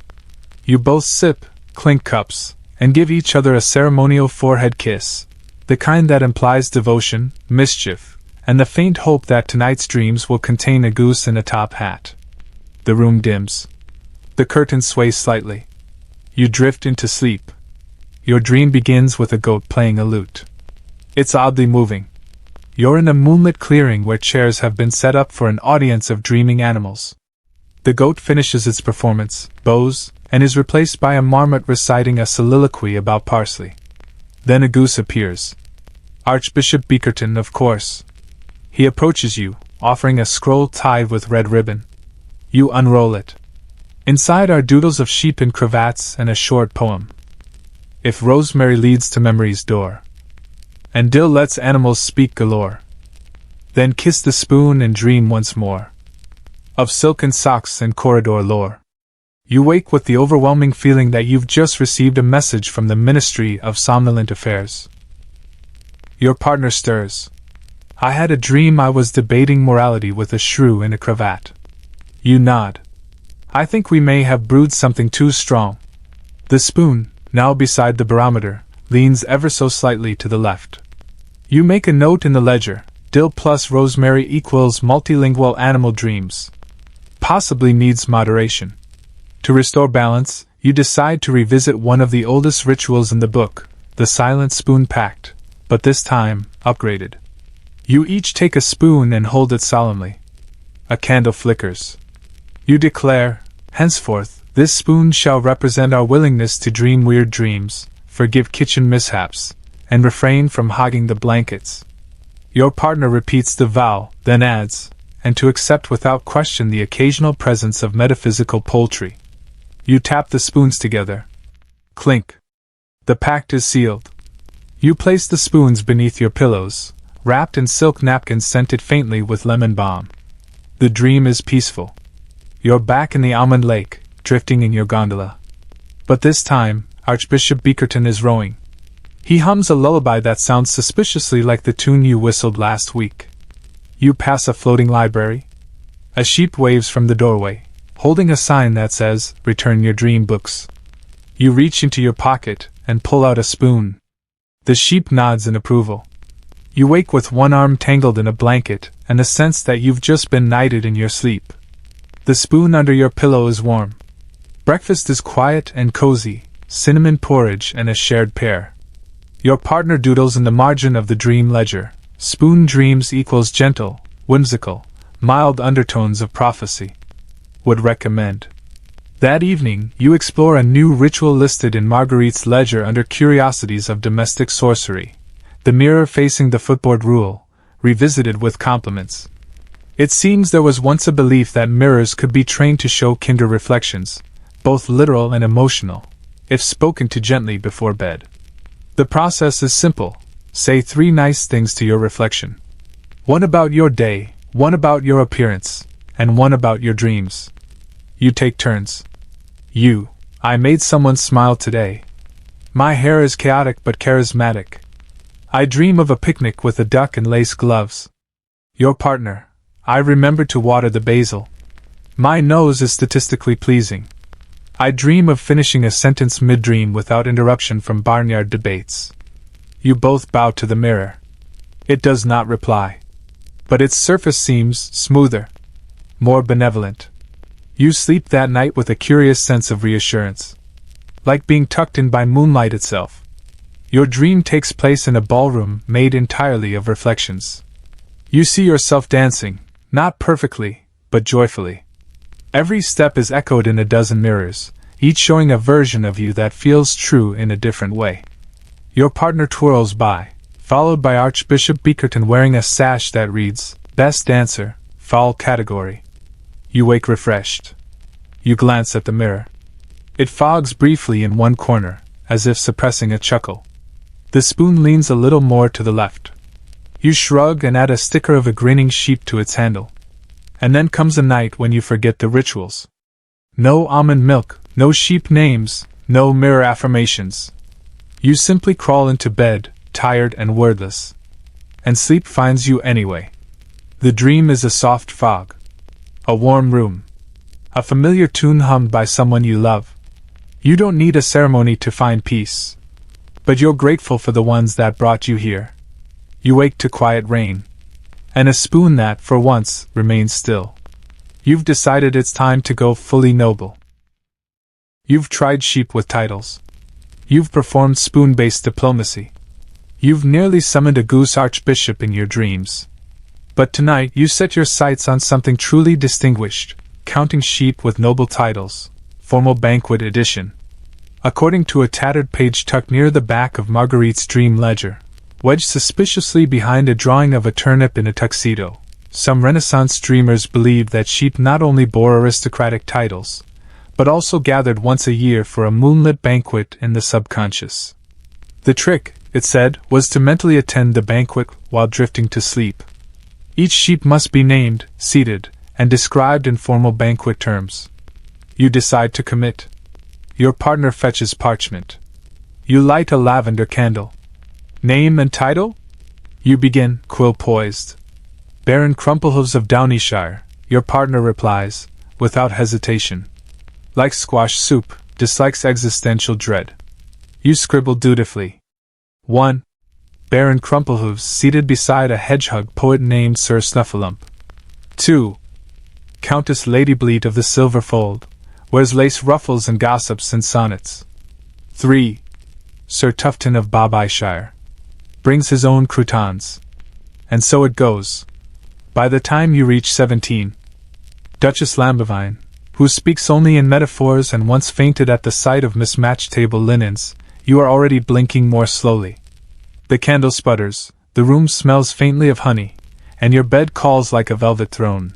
You both sip, clink cups, and give each other a ceremonial forehead kiss, the kind that implies devotion, mischief, and the faint hope that tonight's dreams will contain a goose in a top hat. The room dims. The curtains sway slightly. You drift into sleep. Your dream begins with a goat playing a lute. It's oddly moving. You're in a moonlit clearing where chairs have been set up for an audience of dreaming animals. The goat finishes its performance, bows, and is replaced by a marmot reciting a soliloquy about parsley. Then a goose appears. Archbishop Beakerton, of course. He approaches you, offering a scroll tied with red ribbon. You unroll it. Inside are doodles of sheep in cravats and a short poem. If rosemary leads to memory's door, and dill lets animals speak galore, then kiss the spoon and dream once more of silken socks and corridor lore. You wake with the overwhelming feeling that you've just received a message from the Ministry of Somnolent Affairs. Your partner stirs. I had a dream I was debating morality with a shrew in a cravat. You nod. I think we may have brewed something too strong. The spoon, now beside the barometer, leans ever so slightly to the left. You make a note in the ledger, dill plus rosemary equals multilingual animal dreams. Possibly needs moderation. To restore balance, you decide to revisit one of the oldest rituals in the book, the Silent Spoon Pact, but this time, upgraded. You each take a spoon and hold it solemnly. A candle flickers. You declare, henceforth, this spoon shall represent our willingness to dream weird dreams, forgive kitchen mishaps, and refrain from hogging the blankets. Your partner repeats the vow, then adds, and to accept without question the occasional presence of metaphysical poultry. You tap the spoons together. Clink. The pact is sealed. You place the spoons beneath your pillows, wrapped in silk napkins scented faintly with lemon balm. The dream is peaceful. You're back in the almond lake, drifting in your gondola. But this time, Archbishop Beakerton is rowing. He hums a lullaby that sounds suspiciously like the tune you whistled last week. You pass a floating library. A sheep waves from the doorway, holding a sign that says, "Return your dream books." You reach into your pocket and pull out a spoon. The sheep nods in approval. You wake with one arm tangled in a blanket and a sense that you've just been knighted in your sleep. The spoon under your pillow is warm. Breakfast is quiet and cozy, cinnamon porridge and a shared pear. Your partner doodles in the margin of the dream ledger. Spoon dreams equals gentle, whimsical, mild undertones of prophecy. Would recommend. That evening, you explore a new ritual listed in Marguerite's ledger under Curiosities of Domestic Sorcery. The mirror facing the footboard rule, revisited with compliments. It seems there was once a belief that mirrors could be trained to show kinder reflections, both literal and emotional, if spoken to gently before bed. The process is simple. Say 3 nice things to your reflection. One about your day, one about your appearance, and one about your dreams. You take turns. You. I made someone smile today. My hair is chaotic but charismatic. I dream of a picnic with a duck and lace gloves. Your partner. I remember to water the basil. My nose is statistically pleasing. I dream of finishing a sentence mid-dream without interruption from barnyard debates. You both bow to the mirror. It does not reply. But its surface seems smoother, more benevolent. You sleep that night with a curious sense of reassurance, like being tucked in by moonlight itself. Your dream takes place in a ballroom made entirely of reflections. You see yourself dancing, not perfectly, but joyfully. Every step is echoed in a dozen mirrors, each showing a version of you that feels true in a different way. Your partner twirls by, followed by Archbishop Beakerton wearing a sash that reads, Best Dancer, Foul Category. You wake refreshed. You glance at the mirror. It fogs briefly in one corner, as if suppressing a chuckle. The spoon leans a little more to the left. You shrug and add a sticker of a grinning sheep to its handle. And then comes a night when you forget the rituals. No almond milk, no sheep names, no mirror affirmations. You simply crawl into bed, tired and wordless. And sleep finds you anyway. The dream is a soft fog. A warm room. A familiar tune hummed by someone you love. You don't need a ceremony to find peace. But you're grateful for the ones that brought you here. You wake to quiet rain. And a spoon that, for once, remains still. You've decided it's time to go fully noble. You've tried sheep with titles. You've performed spoon-based diplomacy. You've nearly summoned a goose archbishop in your dreams. But tonight you set your sights on something truly distinguished, counting sheep with noble titles, formal banquet edition. According to a tattered page tucked near the back of Marguerite's dream ledger, wedged suspiciously behind a drawing of a turnip in a tuxedo, some Renaissance dreamers believed that sheep not only bore aristocratic titles, but also gathered once a year for a moonlit banquet in the subconscious. The trick, it said, was to mentally attend the banquet while drifting to sleep. Each sheep must be named, seated, and described in formal banquet terms. You decide to commit. Your partner fetches parchment. You light a lavender candle. Name and title? You begin, quill poised. Baron Crumplehooves of Downeyshire, your partner replies, without hesitation. Likes squash soup, dislikes existential dread. You scribble dutifully. 1. Baron Crumplehooves seated beside a hedgehog poet named Sir Snuffleup. 2. Countess Ladybleed of the Silver Fold, wears lace ruffles and gossips and sonnets. 3. Sir Tufton of Bobbyshire, brings his own croutons. And so it goes. By the time you reach 17, Duchess Lambivine, who speaks only in metaphors and once fainted at the sight of mismatched table linens, you are already blinking more slowly. The candle sputters, the room smells faintly of honey, and your bed calls like a velvet throne.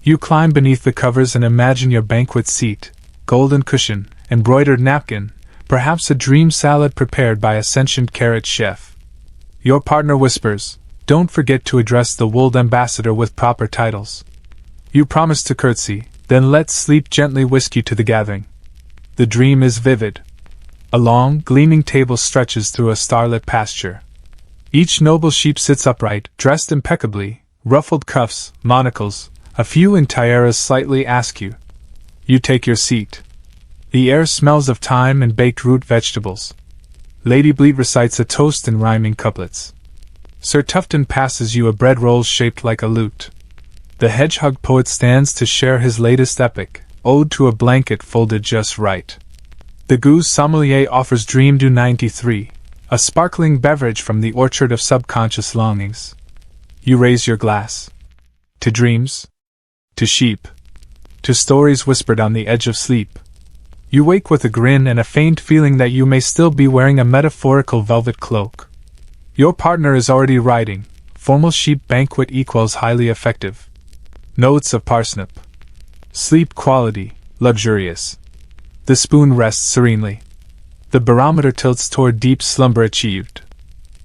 You climb beneath the covers and imagine your banquet seat, golden cushion, embroidered napkin, perhaps a dream salad prepared by a sentient carrot chef. Your partner whispers, "Don't forget to address the wooled ambassador with proper titles." You promise to curtsy, then let sleep gently whisk you to the gathering. The dream is vivid. A long, gleaming table stretches through a starlit pasture. Each noble sheep sits upright, dressed impeccably, ruffled cuffs, monocles, a few in tiaras slightly askew. You take your seat. The air smells of thyme and baked root vegetables. Lady Bleat recites a toast in rhyming couplets. Sir Tufton passes you a bread roll shaped like a lute. The hedgehog poet stands to share his latest epic, Ode to a Blanket Folded Just Right. The goose sommelier offers Dream Dew 93, a sparkling beverage from the orchard of subconscious longings. You raise your glass. To dreams. To sheep. To stories whispered on the edge of sleep. You wake with a grin and a faint feeling that you may still be wearing a metaphorical velvet cloak. Your partner is already writing, formal sheep banquet equals highly effective. Notes of parsnip. Sleep quality, luxurious. The spoon rests serenely. The barometer tilts toward deep slumber achieved.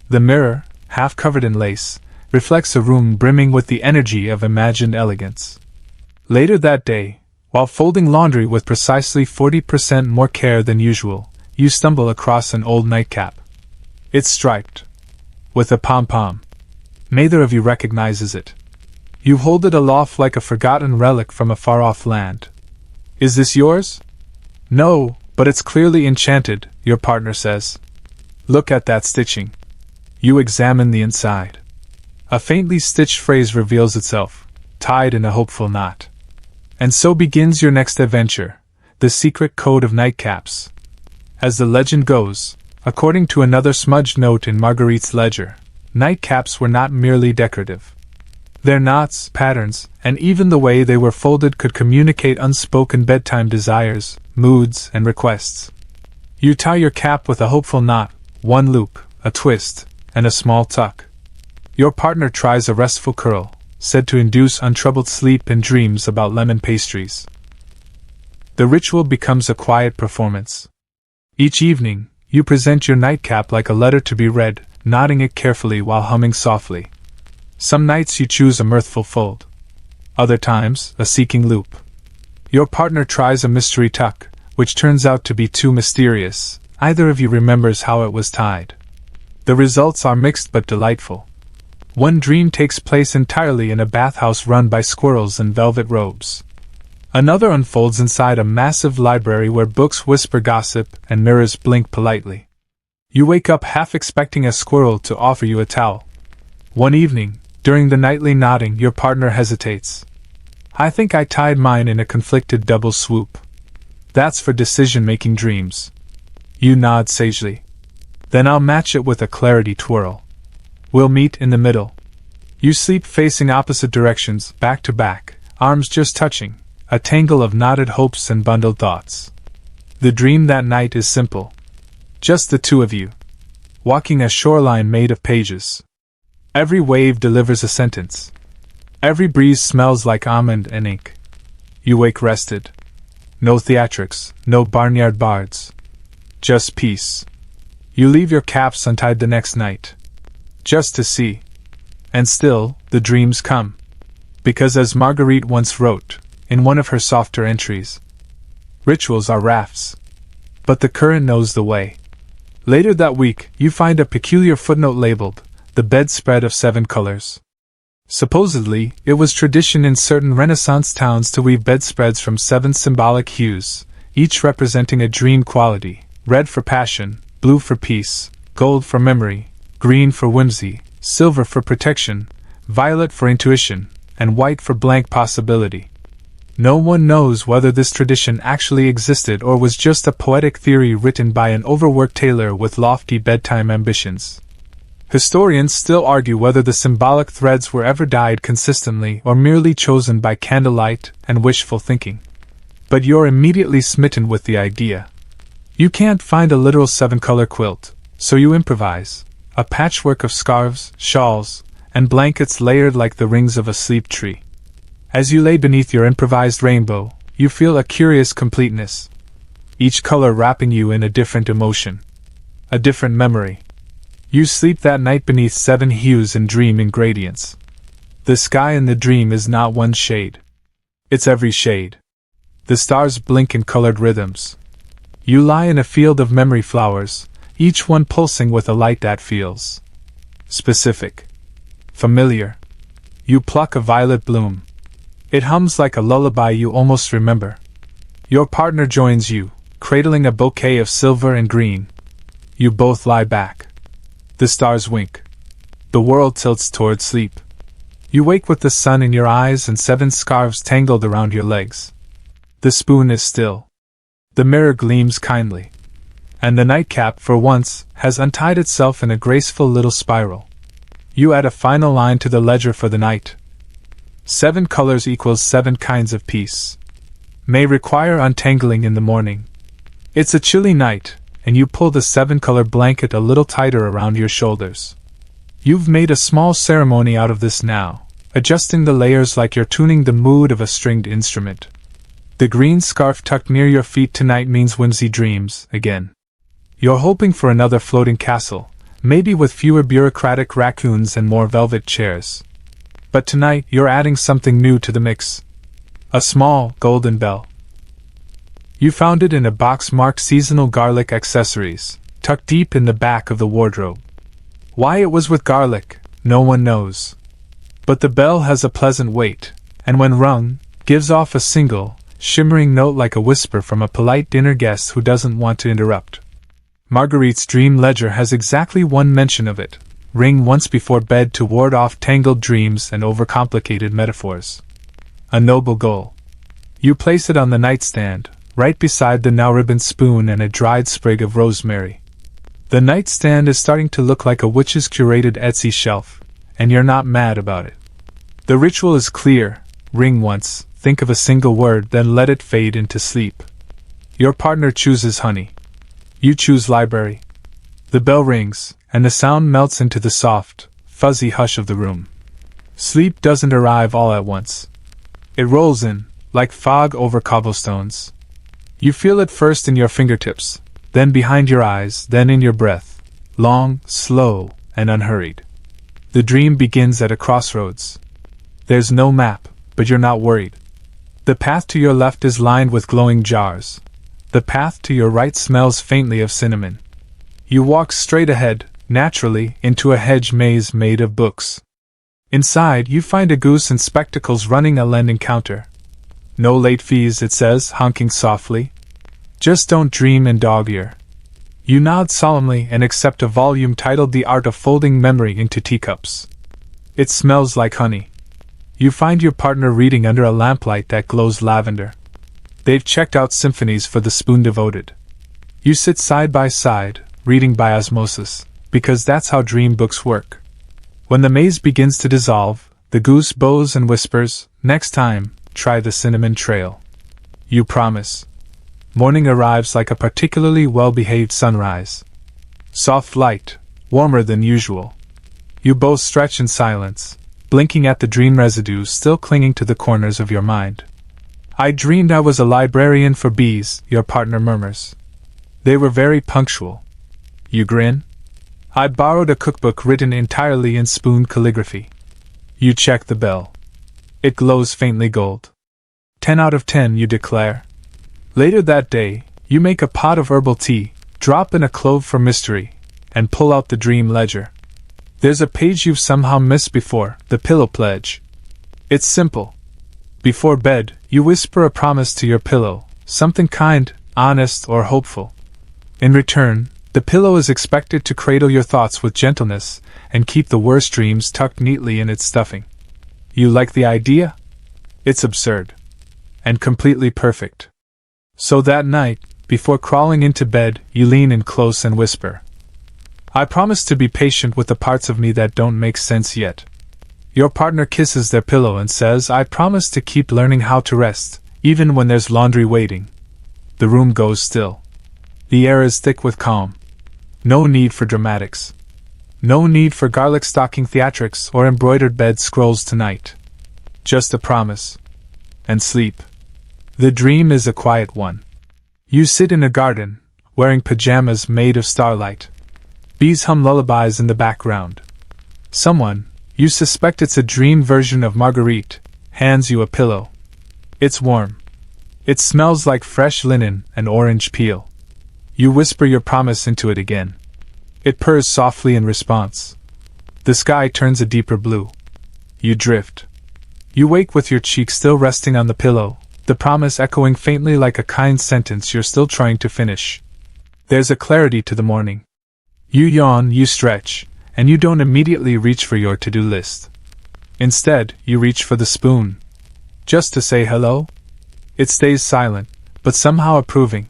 The mirror, half covered in lace, reflects a room brimming with the energy of imagined elegance. Later that day, While folding laundry with precisely 40% more care than usual, you stumble across an old nightcap. It's striped, with a pom-pom. Neither of you recognizes it. You hold it aloft like a forgotten relic from a far-off land. Is this yours? No, but it's clearly enchanted, your partner says. Look at that stitching. You examine the inside. A faintly stitched phrase reveals itself, tied in a hopeful knot. And so begins your next adventure, the secret code of nightcaps. As the legend goes, according to another smudged note in Marguerite's ledger, nightcaps were not merely decorative. Their knots, patterns, and even the way they were folded could communicate unspoken bedtime desires, moods, and requests. You tie your cap with a hopeful knot, one loop, a twist, and a small tuck. Your partner tries a restful curl, said to induce untroubled sleep and dreams about lemon pastries. The ritual becomes a quiet performance. Each evening, you present your nightcap like a letter to be read, knotting it carefully while humming softly. Some nights you choose a mirthful fold. Other times, a seeking loop. Your partner tries a mystery tuck, which turns out to be too mysterious. Neither of you remembers how it was tied. The results are mixed but delightful. One dream takes place entirely in a bathhouse run by squirrels in velvet robes. Another unfolds inside a massive library where books whisper gossip and mirrors blink politely. You wake up half expecting a squirrel to offer you a towel. One evening, during the nightly nodding, your partner hesitates. I think I tied mine in a conflicted double swoop. That's for decision-making dreams. You nod sagely. Then I'll match it with a clarity twirl. We'll meet in the middle. You sleep facing opposite directions, back to back, arms just touching, a tangle of knotted hopes and bundled thoughts. The dream that night is simple. Just the two of you, walking a shoreline made of pages. Every wave delivers a sentence. Every breeze smells like almond and ink. You wake rested. No theatrics, no barnyard bards. Just peace. You leave your caps untied the next night. Just to see. And still, the dreams come. Because as Marguerite once wrote, in one of her softer entries, rituals are rafts. But the current knows the way. Later that week, you find a peculiar footnote labeled, the bedspread of 7 colors. Supposedly, it was tradition in certain Renaissance towns to weave bedspreads from 7 symbolic hues, each representing a dream quality: red for passion, blue for peace, gold for memory, green for whimsy, silver for protection, violet for intuition, and white for blank possibility. No one knows whether this tradition actually existed or was just a poetic theory written by an overworked tailor with lofty bedtime ambitions. Historians still argue whether the symbolic threads were ever dyed consistently or merely chosen by candlelight and wishful thinking. But you're immediately smitten with the idea. You can't find a literal 7-color quilt, so you improvise. A patchwork of scarves, shawls, and blankets layered like the rings of a sleep tree. As you lay beneath your improvised rainbow, you feel a curious completeness. Each color wrapping you in a different emotion. A different memory. You sleep that night beneath 7 hues and dream in gradients. The sky in the dream is not one shade. It's every shade. The stars blink in colored rhythms. You lie in a field of memory flowers, each one pulsing with a light that feels specific, familiar. You pluck a violet bloom. It hums like a lullaby you almost remember. Your partner joins you, cradling a bouquet of silver and green. You both lie back. The stars wink. The world tilts toward sleep. You wake with the sun in your eyes and 7 scarves tangled around your legs. The spoon is still. The mirror gleams kindly. And the nightcap, for once, has untied itself in a graceful little spiral. You add a final line to the ledger for the night. 7 colors equals 7 kinds of peace. May require untangling in the morning. It's a chilly night, and you pull the 7-color blanket a little tighter around your shoulders. You've made a small ceremony out of this now, adjusting the layers like you're tuning the mood of a stringed instrument. The green scarf tucked near your feet tonight means whimsy dreams, again. You're hoping for another floating castle, maybe with fewer bureaucratic raccoons and more velvet chairs. But tonight you're adding something new to the mix. A small, golden bell. You found it in a box marked seasonal garlic accessories, tucked deep in the back of the wardrobe. Why it was with garlic, no one knows. But the bell has a pleasant weight, and when rung, gives off a single, shimmering note like a whisper from a polite dinner guest who doesn't want to interrupt. Marguerite's dream ledger has exactly one mention of it. Ring once before bed to ward off tangled dreams and overcomplicated metaphors. A noble goal. You place it on the nightstand, right beside the now ribboned spoon and a dried sprig of rosemary. The nightstand is starting to look like a witch's curated Etsy shelf, and you're not mad about it. The ritual is clear. Ring once, think of a single word, then let it fade into sleep. Your partner chooses honey. You choose library. The bell rings, and the sound melts into the soft, fuzzy hush of the room. Sleep doesn't arrive all at once. It rolls in, like fog over cobblestones. You feel it first in your fingertips, then behind your eyes, then in your breath, long, slow, and unhurried. The dream begins at a crossroads. There's no map, but you're not worried. The path to your left is lined with glowing jars. The path to your right smells faintly of cinnamon. You walk straight ahead, naturally, into a hedge maze made of books. Inside, you find a goose in spectacles running a lend encounter. No late fees, it says, honking softly. Just don't dream in dog ear. You nod solemnly and accept a volume titled The Art of Folding Memory into Teacups. It smells like honey. You find your partner reading under a lamplight that glows lavender. They've checked out symphonies for the spoon devoted. You sit side by side, reading by osmosis, because that's how dream books work. When the maze begins to dissolve, the goose bows and whispers, "Next time, try the cinnamon trail." You promise. Morning arrives like a particularly well-behaved sunrise. Soft light, warmer than usual. You both stretch in silence, blinking at the dream residues still clinging to the corners of your mind. "I dreamed I was a librarian for bees," your partner murmurs. "They were very punctual." You grin. "I borrowed a cookbook written entirely in spoon calligraphy." You check the bell. It glows faintly gold. 10 out of 10, you declare. Later that day, you make a pot of herbal tea, drop in a clove for mystery, and pull out the dream ledger. There's a page you've somehow missed before, the pillow pledge. It's simple. Before bed, you whisper a promise to your pillow, something kind, honest, or hopeful. In return, the pillow is expected to cradle your thoughts with gentleness and keep the worst dreams tucked neatly in its stuffing. You like the idea? It's absurd. And completely perfect. So that night, before crawling into bed, you lean in close and whisper, "I promise to be patient with the parts of me that don't make sense yet." Your partner kisses their pillow and says, "I promise to keep learning how to rest, even when there's laundry waiting." The room goes still. The air is thick with calm. No need for dramatics. No need for garlic stocking theatrics or embroidered bed scrolls tonight. Just a promise. And sleep. The dream is a quiet one. You sit in a garden, wearing pajamas made of starlight. Bees hum lullabies in the background. Someone, you suspect it's a dream version of Marguerite, hands you a pillow. It's warm. It smells like fresh linen and orange peel. You whisper your promise into it again. It purrs softly in response. The sky turns a deeper blue. You drift. You wake with your cheek still resting on the pillow, the promise echoing faintly like a kind sentence you're still trying to finish. There's a clarity to the morning. You yawn, you stretch, and you don't immediately reach for your to-do list. Instead, you reach for the spoon. Just to say hello? It stays silent, but somehow approving.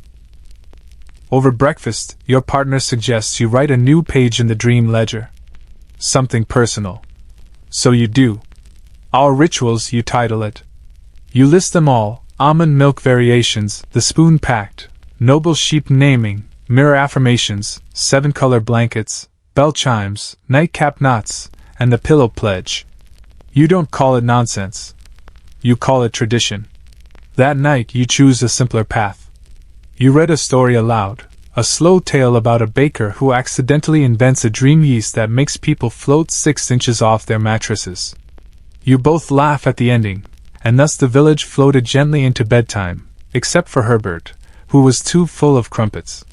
Over breakfast, your partner suggests you write a new page in the dream ledger. Something personal. So you do. Our Rituals, you title it. You list them all: almond milk variations, the spoon pact, noble sheep naming, mirror affirmations, 7-color blankets, bell chimes, nightcap knots, and the pillow pledge. You don't call it nonsense. You call it tradition. That night you choose a simpler path. You read a story aloud, a slow tale about a baker who accidentally invents a dream yeast that makes people float 6 inches off their mattresses. You both laugh at the ending, and thus the village floated gently into bedtime, except for Herbert, who was too full of crumpets.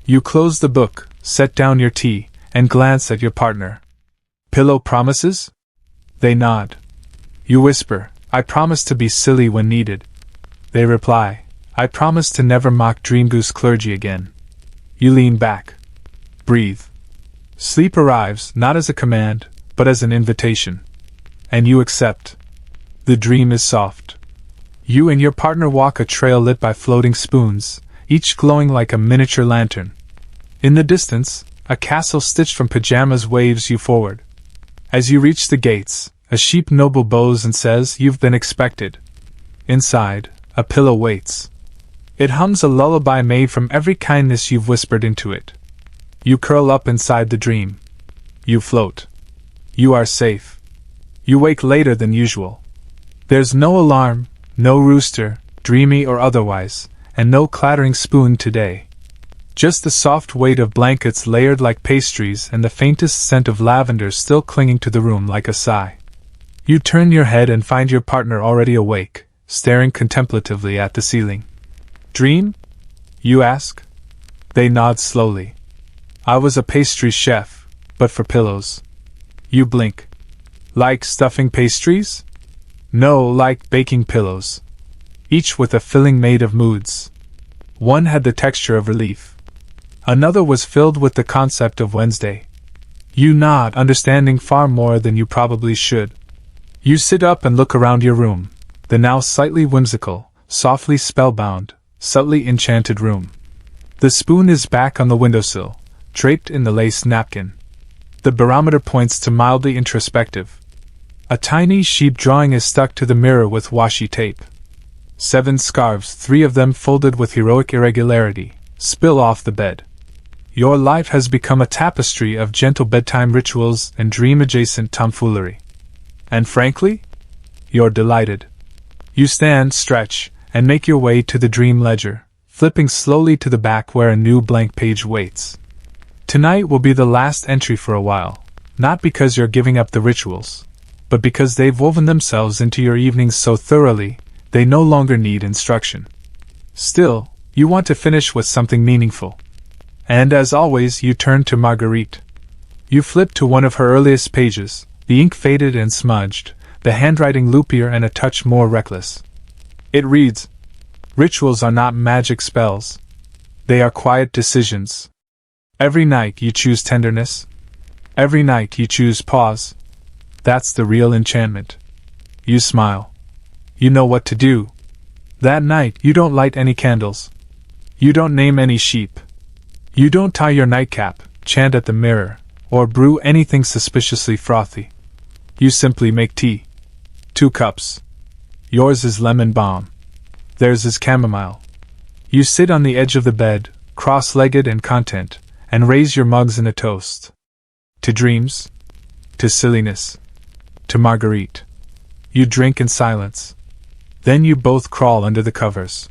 You close the book, set down your tea, and glance at your partner. "Pillow promises?" They nod. You whisper, "I promise to be silly when needed." They reply, "I promise to never mock Dream Goose clergy again." You lean back. Breathe. Sleep arrives, not as a command, but as an invitation. And you accept. The dream is soft. You and your partner walk a trail lit by floating spoons, each glowing like a miniature lantern. In the distance, a castle stitched from pajamas waves you forward. As you reach the gates, a sheep noble bows and says, "You've been expected." Inside, a pillow waits. It hums a lullaby made from every kindness you've whispered into it. You curl up inside the dream. You float. You are safe. You wake later than usual. There's no alarm, no rooster, dreamy or otherwise, and no clattering spoon today. Just the soft weight of blankets layered like pastries and the faintest scent of lavender still clinging to the room like a sigh. You turn your head and find your partner already awake, staring contemplatively at the ceiling. "Dream?" you ask. They nod slowly. "I was a pastry chef, but for pillows." You blink. "Like stuffing pastries?" "No, like baking pillows. Each with a filling made of moods. One had the texture of relief. Another was filled with the concept of Wednesday." You nod, understanding far more than you probably should. You sit up and look around your room, the now slightly whimsical, softly spellbound, subtly enchanted room. The spoon is back on the windowsill, draped in the lace napkin. The barometer points to mildly introspective. A tiny sheep drawing is stuck to the mirror with washi tape. 7 scarves, 3 of them folded with heroic irregularity, spill off the bed. Your life has become a tapestry of gentle bedtime rituals and dream-adjacent tomfoolery. And frankly, you're delighted. You stand, stretch, and make your way to the dream ledger, flipping slowly to the back where a new blank page waits. Tonight will be the last entry for a while, not because you're giving up the rituals, but because they've woven themselves into your evenings so thoroughly, they no longer need instruction. Still, you want to finish with something meaningful. And as always, you turn to Marguerite. You flip to one of her earliest pages, the ink faded and smudged, the handwriting loopier and a touch more reckless. It reads, "Rituals are not magic spells. They are quiet decisions. Every night you choose tenderness. Every night you choose pause. That's the real enchantment." You smile. You know what to do. That night you don't light any candles. You don't name any sheep. You don't tie your nightcap, chant at the mirror, or brew anything suspiciously frothy. You simply make tea. 2 cups. Yours is lemon balm. Theirs is chamomile. You sit on the edge of the bed, cross-legged and content, and raise your mugs in a toast. To dreams. To silliness. To Marguerite. You drink in silence. Then you both crawl under the covers.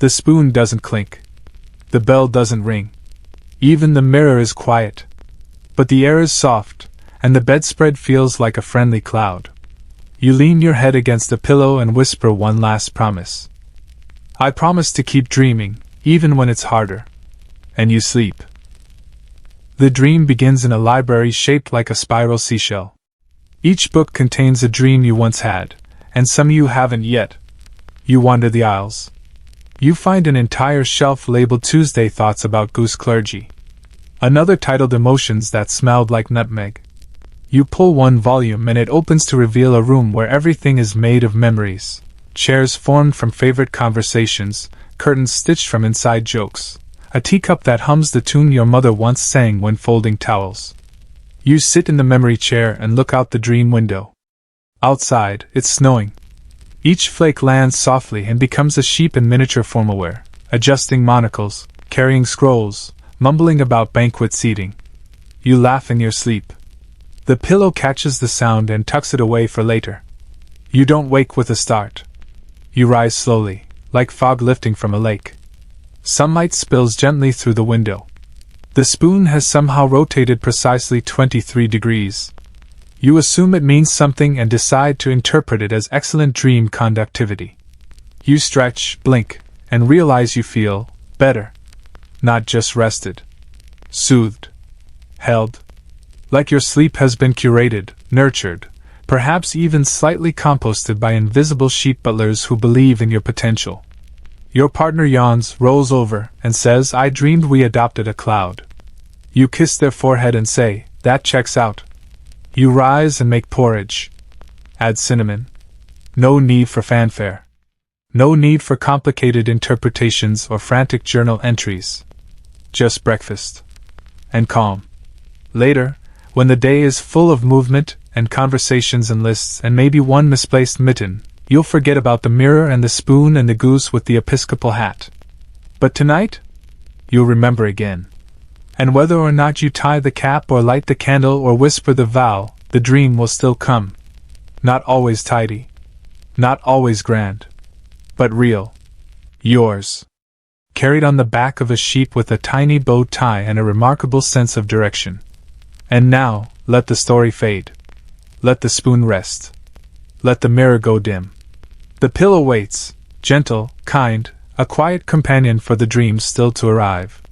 The spoon doesn't clink. The bell doesn't ring. Even the mirror is quiet. But the air is soft, and the bedspread feels like a friendly cloud. You lean your head against the pillow and whisper one last promise. "I promise to keep dreaming, even when it's harder." And you sleep. The dream begins in a library shaped like a spiral seashell. Each book contains a dream you once had, and some you haven't yet. You wander the aisles. You find an entire shelf labeled Tuesday Thoughts About Goose Clergy. Another titled Emotions That Smelled Like Nutmeg. You pull one volume and it opens to reveal a room where everything is made of memories. Chairs formed from favorite conversations, curtains stitched from inside jokes, a teacup that hums the tune your mother once sang when folding towels. You sit in the memory chair and look out the dream window. Outside, it's snowing. Each flake lands softly and becomes a sheep in miniature formalwear, adjusting monocles, carrying scrolls, mumbling about banquet seating. You laugh in your sleep. The pillow catches the sound and tucks it away for later. You don't wake with a start. You rise slowly, like fog lifting from a lake. Sunlight spills gently through the window. The spoon has somehow rotated precisely 23 degrees. You assume it means something and decide to interpret it as excellent dream conductivity. You stretch, blink, and realize you feel better. Not just rested. Soothed. Held. Like your sleep has been curated, nurtured, perhaps even slightly composted by invisible sheep butlers who believe in your potential. Your partner yawns, rolls over, and says, "I dreamed we adopted a cloud." You kiss their forehead and say, "That checks out." You rise and make porridge. Add cinnamon. No need for fanfare. No need for complicated interpretations or frantic journal entries. Just breakfast. And calm. Later, when the day is full of movement and conversations and lists and maybe one misplaced mitten, you'll forget about the mirror and the spoon and the goose with the episcopal hat. But tonight, you'll remember again. And whether or not you tie the cap or light the candle or whisper the vow, the dream will still come. Not always tidy. Not always grand. But real. Yours. Carried on the back of a sheep with a tiny bow tie and a remarkable sense of direction. And now, let the story fade. Let the spoon rest. Let the mirror go dim. The pillow waits, gentle, kind, a quiet companion for the dreams still to arrive.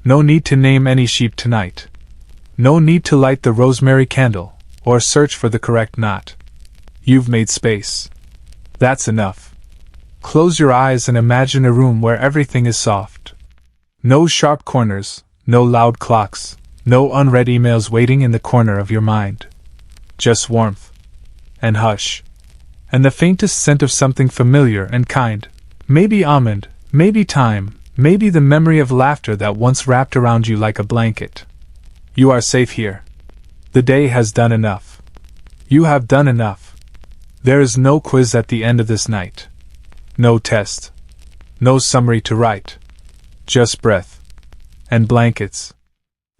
No need to name any sheep tonight. No need to light the rosemary candle, or search for the correct knot. You've made space. That's enough. Close your eyes and imagine a room where everything is soft. No sharp corners, no loud clocks, no unread emails waiting in the corner of your mind. Just warmth. And hush. And the faintest scent of something familiar and kind. Maybe almond, maybe thyme, maybe the memory of laughter that once wrapped around you like a blanket. You are safe here. The day has done enough. You have done enough. There is no quiz at the end of this night. No test. No summary to write. Just breath. And blankets.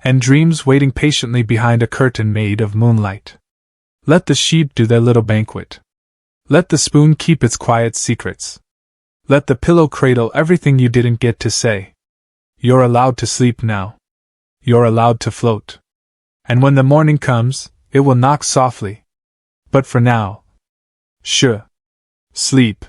And dreams waiting patiently behind a curtain made of moonlight. Let the sheep do their little banquet. Let the spoon keep its quiet secrets. Let the pillow cradle everything you didn't get to say. You're allowed to sleep now. You're allowed to float. And when the morning comes, it will knock softly. But for now, sleep.